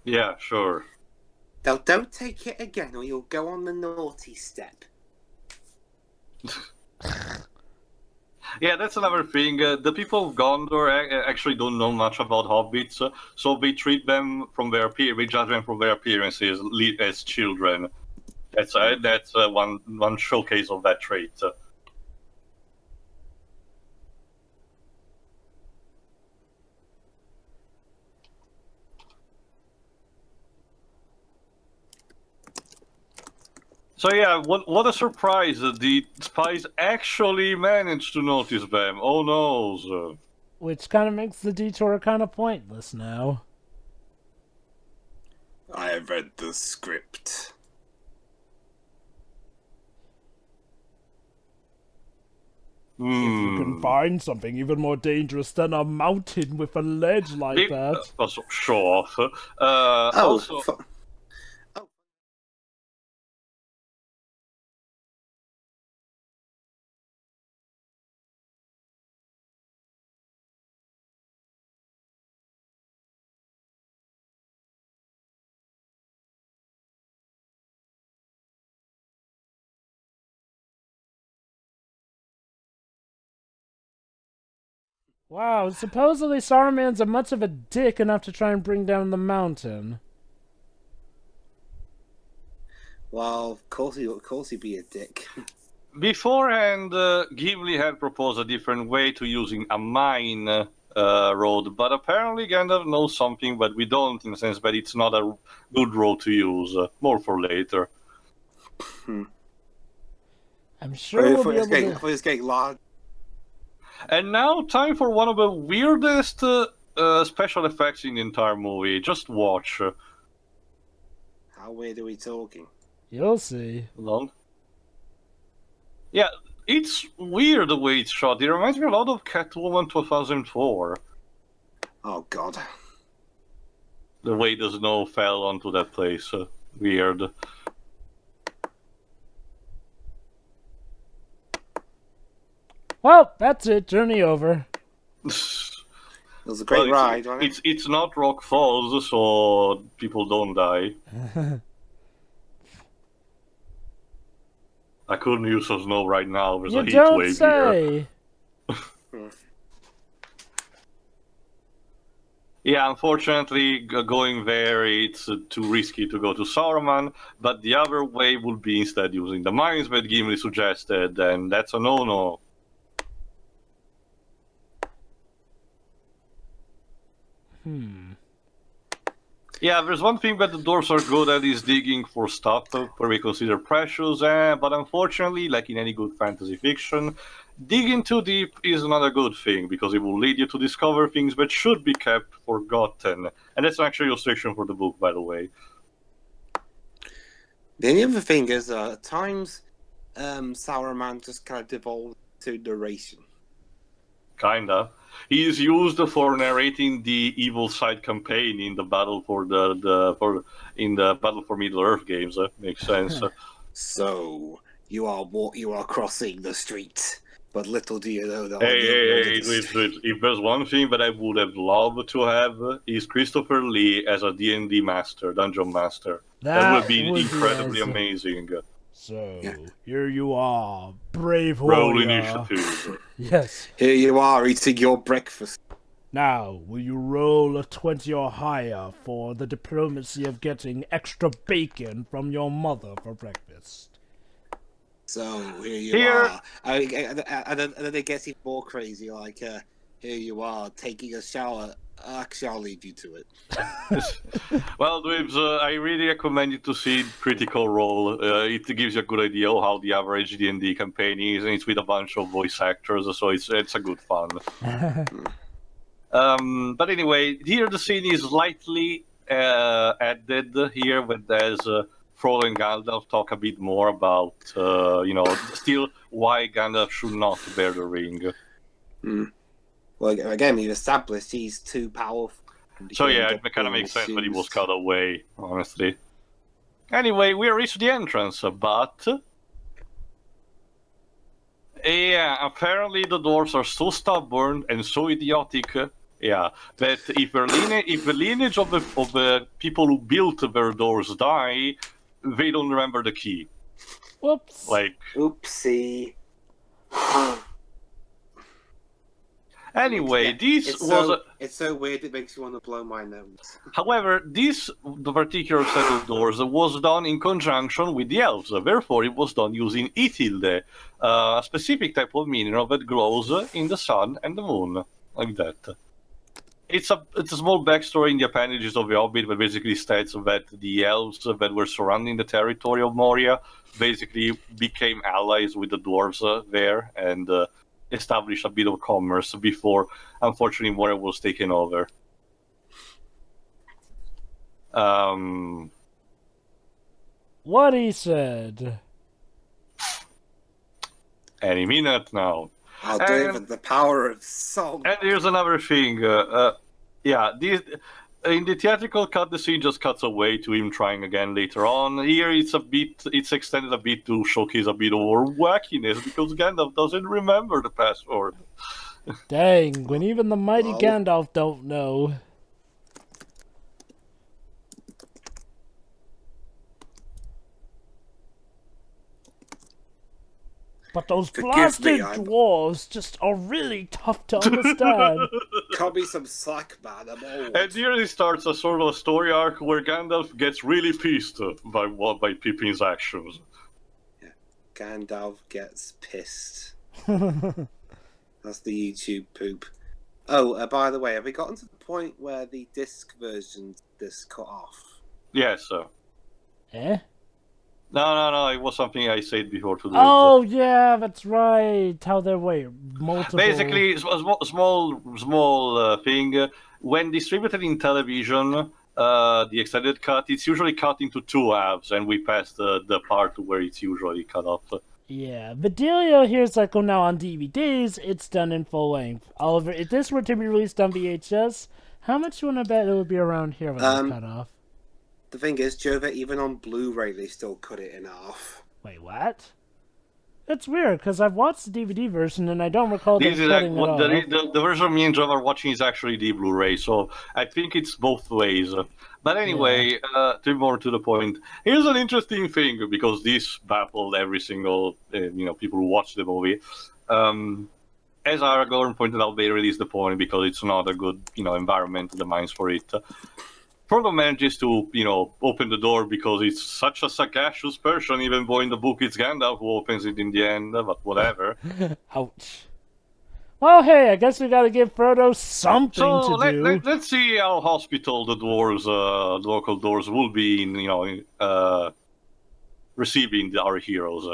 Yeah, sure. Now, don't take it again, or you'll go on the naughty step. Yeah, that's another thing. The people of Gondor actually don't know much about hobbits, so they treat them from their they judge them from their appearances as children. That's one showcase of that trait. So yeah, what a surprise! The spies actually managed to notice them. Oh no! Which kind of makes the detour kind of pointless now. I have read the script. If you can find something even more dangerous than a mountain with a ledge like that. Also, show off. Oh, also, Wow, supposedly Saruman's a much of a dick enough to try and bring down the mountain. well, of course he'd be a dick. beforehand, Gimli had proposed a different way to using a mine road, but apparently Gandalf knows something that we don't, in the sense that it's not a good road to use. More for later. I'm sure we'll be able to... I thought he was getting large. And now, time for one of the weirdest special effects in the entire movie. Just watch. How weird are we talking? You'll see. Long. Yeah, it's weird the way it's shot. It reminds me a lot of Catwoman 2004. Oh, God. The way the snow fell onto that place. Weird. Well, that's it. Journey over. It was a great ride, wasn't it? It's not Rock Falls, so people don't die. I couldn't use some snow right now. There's a heat wave here. Yeah, unfortunately, going there, it's too risky to go to Saruman, but the other way would be instead using the mines that Gimli suggested, and that's a no-no. Yeah, there's one thing that the dwarves are good at is digging for stuff where we consider precious, but unfortunately, like in any good fantasy fiction, digging too deep is not a good thing, because it will lead you to discover things that should be kept forgotten. And that's an actual illustration for the book, by the way. The only other thing is, at times, Sauron just kind of devolved to narration. Kinda. He is used for narrating the Evil Side campaign in the Battle for Middle Earth games. Makes sense. So you are crossing the street, but little do you know that on Hey, the other end of hey, the wait, street. if there's one thing that I would have loved to have is Christopher Lee as a D&D master, dungeon master. That would have been incredibly awesome. amazing. So, Yeah. here you are, brave Roll warrior. initiative. Yes. Here you are eating your breakfast. Now, will you roll a 20 or higher for the diplomacy of getting extra bacon from your mother for breakfast? So here you Here- are. And then it gets even more crazy. Like, here you are taking a shower. Actually, I'll leave you to it. Well, Dwebs, I really recommend you to see Critical Role. It gives you a good idea of how the average D&D campaign is, and it's with a bunch of voice actors, so it's a good fun. But anyway, here the scene is slightly added here, when there's Frodo and Gandalf talk a bit more about, still why Gandalf should not bear the ring. Well, again, we've established he's too powerful. So yeah, it kind of makes sense that he was cut away, honestly. Anyway, we reached the entrance, but... yeah, apparently the dwarves are so stubborn and so idiotic, that if the lineage of the people who built their doors die, they don't remember the key. Whoops. Like, Oopsie. anyway, It's so weird it makes you want to blow my nose. However, the particular set of doors was done in conjunction with the elves. Therefore, it was done using Ithilde, a specific type of mineral that grows in the sun and the moon, like that. It's a small backstory in the appendages of the Hobbit that basically states that the elves that were surrounding the territory of Moria basically became allies with the dwarves there and established a bit of commerce before, unfortunately, Moria was taken over. What he said. Any minute now. I'll do it with the power of song. And here's another thing. In the theatrical cut, the scene just cuts away to him trying again later on. Here, it's extended a bit to showcase a bit more wackiness because Gandalf doesn't remember the password. Dang, when even the mighty Well. Gandalf don't know. But those Forgive blasted me, I'm- dwarves just are really tough to understand. Cut me some slack, man. I'm old. And here he starts a sort of a story arc where Gandalf gets really pissed by Pippin's actions. Gandalf gets pissed. That's the YouTube poop. Oh, by the way, have we gotten to the point where the disc version is cut off? Yes. Eh? No. It was something I said before to do. Oh, yeah, that's right. How there were multiple... Basically, a small thing. When distributed in television, the extended cut, it's usually cut into two halves, and we passed the part where it's usually cut off. Yeah, the dealio here is like, now on DVDs, it's done in full length. However, if this were to be released on VHS, how much you want to bet it would be around here when it's cut off? The thing is, Jova, even on Blu-ray, they still cut it in half. Wait, what? That's weird, because I've watched the DVD version and I don't recall them This is cutting it off. the version me and John are watching is actually the Blu-ray, so I think it's both ways. But anyway, to more to the point, here's an interesting thing because this baffled every single people who watch the movie. As Aragorn pointed out, they released the point because it's not a good environment in the mines for it. Frodo manages to, open the door because it's such a sagacious person, even though in the book it's Gandalf who opens it in the end, but whatever. Ouch. Well, hey, I guess we gotta give Frodo something So to do. let's see how hospital the dwarves, the local dwarves, will be in, receiving our heroes.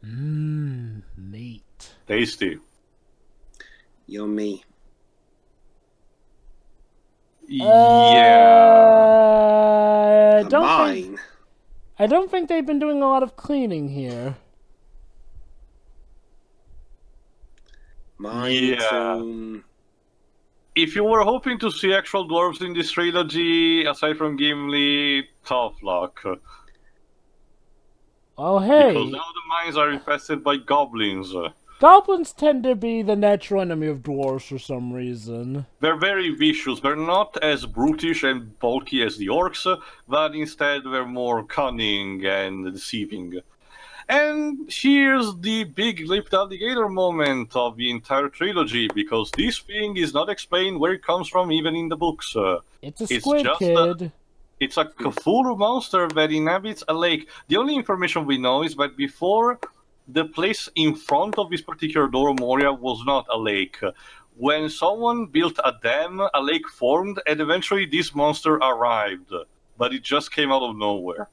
Meat. Tasty. Yummy. Yeah. I don't think they've been doing a lot of cleaning here. Mine Yeah. too. If you were hoping to see actual dwarves in this trilogy, aside from Gimli, tough luck. Oh, Because hey, now the mines are infested by goblins. goblins tend to be the natural enemy of dwarves for some reason. They're very vicious. They're not as brutish and bulky as the orcs, but instead they're more cunning and deceiving. And here's the big lipped alligator moment of the entire trilogy, because this thing is not explained where it comes from even in the books. It's a It's squid just kid. It's a Cthulhu monster that inhabits a lake. The only information we know is that before, the place in front of this particular door, Moria, was not a lake. When someone built a dam, a lake formed, and eventually this monster arrived. But it just came out of nowhere.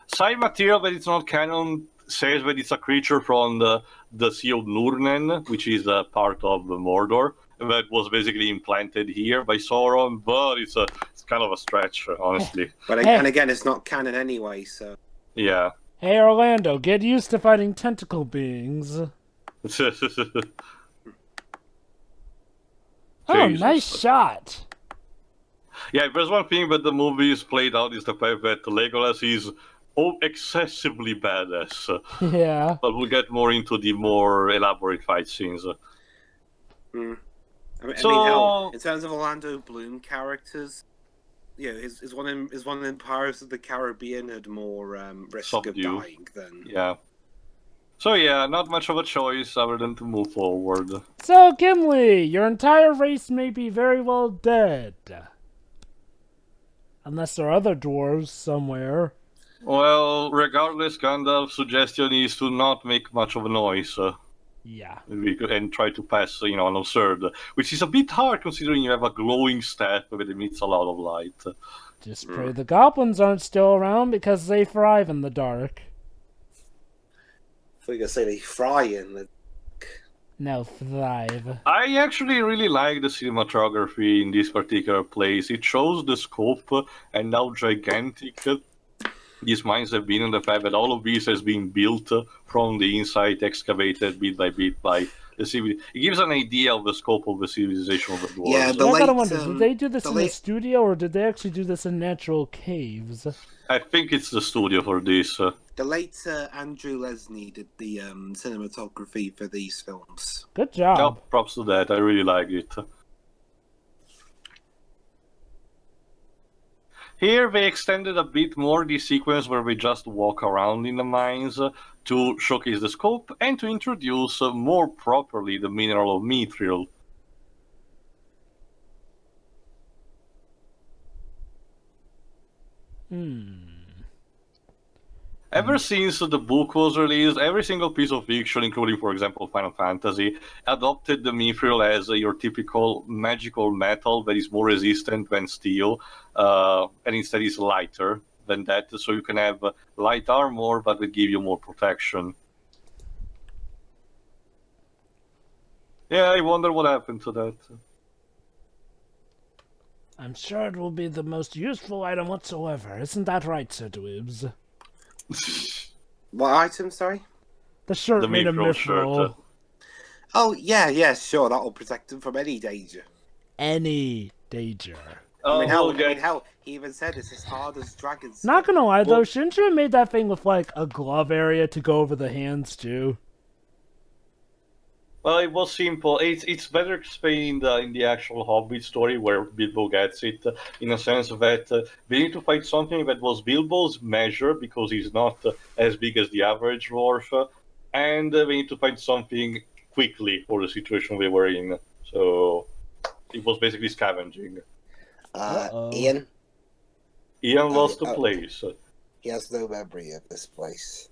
Side material that it's not canon says that it's a creature from the Sea of Nurnen, which is a part of Mordor, that was basically implanted here by Sauron, but it's kind of a stretch, honestly. But Hey. and again, it's not canon anyway, so. Yeah. Hey, Orlando, get used to fighting tentacle beings. Oh, Jesus. nice shot. Yeah, if there's one thing that the movie is played out is the fact that Legolas is excessively badass. Yeah. But we'll get more into the more elaborate fight scenes. I mean, So- hell, in terms of Orlando Bloom characters, you know, his one in Pirates of the Caribbean had more risk Subdue. of dying than. Yeah. So yeah, not much of a choice other than to move forward. So, Gimli, your entire race may be very well dead. Unless there are other dwarves somewhere. Well, regardless, Gandalf's suggestion is to not make much of a noise. Yeah. And try to pass, an absurd, which is a bit hard considering you have a glowing staff that emits a lot of light. Just pray the goblins aren't still around because they thrive in the dark. I think I say they fry in the. No, thrive. I actually really like the cinematography in this particular place. It shows the scope and how gigantic these mines have been, and the fact that all of this has been built from the inside, excavated bit by the civil. It gives an idea of the scope of the civilization of the dwarves. Yeah, But I gotta late, wonder, did they do this the in the late- studio or did they actually do this in natural caves? I think it's the studio for this. The late Andrew Lesney did the cinematography for these films. Good job. Oh, props to that. I really like it. Here they extended a bit more the sequence where we just walk around in the mines to showcase the scope and to introduce more properly the mineral of mithril. Ever since the book was released, every single piece of fiction, including, for example, Final Fantasy, adopted the mithril as your typical magical metal that is more resistant than steel, and instead is lighter than that, so you can have light armor, but will give you more protection. Yeah, I wonder what happened to that. I'm sure it will be the most useful item whatsoever. Isn't that right, Sir Dweebs? What item, sorry? The shirt The made of mithril shirt. mithril. Oh, yeah, sure, that'll protect him from any danger. Any danger. Oh, hell, he even said it's as hard as dragons. Not gonna lie though, Well- shouldn't you have made that thing with like a glove area to go over the hands too? Well, it was simple. It's better explained in the actual Hobbit story where Bilbo gets it, in a sense that they need to fight something that was Bilbo's measure because he's not as big as the average dwarf, and they need to find something quickly for the situation they were in. So it was basically scavenging. Uh-oh. Ian, Ian lost the place. he has no memory of this place.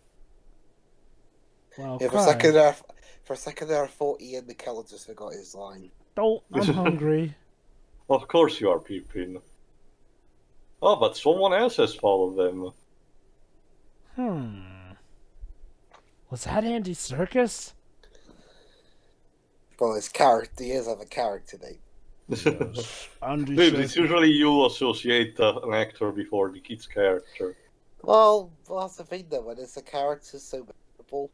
Well, Yeah, for a second there, I thought Ian McKellen just forgot his line. Oh, I'm hungry. Of course you are, Pippin. Oh, but someone else has followed them. Was that Andy Serkis? Well, his character, he does have a character name. Andy Dude, it's Serkis. usually you associate an actor before the kid's character. Well, that's the thing though, when it's a character so memorable.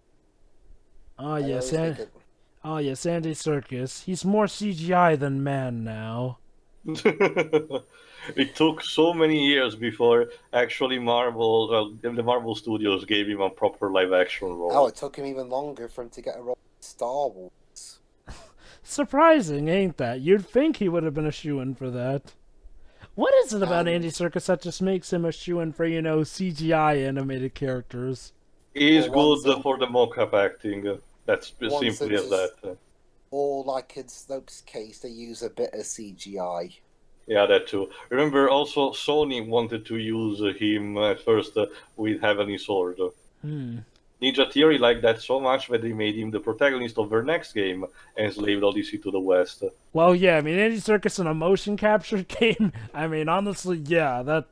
Oh I yes, always think oh yes, Andy Serkis. He's more CGI than man now. It took so many years before actually the Marvel Studios gave him a proper live action role. Oh, it took him even longer for him to get a role in Star Wars. Surprising, ain't that? You'd think he would have been a shoo-in for that. What is it about Andy Serkis that just makes him a shoo-in for, CGI animated characters? He's Or good for the mocap acting. That's as ones simply that as just- that. Or like in Snoke's case, they use a bit of CGI. Yeah, that too. Remember, also Sony wanted to use him at first with Heavenly Sword. Ninja Theory liked that so much that they made him the protagonist of their next game, Enslaved Odyssey to the West. Well, yeah, I mean, Andy Serkis in a motion capture game. I mean, honestly, yeah, that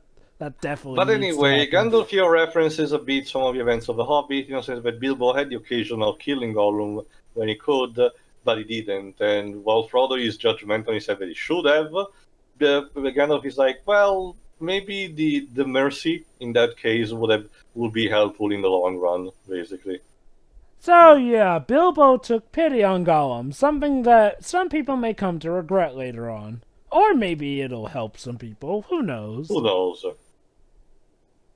definitely. But needs to anyway, happen. Gandalf here references a bit some of the events of The Hobbit, since that Bilbo had the occasion of killing Gollum when he could, but he didn't. And while Frodo is judgmental, he said that he should have. Gandalf is like, well, maybe the mercy in that case would be helpful in the long run, basically. So yeah, Bilbo took pity on Gollum, something that some people may come to regret later on. Or maybe it'll help some people, who knows? Who knows?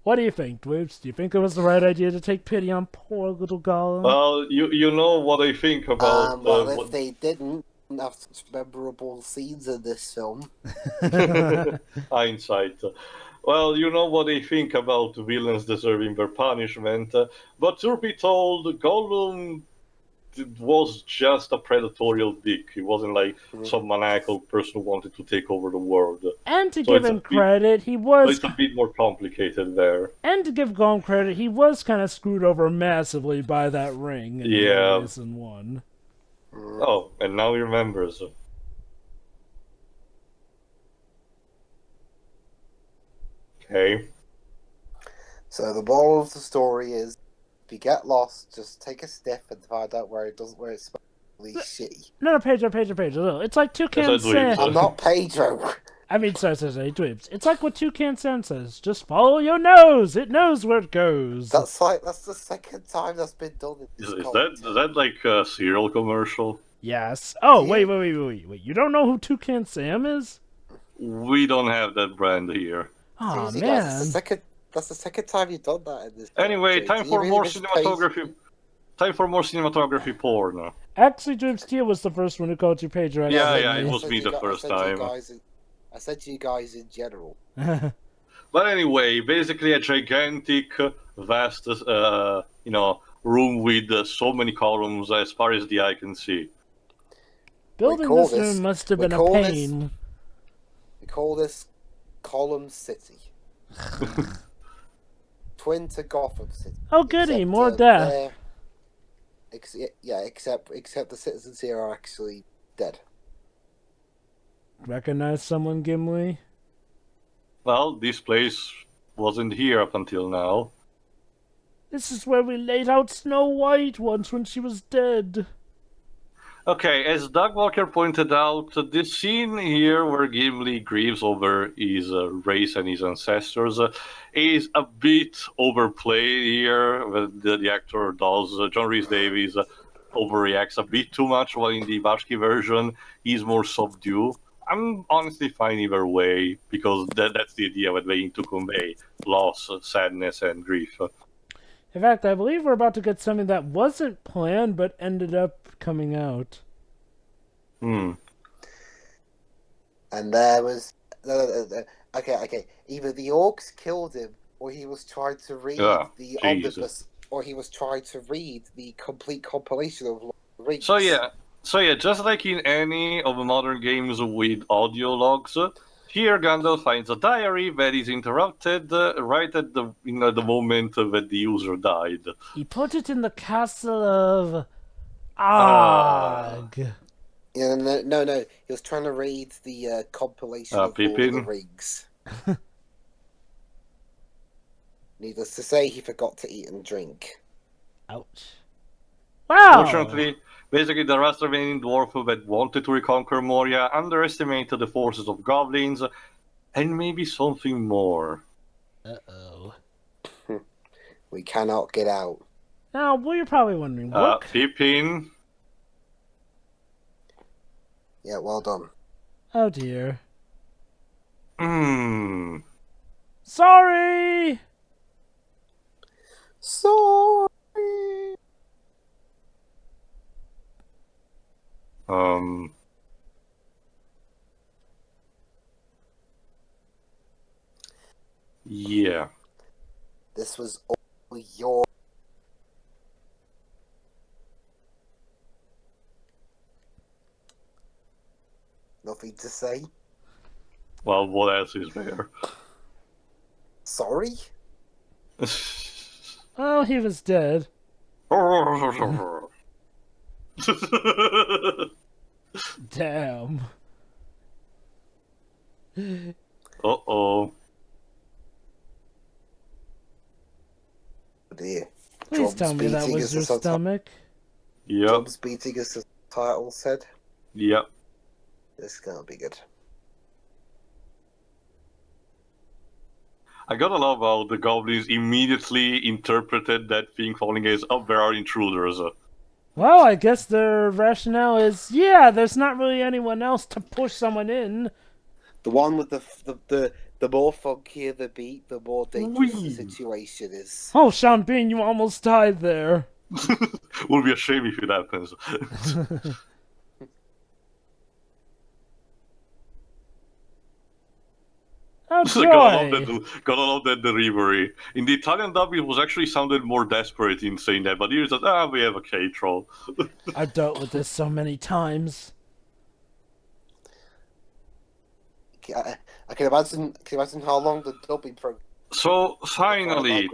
What do you think, Dweebs? Do you think it was the right idea to take pity on poor little Gollum? Well, you know what I think about... Well, if they didn't have such memorable scenes in this film. Hindsight. Well, you know what they think about villains deserving their punishment, but truth be told, Gollum was just a predatory dick. He wasn't like some maniacal person who wanted to take over the world. And to give him credit, he So was... it's a bit more complicated there. And to give Gollum credit, he was kind of screwed over massively by that ring in Season 1. Oh, and now he remembers. Okay. So the moral of the story is, if you get lost, just take a sniff and find out where it's supposed to be shitty. No, Pedro. Look, it's like Toucan Sam. I'm not Pedro. I mean, sorry, Dweebs. It's like what Toucan Sam says. Just follow your nose. It knows where it goes. That's the second time that's been done in this Is that like a cereal commercial? Yes. Oh, wait. You don't know who Toucan Sam is? We don't have that brand here. Oh, Seriously, man. guys, that's the second time you've done that in this. Anyway, game. time for more cinematography. Time for more cinematography porn. Actually, Dweebs Tia was the first one who called you Pedro. Yeah, it was me the first time. I said to you guys in general. But anyway, basically a gigantic, vast, room with so many columns as far as the eye can see. Building this room must have been a pain. We call this Column City. Twin to Gotham City. Oh, goody, more death. Except the citizens here are actually dead. Recognize someone, Gimli? Well, this place wasn't here up until now. This is where we laid out Snow White once when she was dead. Okay, as Doug Walker pointed out, this scene here where Gimli grieves over his race and his ancestors is a bit overplayed here. The actor does, John Rhys-Davies, overreacts a bit too much, while in the Vashki version, he's more subdued. I'm honestly fine either way, because that's the idea that they need to convey: loss, sadness, and grief. In fact, I believe we're about to get something that wasn't planned, but ended up coming out. And there was... Okay. Either the orcs killed him, or he was trying to read the omnibus, or he was trying to read the complete compilation of Lord of the Rings. So yeah, just like in any of the modern games with audio logs, here Gandalf finds a diary that is interrupted right at the moment that the user died. He put it in the castle of Og. No. He was trying to read the compilation of Lord of the Rings. Needless to say, he forgot to eat and drink. Ouch. Wow! Fortunately, basically the last remaining dwarf that wanted to reconquer Moria underestimated the forces of goblins, and maybe something more. Uh-oh. We cannot get out. Now, well, you're probably wondering, what? Pippin. Yeah, well done. Oh dear. Hmm. Sorry! Sorry. Yeah. This was all your. Nothing to say. Well, what else is there? Sorry? Oh, he was dead. Damn. Uh-oh. Dear. Please tell me that was your stomach. Yep. Drums beating as the title said. Yep. This can't be good. I gotta love how the goblins immediately interpreted that thing falling as, oh, there are intruders. Well, I guess their rationale is, yeah, there's not really anyone else to push someone in. The one with the more funkier the beat, the more dangerous the situation is. Oh, Sean Bean, you almost died there. Would be a shame if it happens. Oh, joy! Gotta love that delivery. In the Italian dub, it was actually sounded more desperate in saying that, but here it's like, we have a K-troll. I've dealt with this so many times. I can imagine how long the dubbing program. So finally,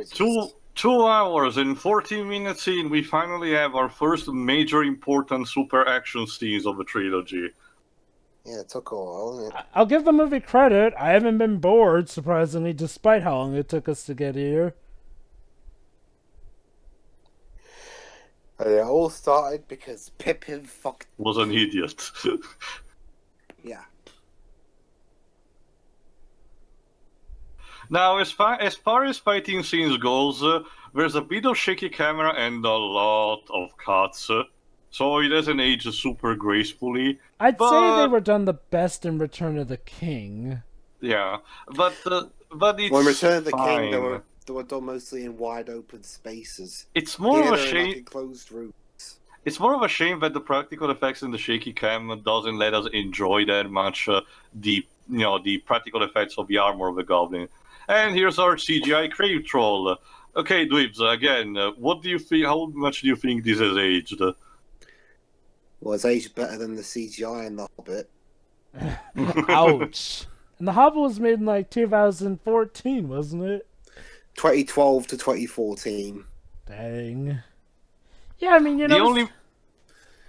2 hours and 14 minutes in, we finally have our first major important super action scenes of the trilogy. Yeah, it took a while, didn't it? I'll give the movie credit. I haven't been bored, surprisingly, despite how long it took us to get here. And it all started because Pippin was an idiot. Yeah. Now, as far as fighting scenes goes, there's a bit of shaky camera and a lot of cuts, so it doesn't age super gracefully. I'd say they were done the best in Return of the King. Yeah, but it's Well, in Return of the fine. King, they were done mostly in wide open spaces. It's more of a shame. Like enclosed rooms. It's more of a shame that the practical effects in the shaky cam doesn't let us enjoy that much the practical effects of the armor of the goblin. And here's our CGI crave troll. Okay, Dweebs, again, what do you think? How much do you think this has aged? Well, it's aged better than the CGI in The Hobbit. Ouch. And The Hobbit was made in like 2014, wasn't it? 2012 to 2014. Dang. Yeah, I mean,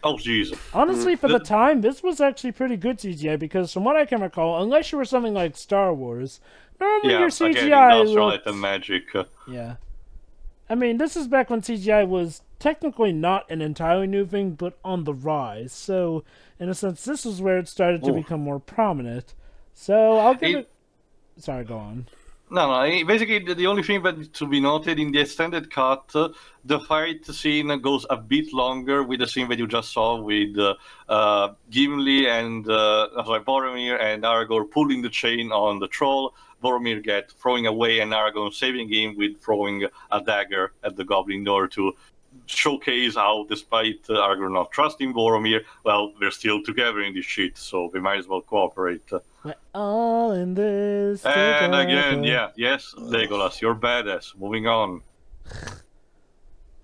Oh, jeez. Honestly, for the time, this was actually pretty good CGI because, from what I can recall, unless you were something like Star Wars, normally your CGI again, Industrial Light and Magic. Yeah. I mean, this is back when CGI was technically not an entirely new thing, but on the rise. So, in a sense, this is where it started to become more prominent. So, I'll give it... Sorry, go on. No, basically, the only thing that to be noted in the extended cut, the fight scene goes a bit longer with the scene that you just saw with Gimli and Boromir and Aragorn pulling the chain on the troll. Boromir throwing away and Aragorn saving him with throwing a dagger at the goblin in order to showcase how, despite Aragorn not trusting Boromir, well, they're still together in this shit, so they might as well cooperate. We're all in this And together. again, yes, Legolas, you're badass. Moving on.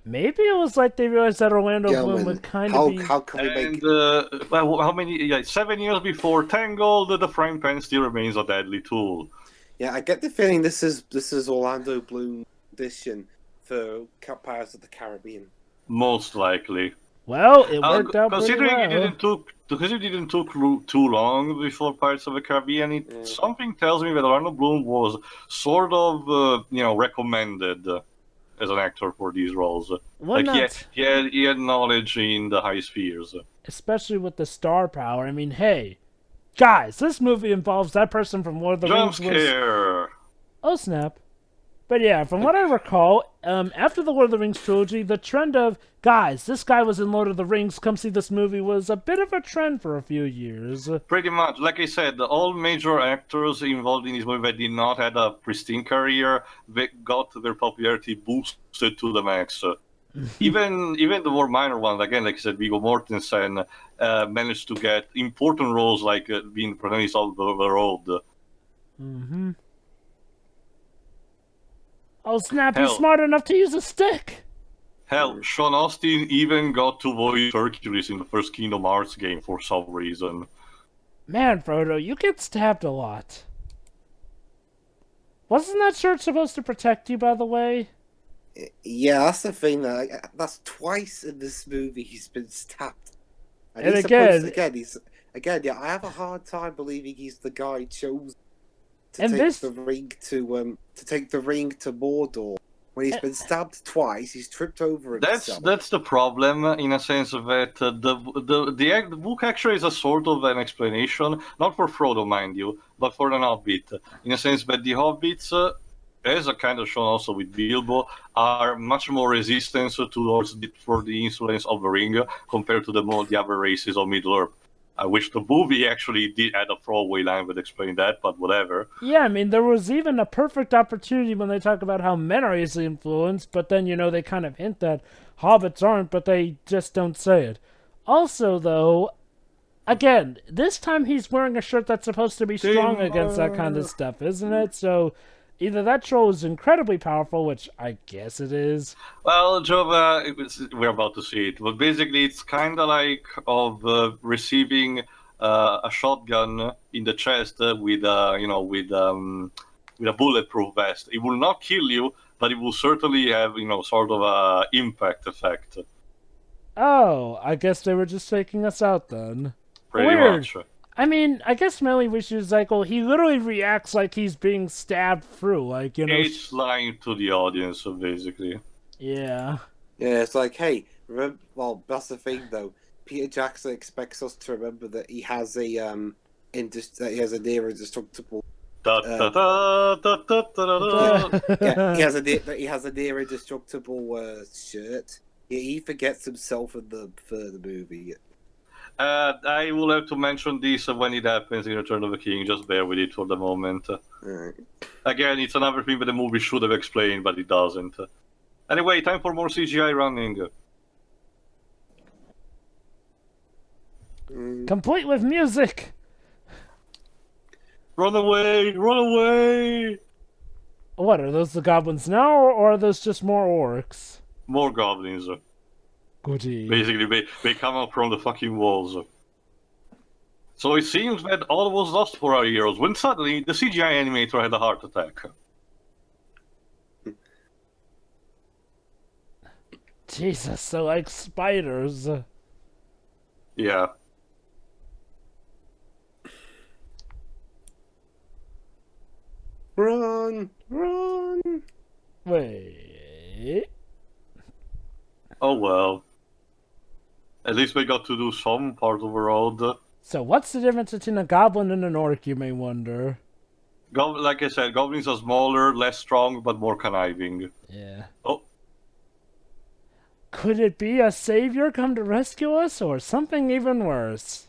Maybe it was like they realized that Orlando Bloom would kind of be... How can we make... how many... 7 years before Tangled, the frying pan still remains a deadly tool. Yeah, I get the feeling this is Orlando Bloom edition for Pirates of the Caribbean. Most likely. Well, it worked out pretty well. Considering it didn't took too long before Pirates of the Caribbean, something tells me that Orlando Bloom was sort of, recommended as an actor for these roles. He had knowledge in the high spheres. Especially with the star power. I mean, hey, guys, this movie involves that person from Lord of the Rings. Jump scare! Oh, snap. But yeah, from what I recall, after the Lord of the Rings trilogy, the trend of, guys, this guy was in Lord of the Rings, come see this movie, was a bit of a trend for a few years. Pretty much. Like I said, all major actors involved in this movie that did not have a pristine career, they got their popularity boosted to the max. Even the more minor ones, again, like I said, Viggo Mortensen managed to get important roles like being the protagonist of the road. Mm-hmm. Oh snap, Hell. he's smart enough to use a stick! Hell, Sean Austin even got to voice Hercules in the first Kingdom Hearts game for some reason. Man, Frodo, you get stabbed a lot. Wasn't that shirt supposed to protect you, by the way? Yeah, that's the thing. That's twice in this movie he's been stabbed. And he's again, yeah, I have a hard time believing he's the guy chosen to and take this- the ring to Mordor. When he's been stabbed twice, he's tripped over himself. That's the problem, in a sense that the book actually is a sort of an explanation, not for Frodo, mind you, but for the Hobbit. In a sense that the Hobbits, as a kind of shown also with Bilbo, are much more resistant towards for the influence of the ring compared to the other races of Middle-earth. I wish the movie actually did add a throwaway line that explained that, but whatever. Yeah, I mean, there was even a perfect opportunity when they talk about how men are easily influenced, but then, they kind of hint that hobbits aren't, but they just don't say it. Also, though, again, this time he's wearing a shirt that's supposed to be strong against that kind of stuff, isn't it? So either that troll is incredibly powerful, which I guess it is. Well, Jova, we're about to see it, but basically it's kind of like of receiving a shotgun in the chest with a bulletproof vest. It will not kill you, but it will certainly have sort of a impact effect. Oh, I guess they were just taking us out then. Pretty Weird. much. I mean, I guess mainly we should like, well, he literally reacts like he's being stabbed through, like, It's lying to the audience, basically. Yeah. Yeah, it's like, hey, remember? Well, that's the thing, though. Peter Jackson expects us to remember that he has a near indestructible. Da, da, da, da, da, da, da. Yeah, he has a near indestructible shirt. He forgets himself in the third movie. I will have to mention this when it happens in Return of the King. Just bear with it for the moment. Right. Again, it's another thing that the movie should have explained, but it doesn't. Anyway, time for more CGI running. Complete with music! Run away! Run away! What, are those the goblins now, or are those just more orcs? More goblins. Goody. Basically, they come up from the fucking walls. So it seems that all was lost for our heroes, when suddenly the CGI animator had a heart attack. Jesus, they're like spiders. Yeah. Run! Run! Wait. Oh well. At least we got to do some part of the road. So what's the difference between a goblin and an orc, you may wonder? Like I said, goblins are smaller, less strong, but more conniving. Yeah. Oh. Could it be a savior come to rescue us, or something even worse?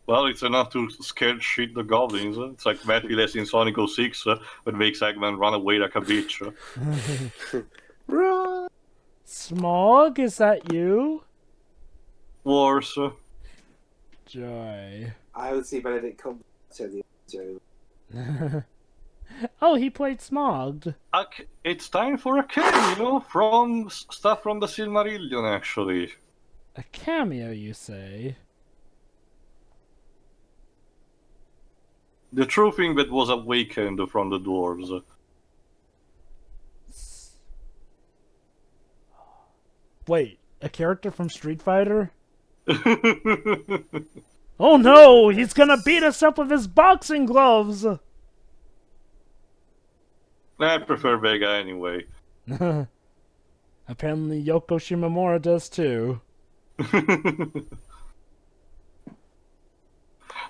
Well, it's enough to scare shit the goblins. It's like Matt Viles in Sonic 06 when makes Eggman run away like a bitch. Run! Smog, is that you? Wars. Joy. I would see Benedict Cumberbatch in the Joe. Oh, he played Smogged. It's time for a cameo from stuff from the Silmarillion, actually. A cameo, you say? The true thing that was awakened from the dwarves. Wait, a character from Street Fighter? Oh no, he's gonna beat us up with his boxing gloves! I prefer Vega anyway. Apparently Yoko Shimomura does too.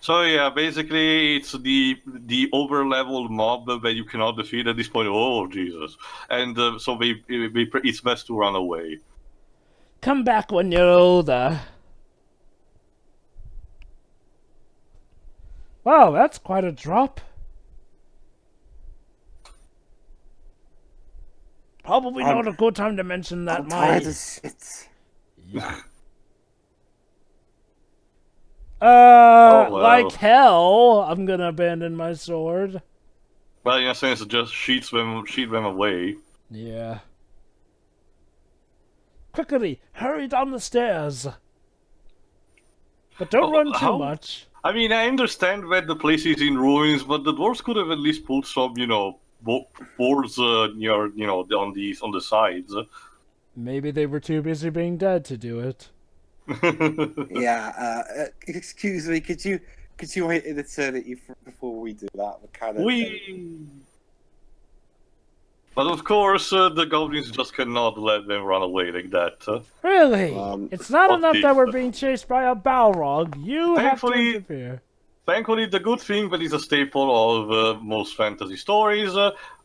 So yeah, basically it's the over-level mob that you cannot defeat at this point. Oh Jesus! And so it's best to run away. Come back when you're older. Wow, that's quite a drop. Probably not a good time to mention that I'm tired of shit. Yeah. Oh, well. Like hell, I'm gonna abandon my sword. Well, in a sense, it just sheet them away. Yeah. Quickly, hurry down the stairs. But don't run too much. I mean, I understand that the place is in ruins, but the dwarves could have at least put some, boards near, on the sides. Maybe they were too busy being dead to do it. Yeah. Excuse me. Could you wait an eternity before we do that? But of course, the goblins just cannot let them run away like that. Really? It's not enough that we're this? being chased by a Balrog. You have to Thankfully- interfere. Thankfully, the good thing that is a staple of most fantasy stories,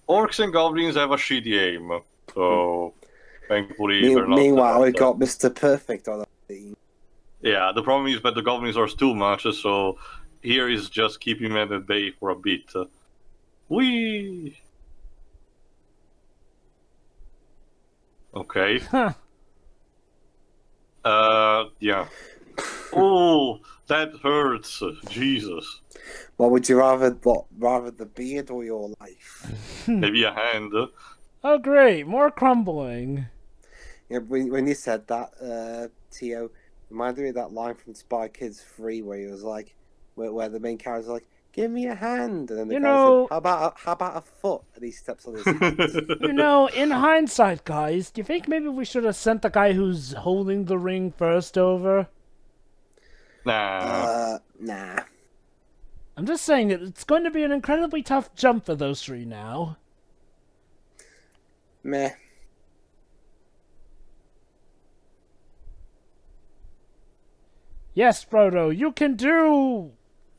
orcs and goblins have a shitty aim. So, thankfully, they're not... Meanwhile, we got Mr. Perfect on our team. Yeah, the problem is that the goblins are too much, so here is just keeping them at bay for a bit. Whee! Okay. Huh. Yeah. Oh, that hurts. Jesus. What would you rather the beard or your life? Maybe a hand. Oh, great. More crumbling. Yeah, when you said that, Tio, reminded me of that line from Spy Kids 3 where he was like, where the main character's like, "Give me a hand," and then the guy said, "How about a foot?" And he steps on his hand. In hindsight, guys, do you think maybe we should have sent the guy who's holding the ring first over? Nah. Nah. I'm just saying that it's going to be an incredibly tough jump for those three now. Meh. Yes, Frodo, you can do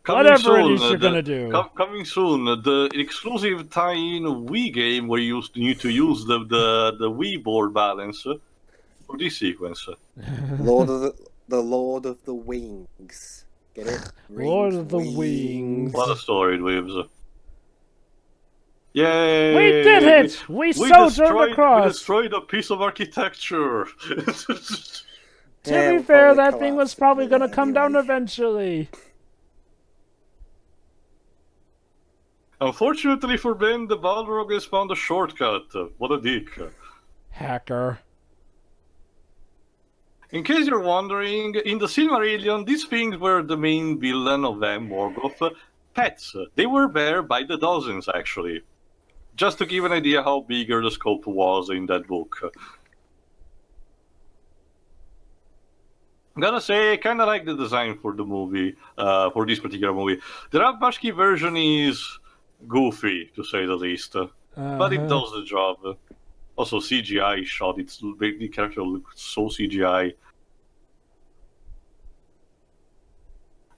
Coming whatever soon, it is you're gonna do. Coming soon, the exclusive tie-in Wii game where you need to use the Wii board balance for this sequence. The Lord of the Wings. Get it? Lord of the Wings. What a story, Dweebs. Yay! We did it! We sojourned across! We destroyed a piece of architecture! To be fair, that thing was probably gonna come down eventually. Unfortunately for Ben, the Balrog has found a shortcut. What a dick. Hacker. In case you're wondering, in the Silmarillion, these things were the main villain of them, Morgoth. Pets. They were there by the dozens, actually. Just to give an idea how bigger the scope was in that book. I'm gonna say, I kinda like the design for the movie, for this particular movie. The Rav Bashki version is goofy, to say the least. But it does the job. Also, CGI shot, the character looks so CGI.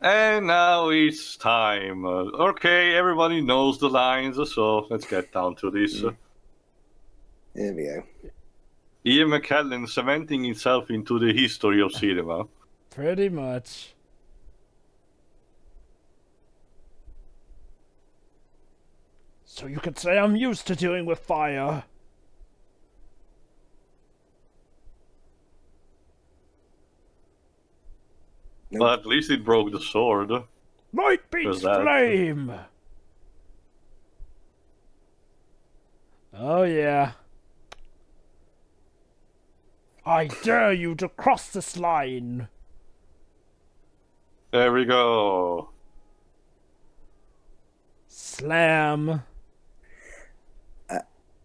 And now it's time. Okay, everybody knows the lines, so let's get down to this. There we go. Ian McKellen cementing himself into the history of cinema. Pretty much. So you could say I'm used to dealing with fire. Nope. But at least it broke the sword. Light beats flame! Oh yeah. I dare you to cross this line! There we go. Slam.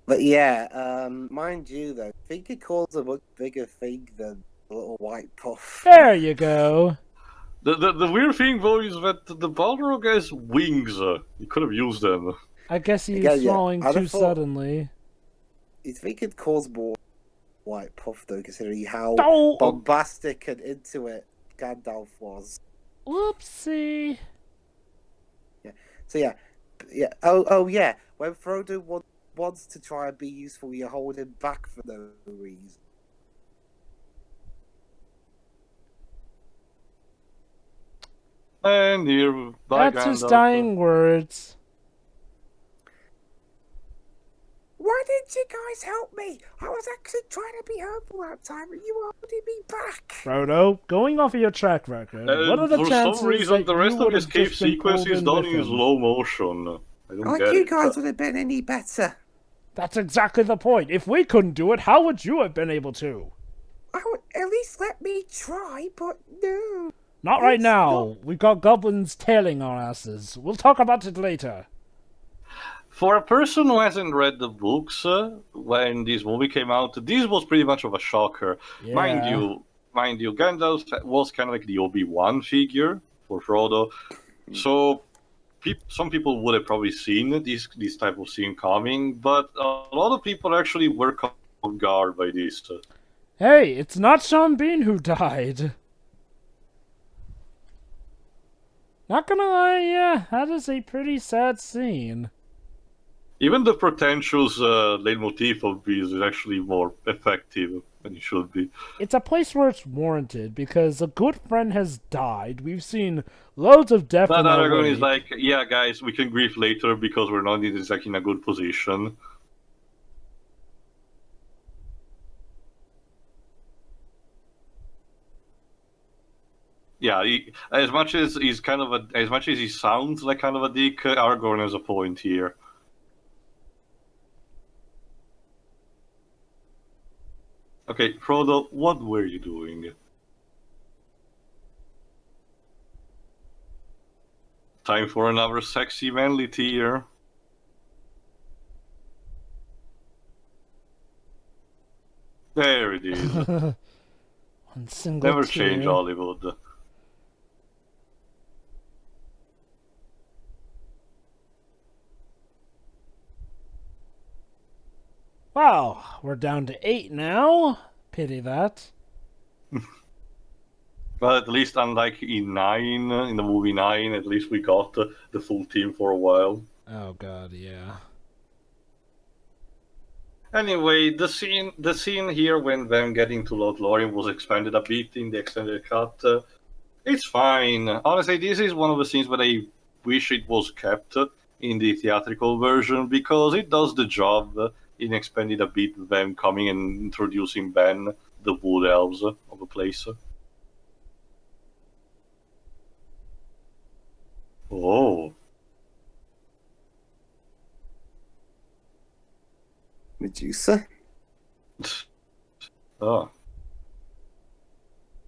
But yeah, mind you though, I think it calls a much bigger thing than a little white puff. There you go. The weird thing though is that the Balrog has wings. You could have used them. I guess he's Again, yeah, falling I'd too have thought- suddenly. You think it calls more white puff though, considering how Oh! bombastic and into it Gandalf was. Whoopsie. So yeah. Oh yeah. When Frodo wants to try and be useful, you hold him back for no reason. And here, by That's his Gandalf. dying words. Why didn't you guys help me? I was actually trying to be helpful that time, and you were holding me back. Frodo, going off of your track record, what are the For chances some reason, that the you rest of would the have escape just been sequence pulled is in done with in him? slow motion. I don't Like get you it. guys would have been any better. That's exactly the point. If we couldn't do it, how would you have been able to? I would at least let me try, but no. Not right It's now. We've got goblins tailing our asses. We'll talk about it later. For a person who hasn't read the books, when this movie came out, this was pretty much of a shocker. Yeah. Mind you, Gandalf was kind of like the Obi-Wan figure for Frodo. So some people would have probably seen this type of scene coming, but a lot of people actually were caught off guard by this. Hey, it's not Sean Bean who died. Not gonna lie, yeah, that is a pretty sad scene. Even the pretentious leitmotif of this is actually more effective than it should be. It's a place where it's warranted because a good friend has died. We've seen loads of death But in our Aragorn wake. is like, yeah, guys, we can grieve later because we're not exactly in a good position. Yeah, as much as he sounds like kind of a dick, Aragorn has a point here. Okay, Frodo, what were you doing? Time for another sexy manly tear. There it is. One single Never tear. change Hollywood. Wow, we're down to 8 now. Pity that. But at least unlike in the movie 9, at least we got the full team for a while. Oh god, yeah. Anyway, the scene here when them getting to Lothlorien was expanded a bit in the extended cut. It's fine. Honestly, this is one of the scenes where I wish it was kept in the theatrical version because it does the job in expanding a bit them coming and introducing Ben, the wood elves of the place. Oh. Medusa? Oh.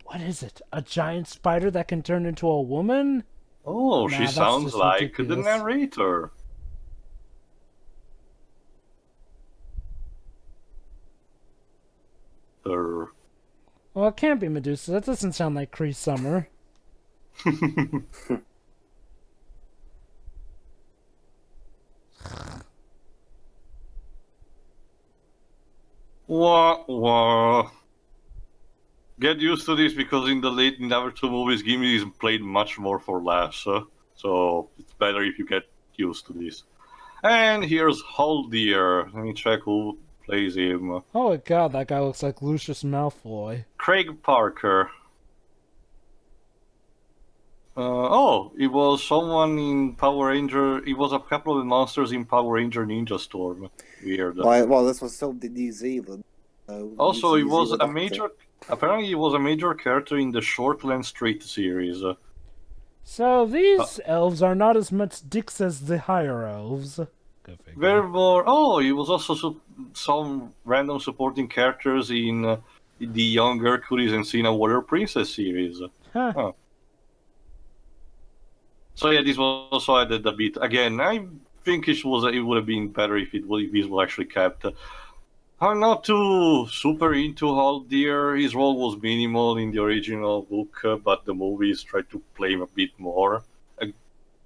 What is it? A giant spider that can turn into a woman? Oh, Nah, she that's sounds just like the ridiculous. narrator. Well, it can't be Medusa. That doesn't sound like Cree Summer. Wah, wah. Get used to this because in the other two movies, Gimli is played much more for laughs. So it's better if you get used to this. And here's Haldir. Let me check who plays him. Oh my god, that guy looks like Lucius Malfoy. Craig Parker. He was someone in Power Ranger. He was a couple of the monsters in Power Ranger Ninja Storm. Weird. Well, this was filmed in New Zealand. Also, he New was Zealand a actor. major. Apparently, he was a major character in the Shortland Street series. So these elves are not as much dicks as the higher elves. Go figure. Very more. Oh, he was also some random supporting characters in the Young Hercules and Xena Warrior Princess series. Huh. Huh. So yeah, this was also added a bit. Again, I think it would have been better if this was actually kept. I'm not too super into Haldir. His role was minimal in the original book, but the movies tried to play him a bit more.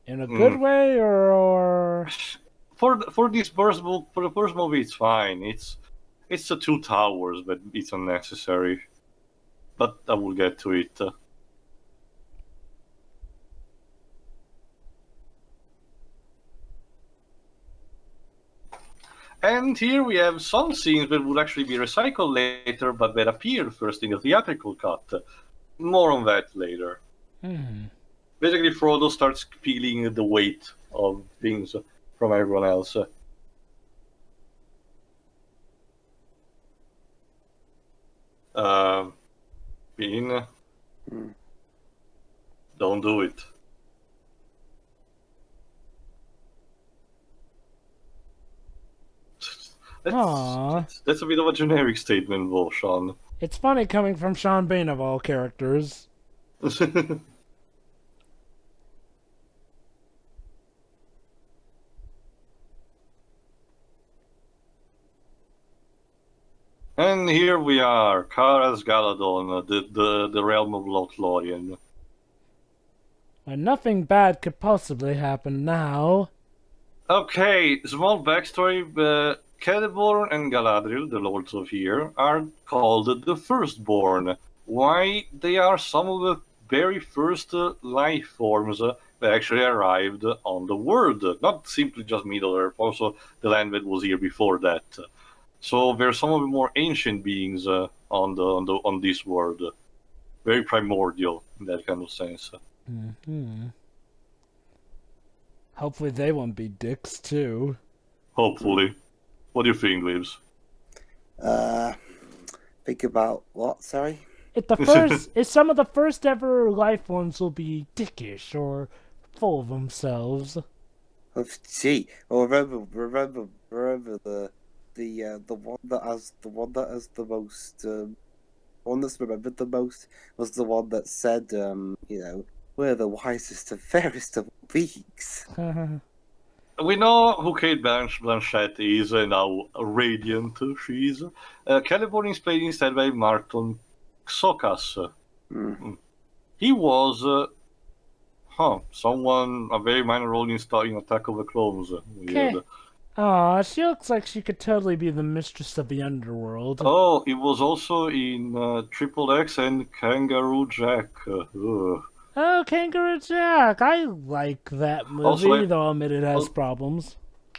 In a good way, or For this first book, for the first movie, it's fine. It's the Two Towers, but it's unnecessary. But I will get to it. And here we have some scenes that would actually be recycled later, but that appeared first in the theatrical cut. More on that later. Basically, Frodo starts feeling the weight of things from everyone else. Bean, don't do it. That's a bit of a generic statement, though, Sean. It's funny coming from Sean Bean of all characters. And here we are, Karas Galadon, the realm of Lothlorien. And nothing bad could possibly happen now. Okay, small backstory. Celeborn and Galadriel, the lords of here, are called the Firstborn. Why? They are some of the very first life forms that actually arrived on the world. Not simply just Middle-earth, also the land that was here before that. So they're some of the more ancient beings on this world. Very primordial in that kind of sense. Hopefully they won't be dicks too. Hopefully. What do you think, Lives? Think about what? Sorry. If some of the first ever life forms will be dickish or full of themselves. Oh, gee. Oh, remember the one that has the most one that's remembered the most was the one that said, we're the wisest and fairest of beings. We know who Kate Blanchett is now radiant she is. Celeborn is played instead by Martin Xokas. He was someone, a very minor role in Attack of the Clones. Weird. Aw, she looks like she could totally be the mistress of the underworld. Oh, it was also in Triple X and Kangaroo Jack. Oh, Kangaroo Jack! I like that movie, also, though I'll admit it has problems.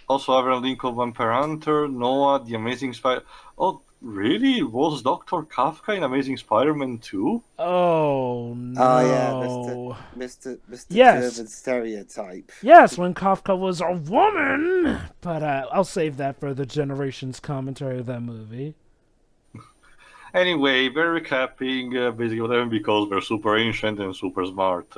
Also, Abraham Lincoln Vampire Hunter, Noah, The Amazing Spider... Oh, really? Was Dr. Kafka in Amazing Spider-Man 2? Oh, no. Oh, yeah, Mr. German stereotype. Yes, when Kafka was a woman! But I'll save that for the Generations commentary of that movie. Anyway, very recapping basically whatever because they're super ancient and super smart.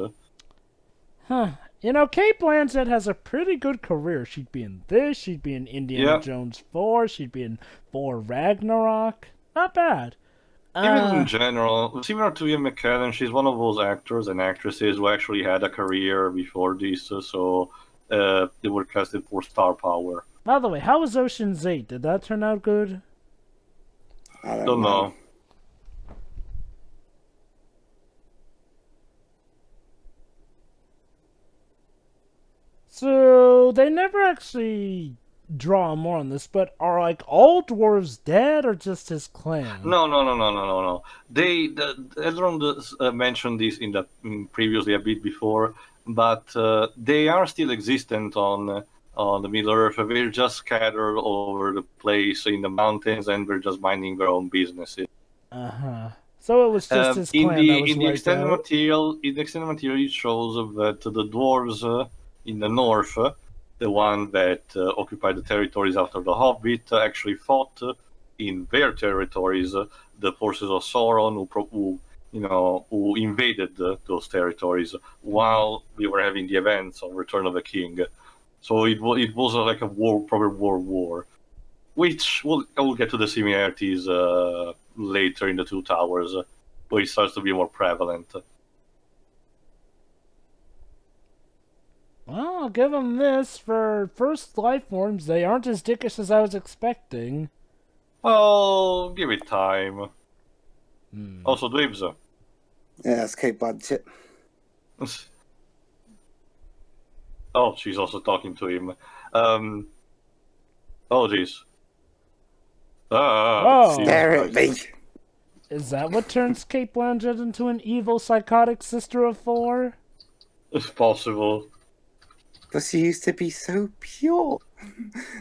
Kate Blanchett has a pretty good career. She'd be in this, she'd be in Indiana Jones 4, she'd be in Thor Ragnarok. Not bad. Even in general, similar to Ian McKellen, she's one of those actors and actresses who actually had a career before this, so they were casted for star power. By the way, how was Ocean's 8? Did that turn out good? I don't know. So, they never actually draw more on this, but are all dwarves dead or just his clan? No. Elrond mentioned this previously a bit before, but they are still existent on the Middle-earth. They're just scattered all over the place in the mountains, and they're just minding their own businesses. So it was just his clan that was in the extended material, it shows that the dwarves in the north, the one that occupied the territories after the Hobbit, actually fought in their territories the forces of Sauron, who invaded those territories while we were having the events of Return of the King. So it was like a proper world war, which I will get to the similarities later in the Two Towers, where it starts to be more prevalent. Well, I'll give them this. For first life forms, they aren't as dickish as I was expecting. Oh, give it time. Also, Dweebs. Yeah, it's Kate Blanchett. Oh, she's also talking to him. Oh, jeez. Stare at me. Is that what turns Kate Blanchett into an evil, psychotic sister of Thor? It's possible. But she used to be so pure.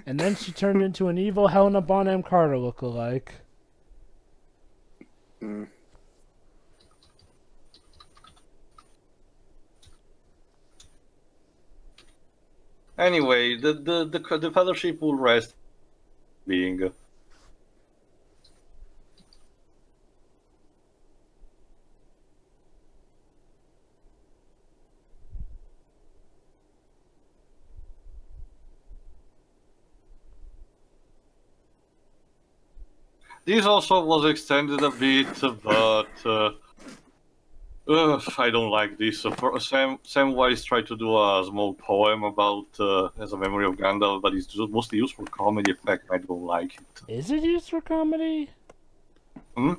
And then she turned into an evil Helena Bonham Carter lookalike. Mm. Anyway, the fellowship will rest being. This also was extended a bit, but I don't like this. Samwise tried to do a small poem about as a memory of Gandalf, but it's mostly used for comedy effect. I don't like it. Is it used for comedy? Hmm?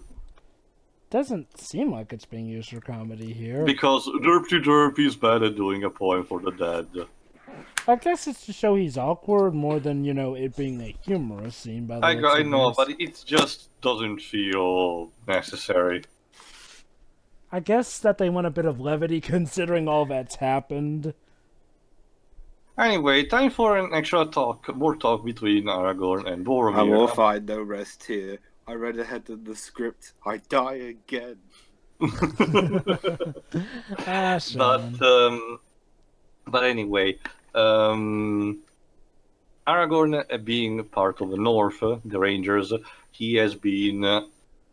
Doesn't seem like it's being used for comedy here. Because Derp is bad at doing a poem for the dead. I guess it's to show he's awkward more than, it being a humorous scene by the looks I of know, this. but it just doesn't feel necessary. I guess that they want a bit of levity considering all that's happened. Anyway, time for an extra more talk between Aragorn and Boromir. I'm all fine, no rest here. I read ahead of the script. I die again. But anyway, Aragorn being part of the North, the Rangers, he has been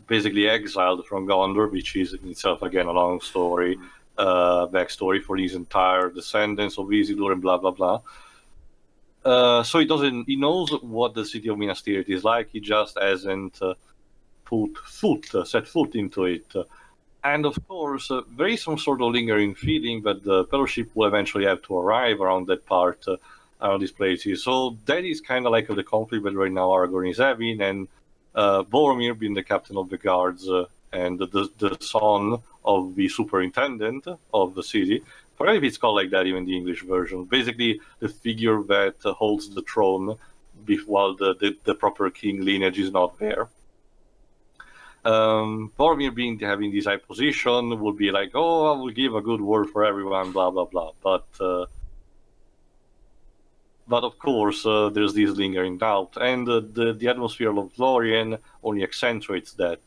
basically exiled from Gondor, which is in itself again a long story, backstory for his entire descendants of Isildur and blah blah blah. So he knows what the city of Minas Tirith is like. He just hasn't set foot into it. And of course, there is some sort of lingering feeling that the Fellowship will eventually have to arrive around that part, around these places. So that is kind of like the conflict that right now Aragorn is having, and Boromir being the captain of the guards and the son of the superintendent of the city. Forget if it's called like that, even the English version. Basically, the figure that holds the throne while the proper king lineage is not there. Boromir having this high position would be like, oh, I will give a good word for everyone, blah blah blah. But of course, there's this lingering doubt, and the atmosphere of Lorien only accentuates that.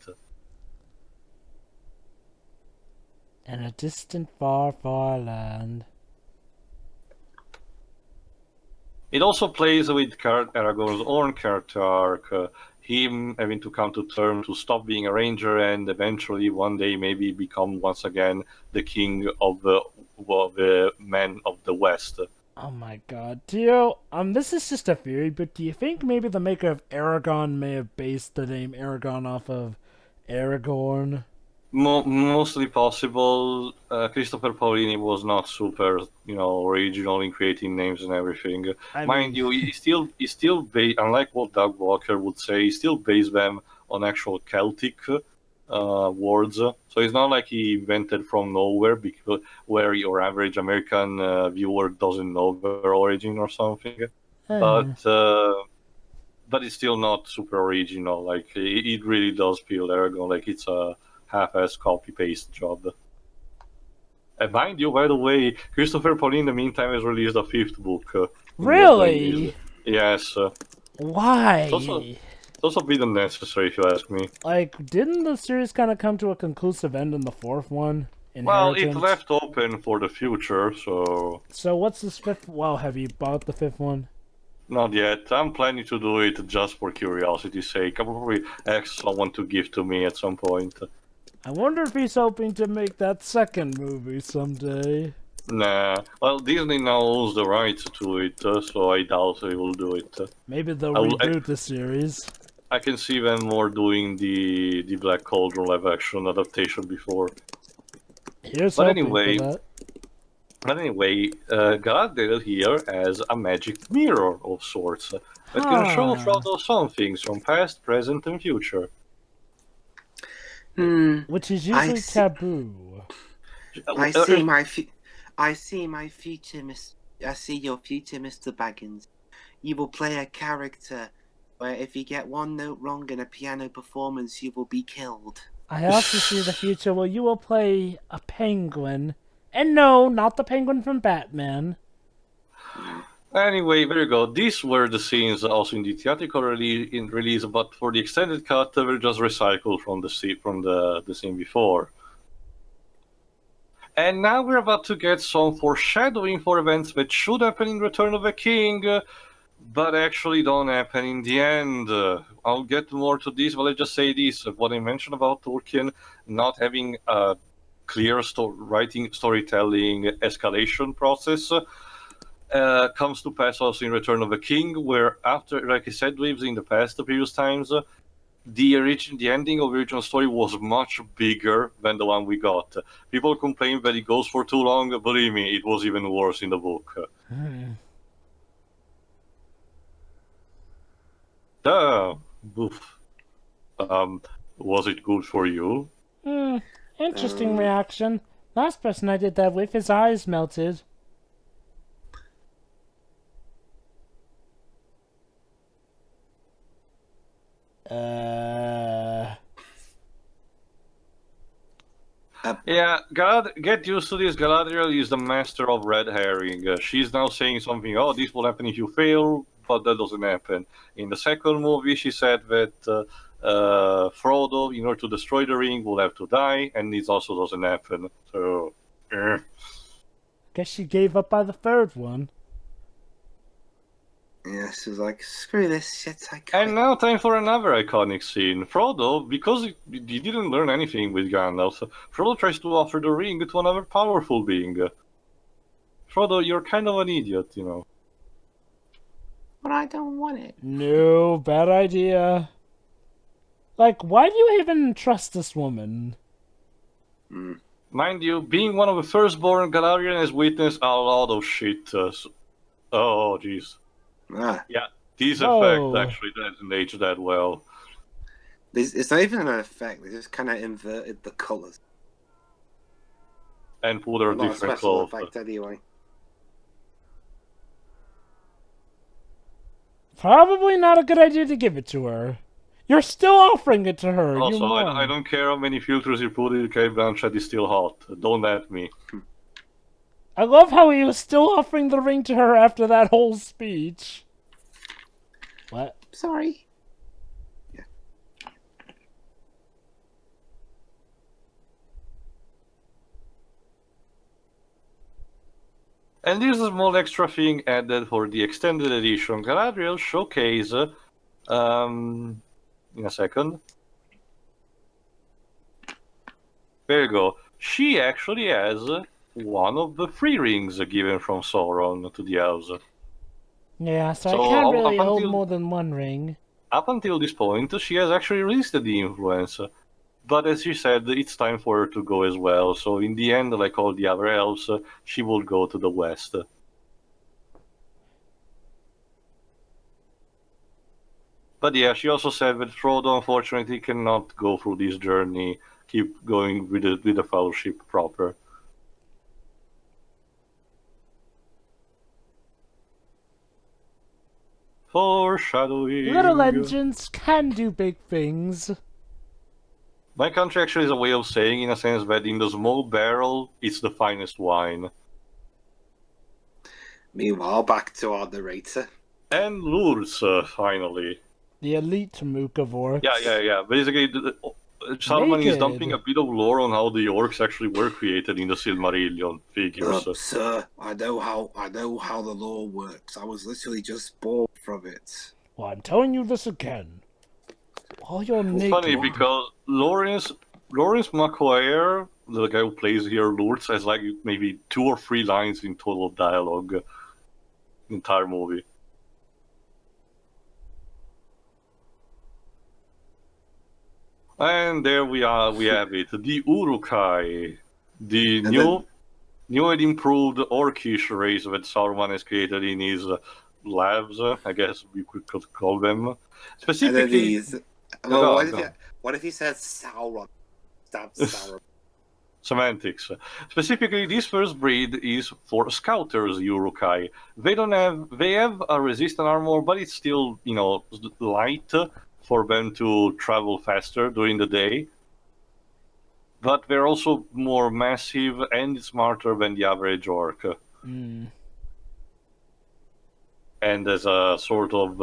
In a distant, far, far land. It also plays with Aragorn's own character arc, him having to come to terms to stop being a ranger and eventually one day maybe become once again the king of the men of the West. Oh my god. Tio, this is just a theory, but do you think maybe the maker of Aragon may have based the name Aragon off of Aragorn? Mostly possible. Christopher Paolini was not super, original in creating names and everything. Mind you, he still unlike what Doug Walker would say, he still based them on actual Celtic words. So it's not like he invented from nowhere, because where your average American viewer doesn't know their origin or something. But it's still not super original. Like it really does feel Aragon like it's a half-ass copy-paste job. And mind you, by the way, Christopher Paolini in the meantime has released a 5th book. Really? Yes. Why? It's also a bit unnecessary, if you ask me. Like, didn't the series kind of come to a conclusive end in the 4th one? Well, it left open for the future, so... So what's this 5th? Well, have you bought the 5th one? Not yet. I'm planning to do it just for curiosity's sake. I'll probably ask someone to give to me at some point. I wonder if he's hoping to make that 2nd movie someday. Nah. Well, Disney now owns the rights to it, so I doubt they will do it. Maybe they'll reboot the series. I can see them more doing the Black Cauldron live-action adaptation before. But anyway, Galadriel here has a magic mirror of sorts that can show Frodo some things from past, present, and future. Which is usually taboo. I see my future, I see your future, Mr. Baggins. You will play a character where if you get one note wrong in a piano performance, you will be killed. I also see the future where you will play a penguin. And no, not the penguin from Batman. Anyway, there you go. These were the scenes also in the theatrical release, but for the extended cut, they were just recycled from the scene before. And now we're about to get some foreshadowing for events that should happen in Return of the King, but actually don't happen in the end. I'll get more to this, but let's just say this. What I mentioned about Tolkien not having a clear storytelling escalation process comes to pass also in Return of the King, where after, like I said, lives in the past, the previous times, the ending of the original story was much bigger than the one we got. People complain that it goes for too long. Believe me, it was even worse in the book. Oof. Was it good for you? Interesting reaction. Last person I did that with, his eyes melted. Yeah, get used to this. Galadriel is the master of red herring. She's now saying something, oh, this will happen if you fail, but that doesn't happen. In the second movie, she said that Frodo, in order to destroy the ring, will have to die, and this also doesn't happen. So, Guess she gave up by the third one. Yeah, she was like, screw this shit, I quit. And now time for another iconic scene. Frodo, because he didn't learn anything with Gandalf, Frodo tries to offer the ring to another powerful being. Frodo, you're kind of an idiot, you know. But I don't want it. No, bad idea. Like, why do you even trust this woman? Mind you, being one of the firstborn, Galadriel has witnessed a lot of shit. Oh, jeez. Yeah, these effects actually doesn't age that well. It's not even an effect, they just kind of inverted the colours. And put her Not a different special clothes. effect anyway. Probably not a good idea to give it to her. You're still offering it to her. Also, I don't care how many filters you put in, Cate Blanchett is still hot. Don't at me. I love how he was still offering the ring to her after that whole speech. What? Sorry. Yeah. And this is a small extra thing added for the extended edition. Galadriel showcase, in a second. There you go. She actually has one of the 3 rings given from Sauron to the elves. Yeah, so I can't really hold more than one ring. Up until this point, she has actually resisted the influence. But as she said, it's time for her to go as well. So in the end, like all the other elves, she will go to the west. But yeah, she also said that Frodo unfortunately cannot go through this journey, keep going with the Fellowship proper. Foreshadowing. Little engines can do big things. My country actually is a way of saying, in a sense, that in the small barrel, it's the finest wine. Meanwhile, back to our narrator. And Lurs, finally. The elite mook of orcs. Yeah. Basically, Saruman is dumping a bit of lore on how the orcs actually were created in the Silmarillion figures. Sir, I know how the lore works. I was literally just bored from it. Well, I'm telling you this again. All your It's funny because Lawrence McQuire, the guy who plays here Lurtz, has like maybe 2 or 3 lines in total dialogue in the entire movie. And there we have it, the Urukai, the new and improved orcish race that Saruman has created in his labs, I guess we could call them. Specifically, what if he said Sauron? Sauron. Semantics. Specifically, this first breed is for scouters, Urukai. They have a resistant armor, but it's still, light for them to travel faster during the day. But they're also more massive and smarter than the average orc. And as a sort of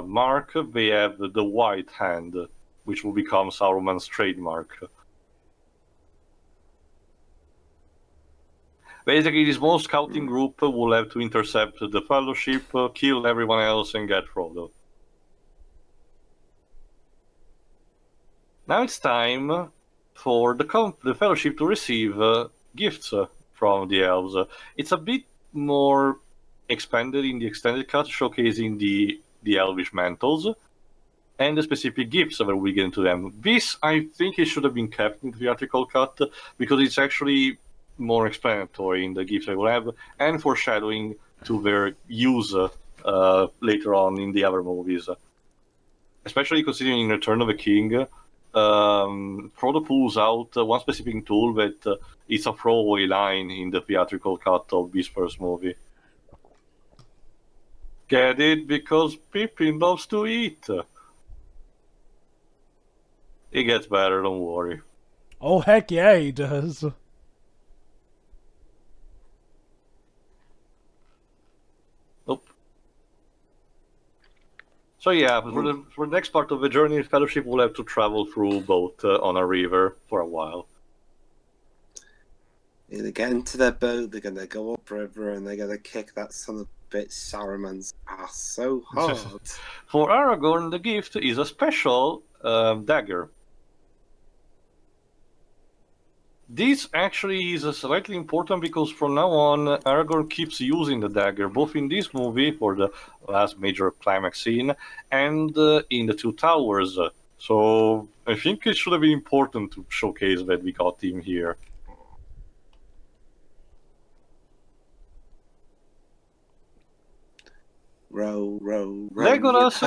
mark, they have the white hand, which will become Sauron's trademark. Basically, this small scouting group will have to intercept the Fellowship, kill everyone else, and get Frodo. Now it's time for the Fellowship to receive gifts from the elves. It's a bit more expanded in the extended cut, showcasing the elvish mantles and the specific gifts that we get into them. This, I think, it should have been kept in the theatrical cut because it's actually more explanatory in the gifts they will have and foreshadowing to their use later on in the other movies. Especially considering in Return of the King, Frodo pulls out one specific tool that is a throwaway line in the theatrical cut of this first movie. Get it? Because Pippin loves to eat. It gets better, don't worry. Oh, heck yeah, he does. Nope. So yeah, for the next part of the journey, Fellowship will have to travel through boat on a river for a while. They're gonna get into their boat, they're gonna go upriver, and they're gonna kick that son of a bitch Saruman's ass so hard. For Aragorn, the gift is a special dagger. This actually is slightly important because from now on, Aragorn keeps using the dagger, both in this movie for the last major climax scene and in the Two Towers. So I think it should have been important to showcase that we got him here. Row, row, row. Legolas,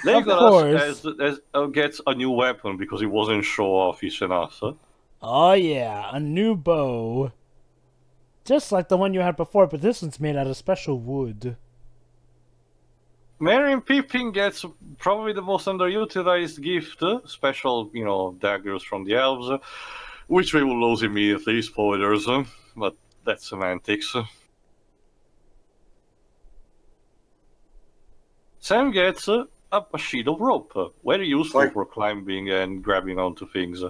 Legolas gets a new weapon because he wasn't show-offish enough. Oh yeah, a new bow. Just like the one you had before, but this one's made out of special wood. Merry and Pippin gets probably the most underutilized gift, special, daggers from the elves, which we will lose immediately, spoilers, but that's semantics. Sam gets a sheet of rope, very useful for climbing and grabbing onto things.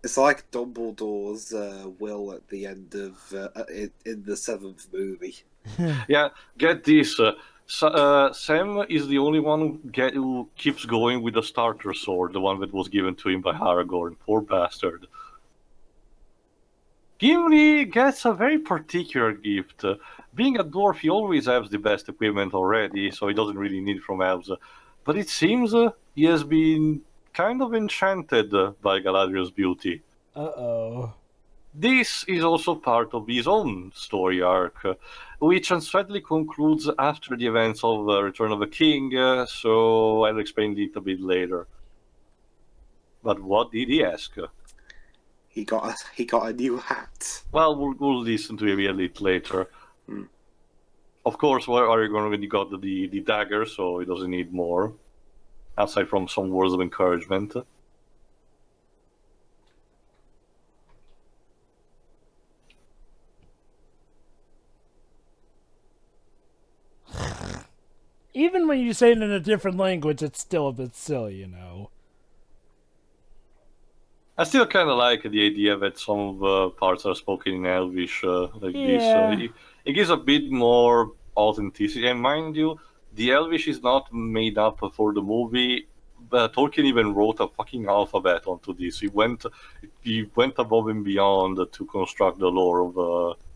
It's like Dumbledore's will at the end of in the 7th movie. Yeah, get this. Sam is the only one who keeps going with the starter sword, the one that was given to him by Aragorn. Poor bastard. Gimli gets a very particular gift. Being a dwarf, he always has the best equipment already, so he doesn't really need from elves. But it seems he has been kind of enchanted by Galadriel's beauty. Uh-oh. This is also part of his own story arc, which unsadly concludes after the events of Return of the King, so I'll explain it a bit later. But what did he ask? He got a new hat. Well, we'll listen to it a bit later. Of course, where Aragorn already got the dagger, so he doesn't need more, aside from some words of encouragement. Even when you say it in a different language, it's still a bit silly, I still kind of like the idea that some of the parts are spoken in Elvish this. It gives a bit more authenticity. And mind you, the Elvish is not made up for the movie, but Tolkien even wrote a fucking alphabet onto this. He went above and beyond to construct the lore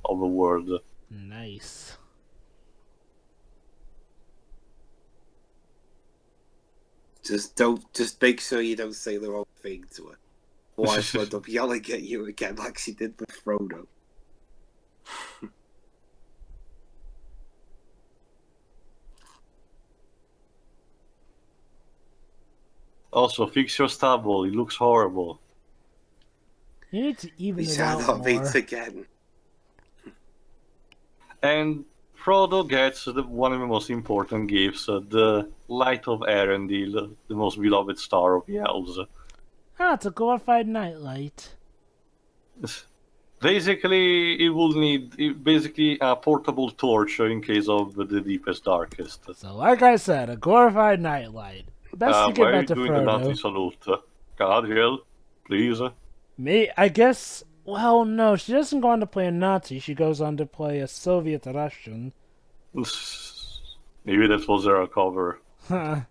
of the world. Nice. Just make sure you don't say the wrong thing to her. Otherwise she'll end up yelling at you again like she did with Frodo. Also, fix your stubble. It looks horrible. You need to even We it shall out not more. meet again. And Frodo gets one of the most important gifts, the Light of Arendil, the most beloved star of the elves. Ah, it's a glorified nightlight. Basically, it will need basically a portable torch in case of the deepest, darkest. So, like I said, a glorified nightlight. Best to Why give are that you to doing the Nazi Frodo. salute? Galadriel, please. Me, I guess. Well, no, she doesn't go on to play a Nazi. She goes on to play a Soviet Russian. Maybe that was their cover. Huh.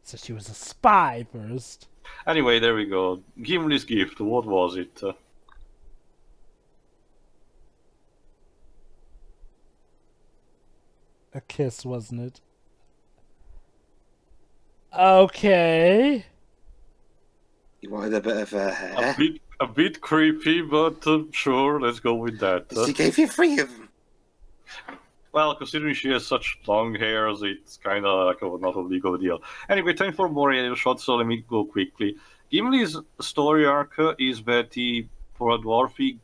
So she was a spy first. Anyway, there we go. Gimli's gift. What was it? A kiss, wasn't it? Okay. You wanted a bit of her hair. A bit creepy, but sure, let's go with that. She gave you 3 of them. Well, considering she has such long hairs, it's kind of like not a big of a deal. Anyway, time for more aerial shots, so let me go quickly. Gimli's story arc is that he, for a dwarf, he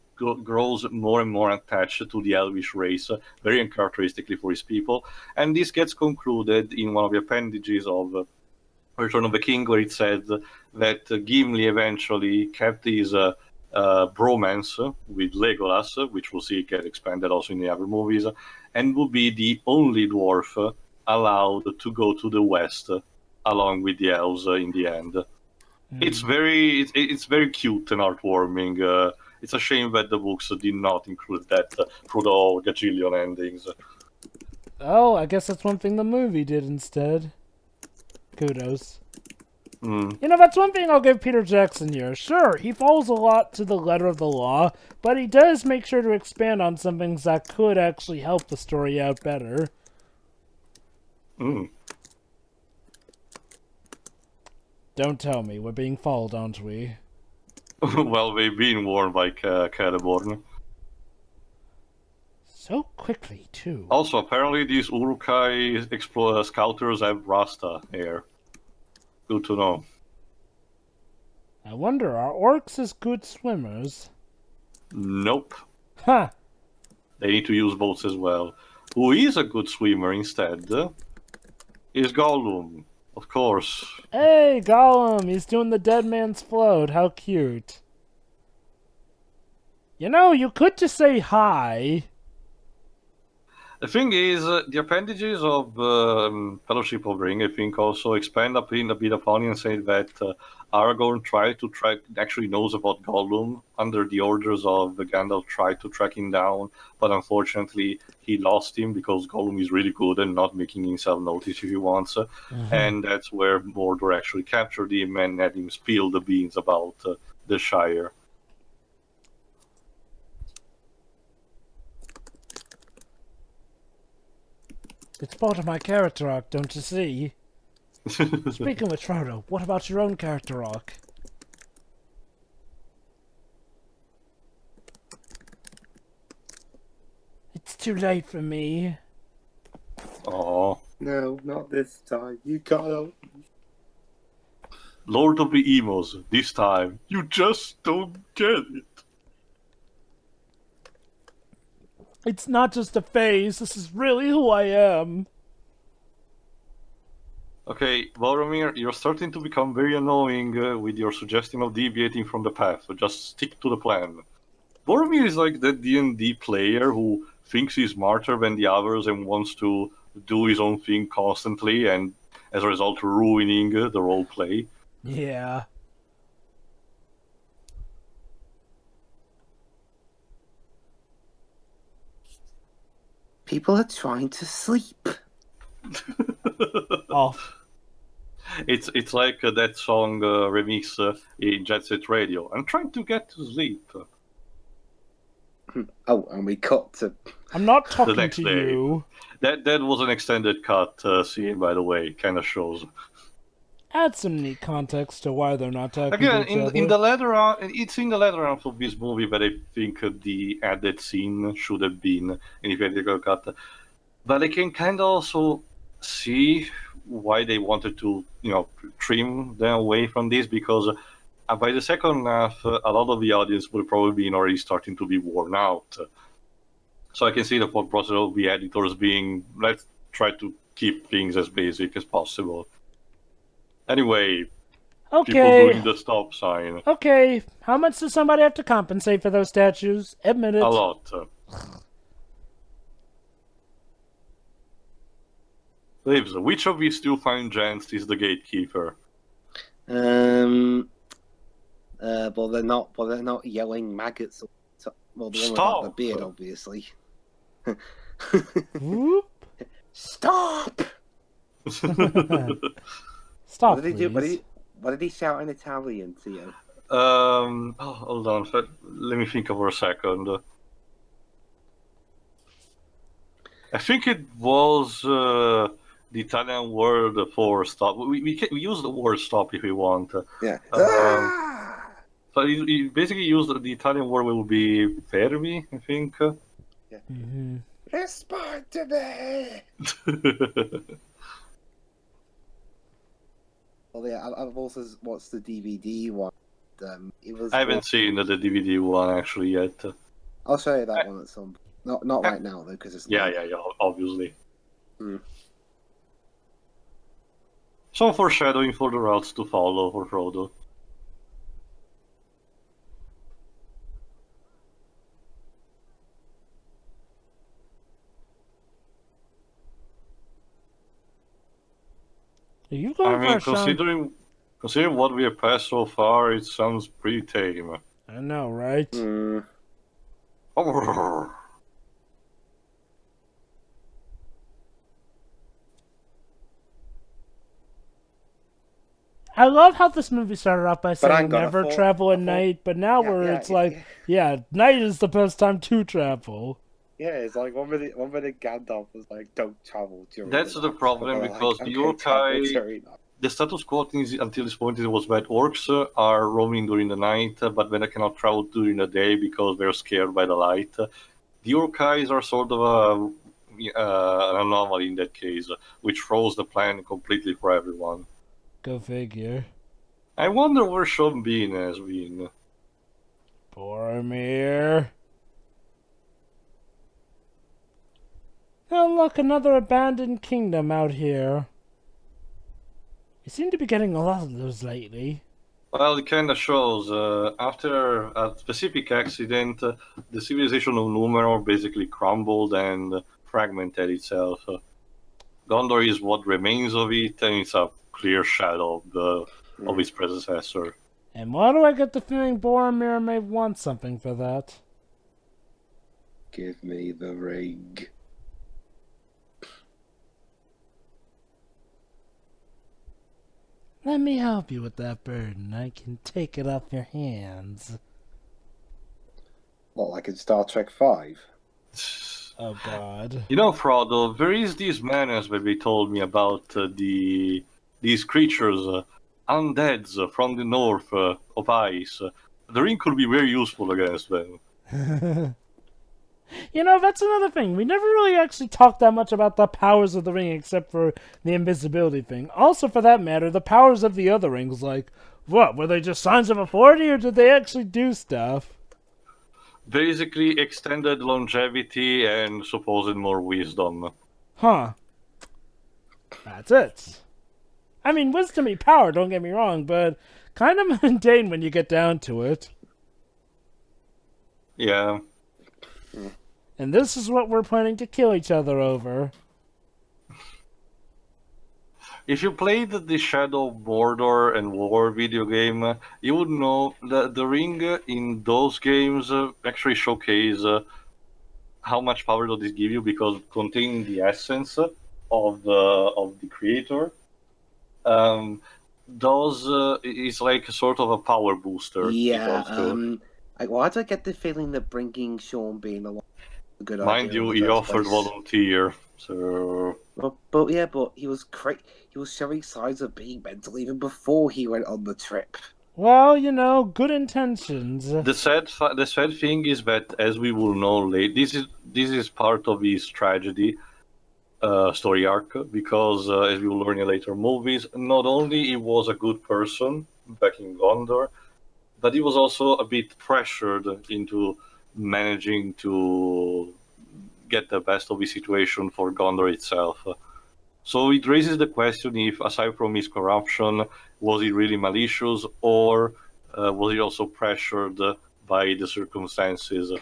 grows more and more attached to the Elvish race, very uncharacteristically for his people. And this gets concluded in one of the appendages of Return of the King, where it said that Gimli eventually kept his bromance with Legolas, which we'll see get expanded also in the other movies, and will be the only dwarf allowed to go to the west along with the elves in the end. It's very cute and heartwarming. It's a shame that the books did not include that through the gajillion endings. Oh, I guess that's one thing the movie did instead. Kudos. You know, that's one thing I'll give Peter Jackson here. Sure, he follows a lot to the letter of the law, but he does make sure to expand on some things that could actually help the story out better. Don't tell me, we're being followed, aren't we? Well, they've been warned by Celeborn. So quickly, too. Also, apparently these Urukai scouters have Rasta hair. Good to know. I wonder, are orcs as good swimmers? Nope. Huh. They need to use boats as well. Who is a good swimmer instead is Gollum, of course. Hey, Gollum, he's doing the dead man's float. How cute. You know, you could just say hi. The thing is, the appendages of Fellowship of the Ring, I think, also expand a bit upon it and say that Aragorn actually knows about Gollum under the orders of Gandalf, tried to track him down, but unfortunately he lost him because Gollum is really good and not making himself notice if he wants. And that's where Mordor actually captured him and had him spill the beans about the Shire. It's part of my character arc, don't you see? Speaking with Frodo, what about your own character arc? It's too late for me. Oh. No, not this time. You can't. Lord of the Emos, this time, you just don't get it. It's not just a phase, this is really who I am. Okay, Boromir, you're starting to become very annoying with your suggestion of deviating from the path, so just stick to the plan. Boromir is like that D&D player who thinks he's smarter than the others and wants to do his own thing constantly, and as a result ruining the roleplay. Yeah. People are trying to sleep. Oh. It's like that song remix in Jet Set Radio. I'm trying to get to sleep. Oh, and we cut to... I'm not The talking next to day. you. That was an extended cut scene, by the way. Kind of shows. Add some neat context to why they're not talking Again, to each other. in the latter it's in the latter half of this movie that I think the added scene should have been in the theatrical cut. But I can kind of also see why they wanted to, trim them away from this, because by the second half, a lot of the audience would probably be already starting to be worn out. So I can see the thought process of the editors being, let's try to keep things as basic as possible. Anyway, People Okay. doing the stop sign. Okay. How much does somebody have to compensate for those statues? Admit it. A lot. Lives, which of these two fine gents is the gatekeeper? Well, they're not. Well, they're not yelling maggots. Well, the one without the Stop! beard, obviously. Whoop. Stop! Stop, What did he do? please. What did he shout in Italian to you? Hold on. Let me think for a second. I think it was the Italian word for stop. We use the word stop if we want. Yeah. So he basically used the Italian word will be fermi, I think. Mm-hmm. Respond to me! Well, yeah, I've also watched the DVD one. It was. I haven't seen the DVD one actually yet. I'll show you that one at some. Not right now though, because it's. Yeah, obviously. Some foreshadowing for the routes to follow for Frodo. Are you going for a considering what we have passed so far, it sounds pretty tame. I know, right? I love how this movie started off by saying never travel at night, but now it's like, night is the best time to travel. Yeah, it's like one minute Gandalf was like, "Don't travel during." That's the problem because the Urkai, the status quo until this point it was that orcs are roaming during the night, but then they cannot travel during the day because they're scared by the light. The Urkais are sort of an anomaly in that case, which throws the plan completely for everyone. Go figure. I wonder where Sean Bean has been. Boromir. Oh, look, another abandoned kingdom out here. You seem to be getting a lot of those lately. Well, it kind of shows. After a specific accident, the civilization of Númenor basically crumbled and fragmented itself. Gondor is what remains of it, and it's a clear shadow of its predecessor. And why do I get the feeling Boromir may want something for that? Give me the ring. Let me help you with that burden. I can take it off your hands. What, like in Star Trek V? Oh, God. You know, Frodo, there is these manners that they told me about these creatures, undeads from the north of ice. The ring could be very useful against them. You know, that's another thing. We never really actually talked that much about the powers of the ring except for the invisibility thing. Also, for that matter, the powers of the other rings, like, what, were they just signs of authority or did they actually do stuff? Basically, extended longevity and supposed more wisdom. Huh. That's it. I mean, wisdom be power, don't get me wrong, but kind of mundane when you get down to it. Yeah. And this is what we're planning to kill each other over. If you played the Shadow of Mordor and War video game, you would know that the ring in those games actually showcase how much power does it give you because containing the essence of the creator, is like a sort of a power booster. Yeah. Why do I get the feeling that bringing Sean Bean along? Good Mind idea you, he offered volunteer, so. But he was he was showing signs of being mental even before he went on the trip. Well, you know, good intentions. The sad thing is that, as we will know later, this is part of his tragedy story arc because, as we will learn in later movies, not only he was a good person back in Gondor, but he was also a bit pressured into managing to get the best of the situation for Gondor itself. So it raises the question if, aside from his corruption, was he really malicious, or was he also pressured by the circumstances?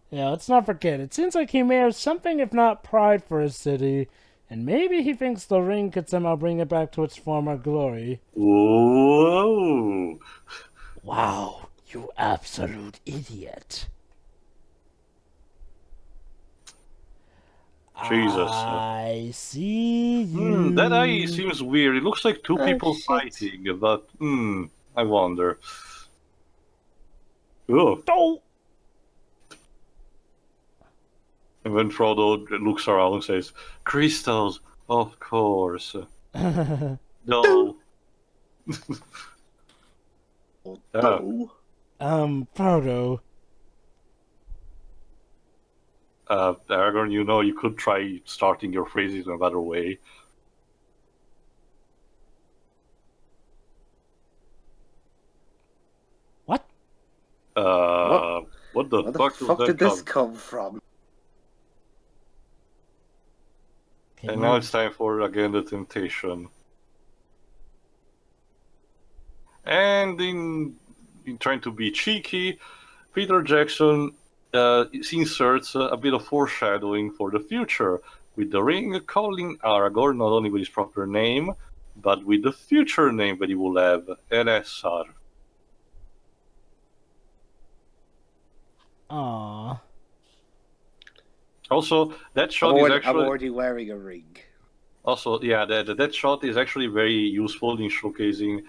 Yeah, let's not forget, it seems like he may have something if not pride for his city, and maybe he thinks the ring could somehow bring it back to its former glory. Whoa! Wow, you absolute idiot. Jesus. I see you. That eye seems weird. It looks like two people shit. fighting, but I wonder. Oh. Oh! And when Frodo looks around and says, "Crystals, of course." No. Frodo. Aragorn, you could try starting your phrases in a better way. What? What the Where the fuck fuck did this come from? Okay, And now it's time for, again, the temptation. And in trying to be cheeky, Peter Jackson inserts a bit of foreshadowing for the future, with the ring calling Aragorn not only with his proper name, but with the future name that he will have, Elessar. Aww. Also, that shot I'm is actually... already wearing a ring. Also, yeah, that shot is actually very useful in showcasing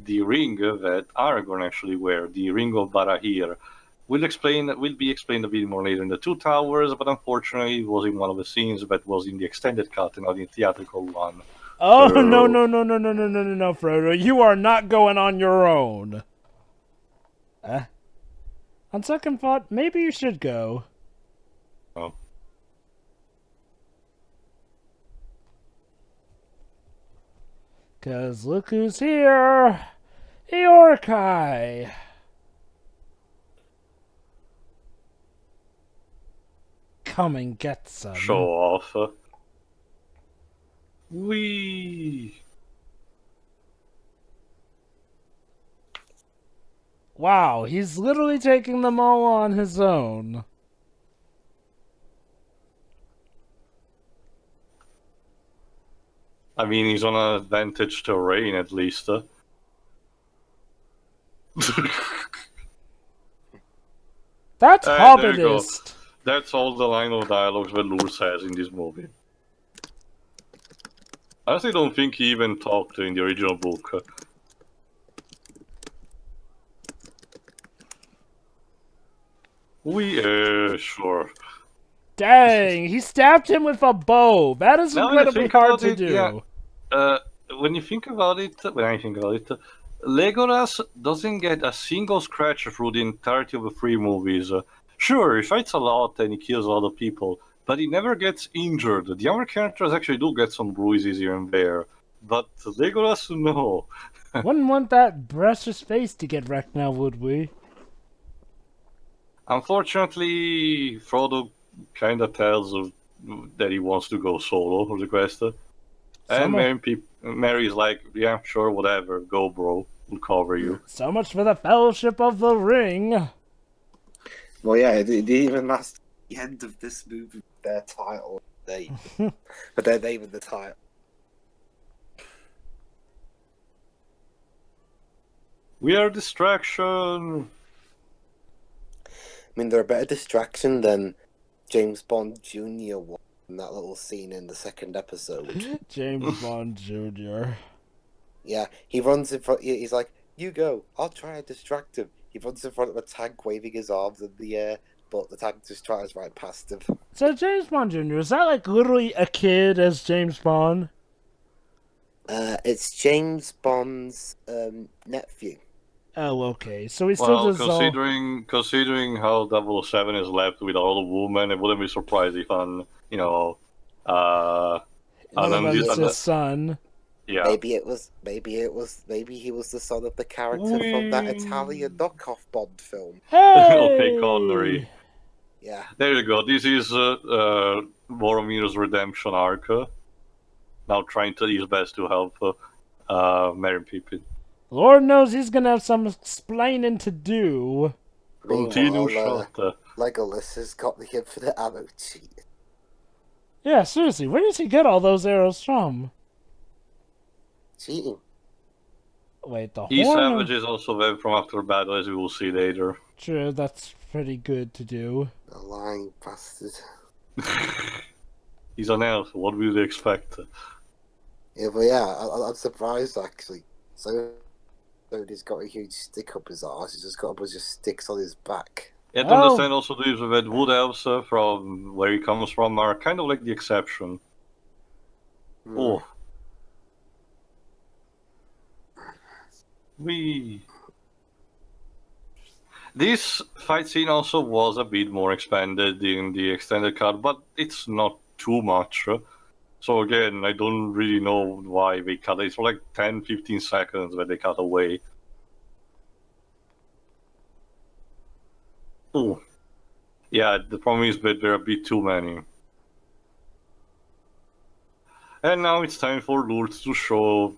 the ring that Aragorn actually wear, the Ring of Barahir. Will be explained a bit more later in the Two Towers, but unfortunately it was in one of the scenes that was in the extended cut and not in the theatrical one. Oh, So... no, Frodo. You are not going on your own. On second thought, maybe you should go. Oh. Cause look who's here! Eorkai! Come and get some. Show off. Whee! Wow, he's literally taking them all on his own. I mean, he's on an advantage terrain at least. That's There you go. Hobbitist. That's all the line of dialogues that Lurs has in this movie. I honestly don't think he even talked in the original book. Sure. Dang, he stabbed him with a bow. That is Now when I incredibly think hard about to it, do. yeah. When I think about it, Legolas doesn't get a single scratch through the entirety of the three movies. Sure, he fights a lot and he kills a lot of people, but he never gets injured. The other characters actually do get some bruises here and there, but Legolas, no. Wouldn't want that precious face to get wrecked now, would we? Unfortunately, Frodo kind of tells that he wants to go solo for the quest. And Mary's like, yeah, sure, whatever, go bro, we'll cover you. So much for the Fellowship of the Ring. Well, yeah, they even asked the end of this movie their title. But their name in the title. We are distraction. I mean, they're a better distraction than James Bond Jr. was in that little scene in the second episode. James Bond Jr. Yeah, he runs in front. He's like, "You go. I'll try and distract him." He runs in front of a tank, waving his arms in the air, but the tank just tries right past him. So James Bond Jr., is that like literally a kid as James Bond? It's James Bond's nephew. Oh, okay. So he still does considering how 007 is left with all the women, it wouldn't be surprised if one of them is his son. Yeah. Maybe he was the son of the character from that Italian knockoff Bond film. Hey! Okay, Connery. Yeah. There you go. This is Boromir's redemption arc. now trying to do his best to help Merry and Pippin. Lord knows he's gonna have some explaining to do. Continue Meanwhile, shot. Legolas has got the infinite ammo cheat. Yeah, seriously, where does he get all those arrows from? Cheating. Wait, the He horn? savages also them from after battle, as we will see later. True, that's pretty good to do. The lying bastard. He's an elf, what will you expect? Yeah, but yeah, I'm surprised actually. So he's got a huge stick up his arse. He's just got a bunch of sticks on his back. You have to understand also that wood elves from where he comes from are kind of like the exception. Oh. This fight scene also was a bit more expanded in the extended cut, but it's not too much. So again, I don't really know why they cut it. It's for like 10-15 seconds that they cut away. Oh. Yeah, the problem is that there are a bit too many. And now it's time for Lourdes to show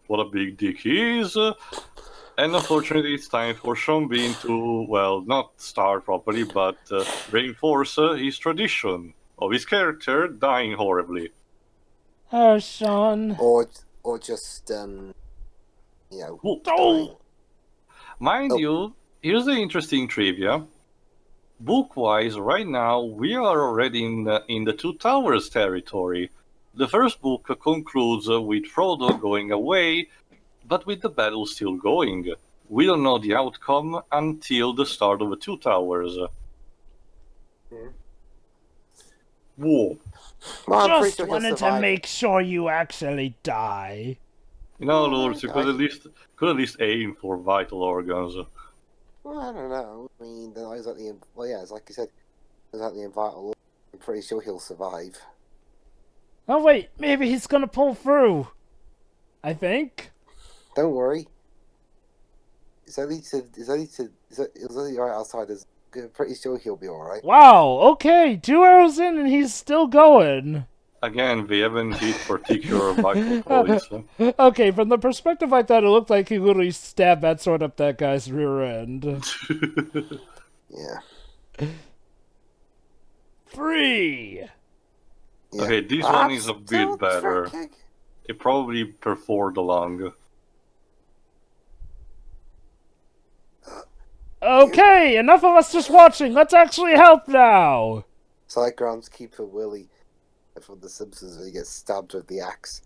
what a big dick he is. And unfortunately, it's time for Sean Bean to, well, not start properly, but reinforce his tradition of his character dying horribly. Oh, Sean. Or just, you know, dying. Mind you, here's the interesting trivia. Book-wise, right now, we are already in the Two Towers territory. The first book concludes with Frodo going away, but with the battle still going. We don't know the outcome until the start of the Two Towers. Whoa. Well, just wanted to make sure you actually die. You know, Lord, you could at least aim for vital organs. Well, I don't know. I mean, it's like it's like you said, it's like the vital. I'm pretty sure he'll survive. Oh wait, maybe he's gonna pull through. I think. Don't worry. It's only right outside. I'm pretty sure he'll be alright. Wow, okay, 2 arrows in and he's still going. Again, we haven't hit particular vital points. Okay, from the perspective I thought, it looked like he literally stabbed that sword up that guy's rear end. Yeah. 3. Yeah. Okay, this one is a bit better. It probably performed along. Okay, enough of us just watching. Let's actually help now. It's like groundskeeper Willie from The Simpsons when he gets stabbed with the axe.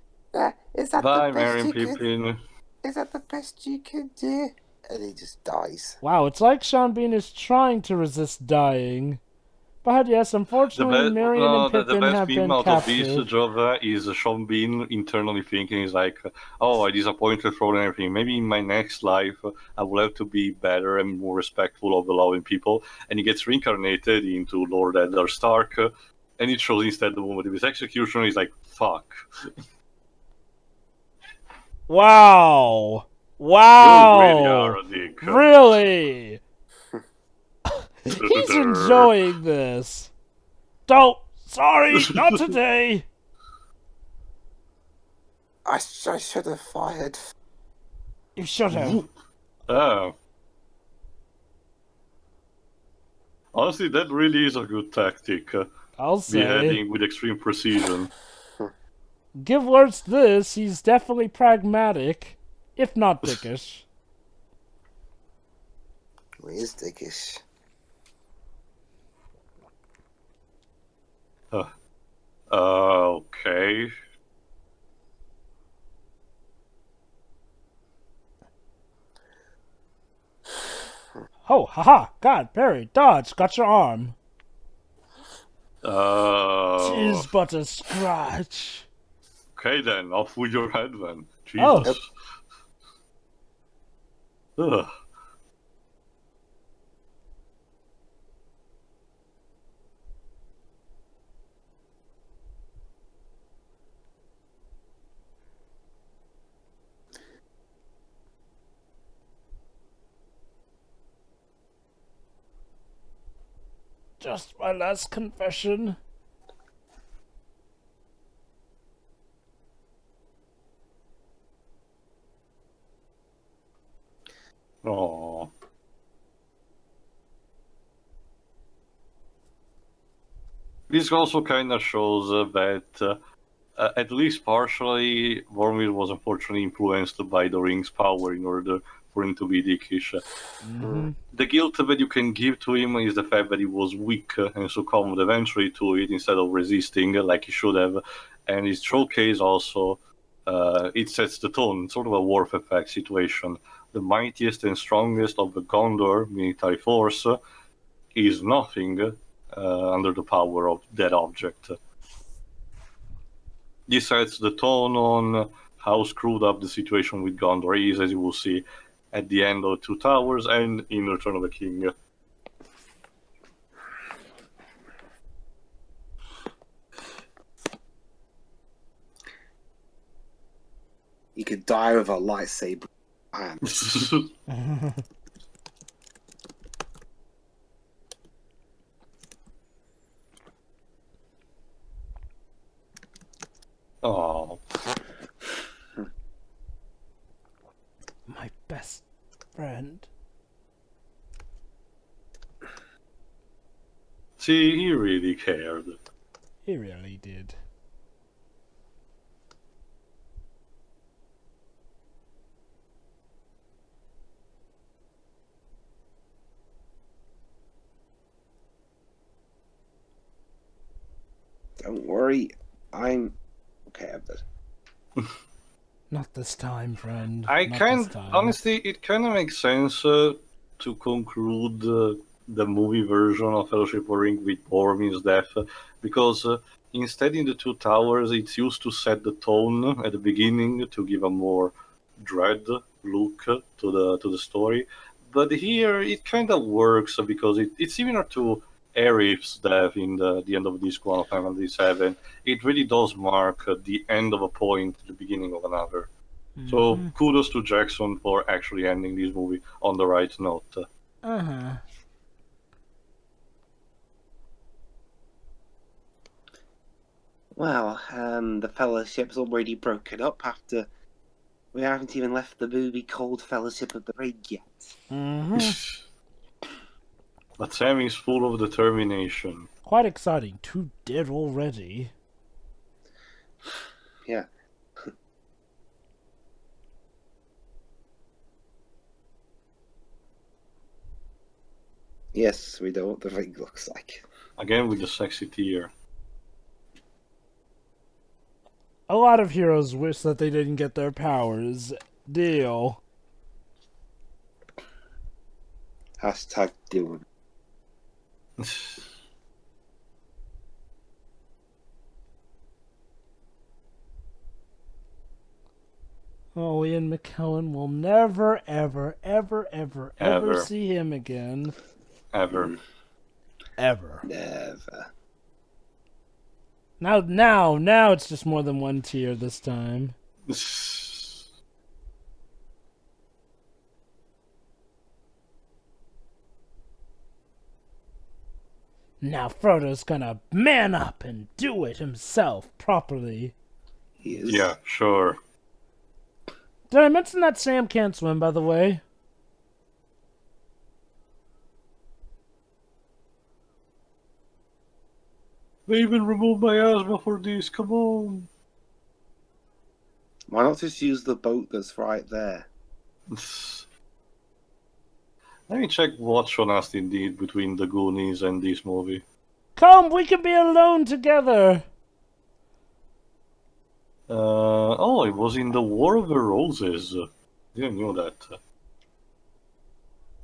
Is that Bye, the best Merry and you Pippin. can? Is that the best you can do? And he just dies. Wow, it's like Sean Bean is trying to resist dying. But yes, unfortunately, Marion and Pippin have been captured. The best theme out of this job is Sean Bean internally thinking, he's like, oh, I disappointed Frodo and everything. Maybe in my next life, I will have to be better and more respectful of allowing people. And he gets reincarnated into Lord Eddard Stark. And it shows instead the moment of his execution, he's like, fuck. Wow. Wow. You really are a dick. Really? He's enjoying this. Don't. Sorry, not today. I should have fired. You should have. Honestly, that really is a good tactic. I'll say. Beheading with extreme precision. Give words this, he's definitely pragmatic, if not dickish. He is dickish. Okay. Oh, haha, God, parry, dodge, got your arm. Tis but a scratch. Okay then, off with your head then. Jesus. Ugh. Just my last confession. This also kind of shows that, at least partially, Boromir was unfortunately influenced by the ring's power in order for him to be dickish. The guilt that you can give to him is the fact that he was weak and succumbed eventually to it instead of resisting like he should have. And his showcase also, it sets the tone, sort of a Worf effect situation. The mightiest and strongest of the Gondor military force is nothing under the power of that object. This sets the tone on how screwed up the situation with Gondor is, as you will see at the end of Two Towers and in Return of the King. You could die with a lightsaber hand. Oh, My best friend. see, he really cared. He really did. Don't worry, I'm okay with it. Not this time, friend. I Not can this time. honestly, it kind of makes sense to conclude the movie version of Fellowship of the Ring with Boromir's death, because instead in the Two Towers, it's used to set the tone at the beginning to give a more dread look to the story. But here it kind of works because it's similar to Arif's death in the end of Disc 1 of 507. It really does mark the end of a point, the beginning of another. So kudos to Jackson for actually ending this movie on the right note. Well, the fellowship's already broken up after we haven't even left the movie called Fellowship of the Ring yet. But Sam is full of determination. Quite exciting. 2 dead already. Yeah. Yes, we know what the ring looks like. Again with the sexy tear. A lot of heroes wish that they didn't get their powers. Deal. Hashtag doing. Oh, Ian McKellen will never, ever, ever, ever, ever Ever. see him again. Ever. Ever. Never. Now it's just more than 1 tier this time. Now Frodo's gonna man up and do it himself properly. He is. Yeah, sure. Did I mention that Sam can't swim, by the way? They even removed my asthma for this, come on. Why not just use the boat that's right there? Let me check what Sean Astin did between the Goonies and this movie. Come, we can be alone together! Oh, it was in the War of the Roses. Didn't know that.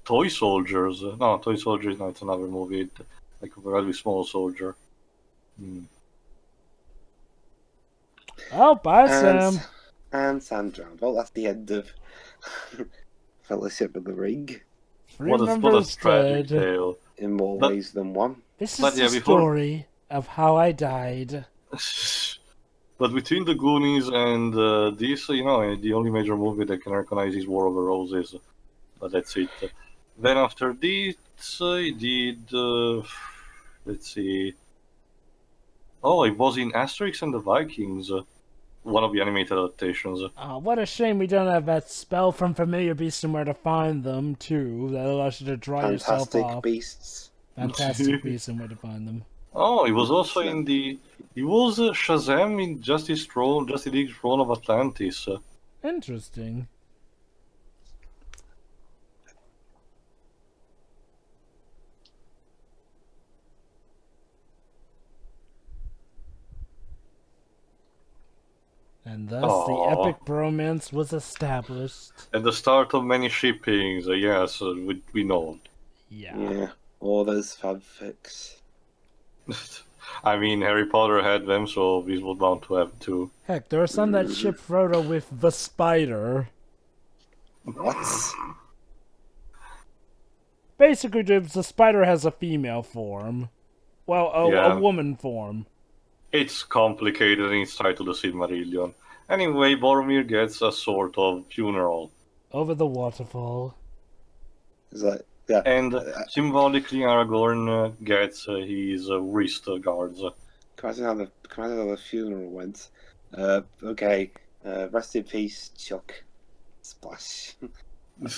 Toy Soldiers. No, Toy Soldiers, no, it's another movie. Like a very small soldier. Oh, bye, Sam. And Sam drowned. Well, that's the end of Fellowship of the Ring. What a tragic tale. In more But- ways than one. This But is yeah, the before- story of how I died. But between the Goonies and this, the only major movie that can recognize is War of the Roses. But that's it. Then after this, I did. Let's see. Oh, it was in Asterix and the Vikings, one of the animated adaptations. Oh, what a shame we don't have that spell from Familiar Beasts and Where to Find Them, too. That allows you to dry yourself Fantastic off. Beasts. Fantastic Beasts and Where to Find Them. Oh, he was also in the. He was Shazam in Justice League Throne of Atlantis. Interesting. And thus the epic bromance was established. At the start of many shippings, yes, we know. Yeah. All those fanfics. I mean, Harry Potter had them, so we were bound to have too. Heck, there are some that ship Frodo with the spider. What? Basically, the spider has a female form. Well, a woman form. It's complicated and it's tied to the Silmarillion. Anyway, Boromir gets a sort of funeral. Over the waterfall. Is that, yeah. And symbolically, Aragorn gets his wrist guards. Imagine how the funeral went. Okay. Rest in peace, Chuck. Splash.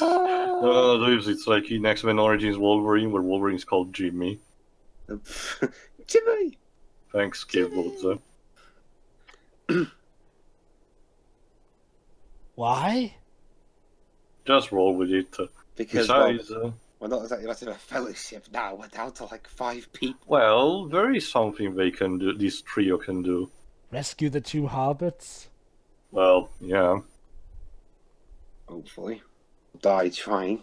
No, it's like in X-Men Origins Wolverine, where Wolverine's called Jimmy. Jimmy! Thanks, Keyboards. Why? Just roll with it. Because besides, we're not exactly in a fellowship now. We're down to like 5 people. Well, there is something they can do. This trio can do. Rescue the 2 hobbits? Well, yeah. Hopefully. Die trying.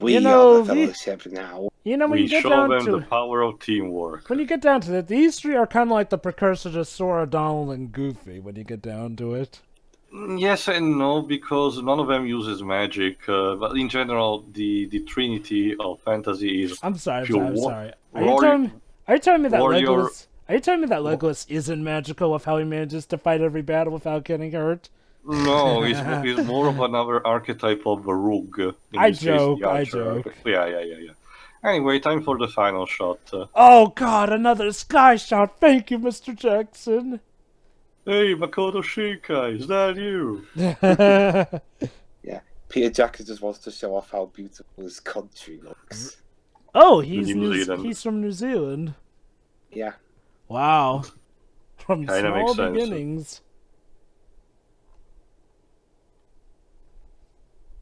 We are the fellowship now. You know, when we you get show down them to the power of teamwork. When you get down to it, these 3 are kind of like the precursor to Sora, Donald, and Goofy. When you get down to it. Yes and no, because none of them uses magic. But in general, the trinity of fantasy is. I'm sorry. Are you telling me that Legolas isn't magical with how he manages to fight every battle without getting hurt? No, he's more of another archetype of a rogue. I joke. Yeah. Anyway, time for the final shot. Oh God, another sky shot! Thank you, Mr. Jackson. Hey, Makoto Shinkai, is that you? Yeah, Peter Jackson just wants to show off how beautiful his country looks. Oh, he's from New Zealand. Yeah. Wow. From Kinda small makes beginnings. Sense.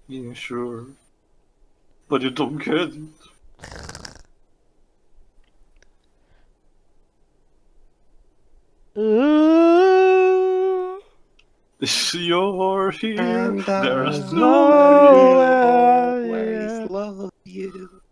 Yeah, sure. But you don't get it. You're here, and there's always love you.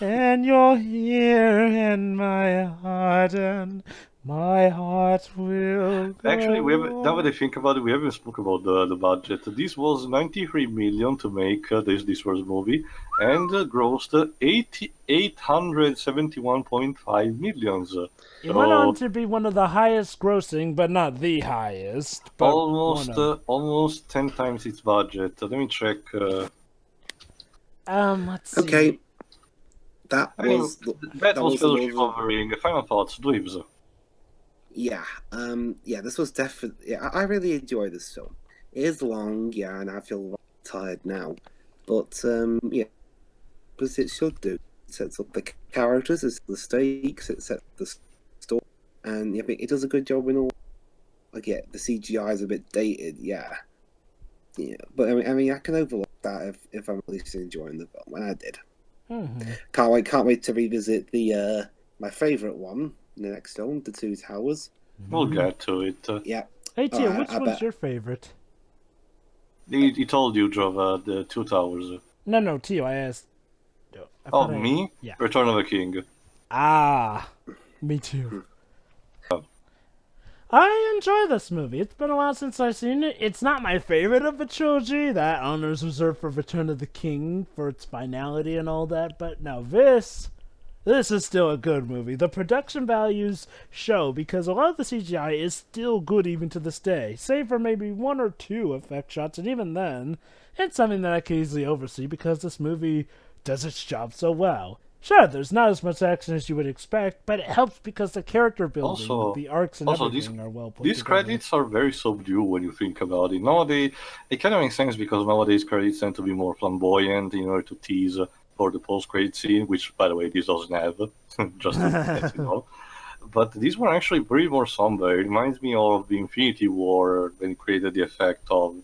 And you're here in my heart, and my heart will go. Actually, now that I think about it, we haven't spoken about the budget. This was 93 million to make this first movie, and grossed 871.5 millions. It went on to be one of the highest grossing, but not the highest. But almost 10 times its budget. Let me check. Let's see. Okay. That was Fellowship of the Ring. Final thoughts, Dweebs. Yeah, this was definitely. Yeah, I really enjoy this film. It is long, yeah, and I feel tired now, but yeah, because it should do. It sets up the characters, it sets the stakes, it sets the story, and yeah, it does a good job in all. Like, yeah, the CGI is a bit dated, yeah, but I mean, I can overlook that if I'm really still enjoying the film, and I did. Mm-hmm. Can't wait to revisit the my favorite one. The next film, The Two Towers. We'll get to it. Yeah. Hey, Tia, which one's your favorite? He told you, Jova, the Two Towers. No, Tio, I asked. Me? Yeah. Return of the King. Ah, me too. I enjoy this movie. It's been a while since I've seen it. It's not my favorite of the trilogy. That honor's reserved for Return of the King for its finality and all that. But now this is still a good movie. The production values show because a lot of the CGI is still good even to this day, save for maybe 1 or 2 effect shots, and even then, it's something that I can easily oversee because this movie does its job so well. Sure, there's not as much action as you would expect, but it helps because the character building, Also, the arcs and also everything are well put these together. credits are very subdued when you think about it. Nowadays, it kind of makes sense because nowadays credits tend to be more flamboyant in order to tease for the post-credit scene, which, by the way, this doesn't have, just to let you know. But these were actually pretty more somber. It reminds me of the Infinity War when it created the effect of,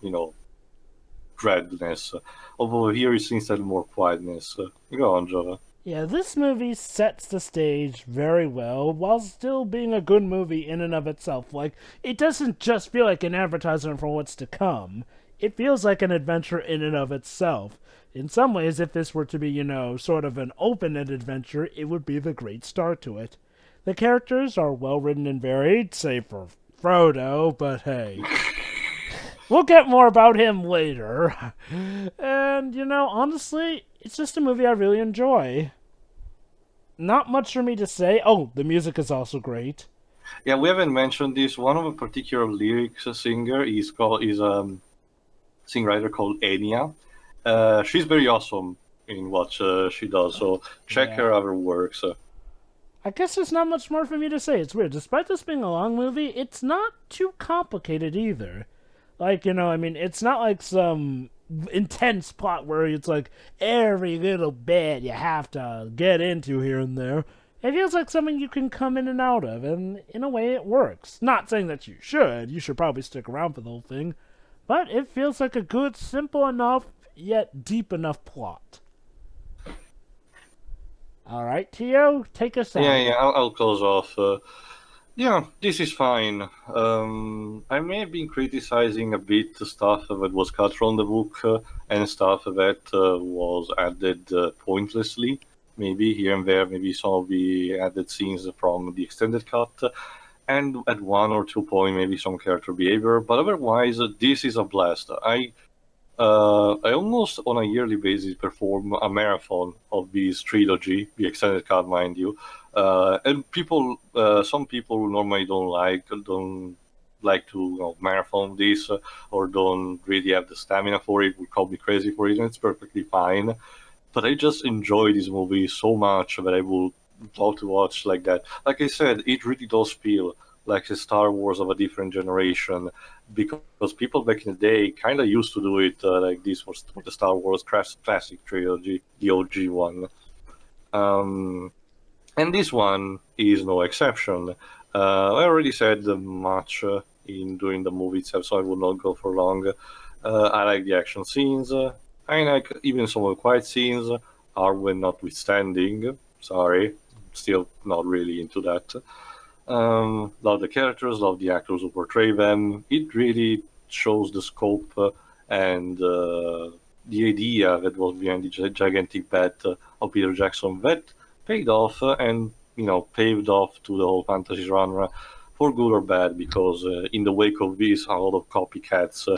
dreadness. Although here it's instead more quietness. Go on, Jova. Yeah, this movie sets the stage very well while still being a good movie in and of itself. Like, it doesn't just feel like an advertisement for what's to come. It feels like an adventure in and of itself. In some ways, if this were to be, sort of an open-ended adventure, it would be the great start to it. The characters are well written and varied, save for Frodo, but hey. We'll get more about him later. And, honestly, it's just a movie I really enjoy. Not much for me to say. Oh, the music is also great. Yeah, we haven't mentioned this. One of a particular lyrics singer is a songwriter called Enya. She's very awesome in what she does, so check her other works. I guess there's not much more for me to say. It's weird. Despite this being a long movie, it's not too complicated either. Like, it's not like some intense plot where it's like every little bit you have to get into here and there. It feels like something you can come in and out of, and in a way it works. Not saying that you should. You should probably stick around for the whole thing. But it feels like a good, simple enough, yet deep enough plot. Alright, Tio, take us out. Yeah, I'll close off. Yeah, this is fine. I may have been criticizing a bit the stuff that was cut from the book and stuff that was added pointlessly, maybe here and there, maybe some of the added scenes from the extended cut, and at one or two points, maybe some character behavior, but otherwise, this is a blast. I almost on a yearly basis perform a marathon of this trilogy, the extended cut, mind you. And some people who normally don't like to marathon this or don't really have the stamina for it would call me crazy for it, and it's perfectly fine. But I just enjoy this movie so much that I would love to watch like that. Like I said, it really does feel like a Star Wars of a different generation, because people back in the day kind of used to do it like this was for the Star Wars classic trilogy, the OG one. And this one is no exception. I already said much during the movie itself, so I will not go for long. I like the action scenes. I like even some of the quiet scenes, Arwen notwithstanding. Sorry, still not really into that. Love the characters, love the actors who portray them. It really shows the scope and the idea that was behind the gigantic bet of Peter Jackson that paid off and paved off to the whole fantasy genre for good or bad, because in the wake of this a lot of copycats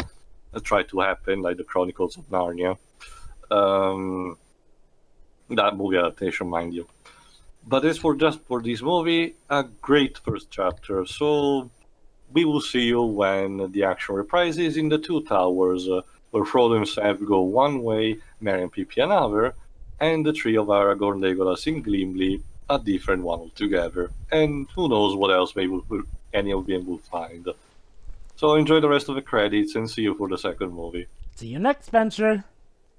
tried to happen, like the Chronicles of Narnia, that movie adaptation, mind you. But as for just for this movie, a great first chapter. So we will see you when the action reprises in the Two Towers, where Frodo and Sam go one way, Merry and Pippin another, and the three of Aragorn, Legolas, and Gimli a different one altogether. And who knows what else maybe any of them will find. So enjoy the rest of the credits and see you for the second movie. See you next venture.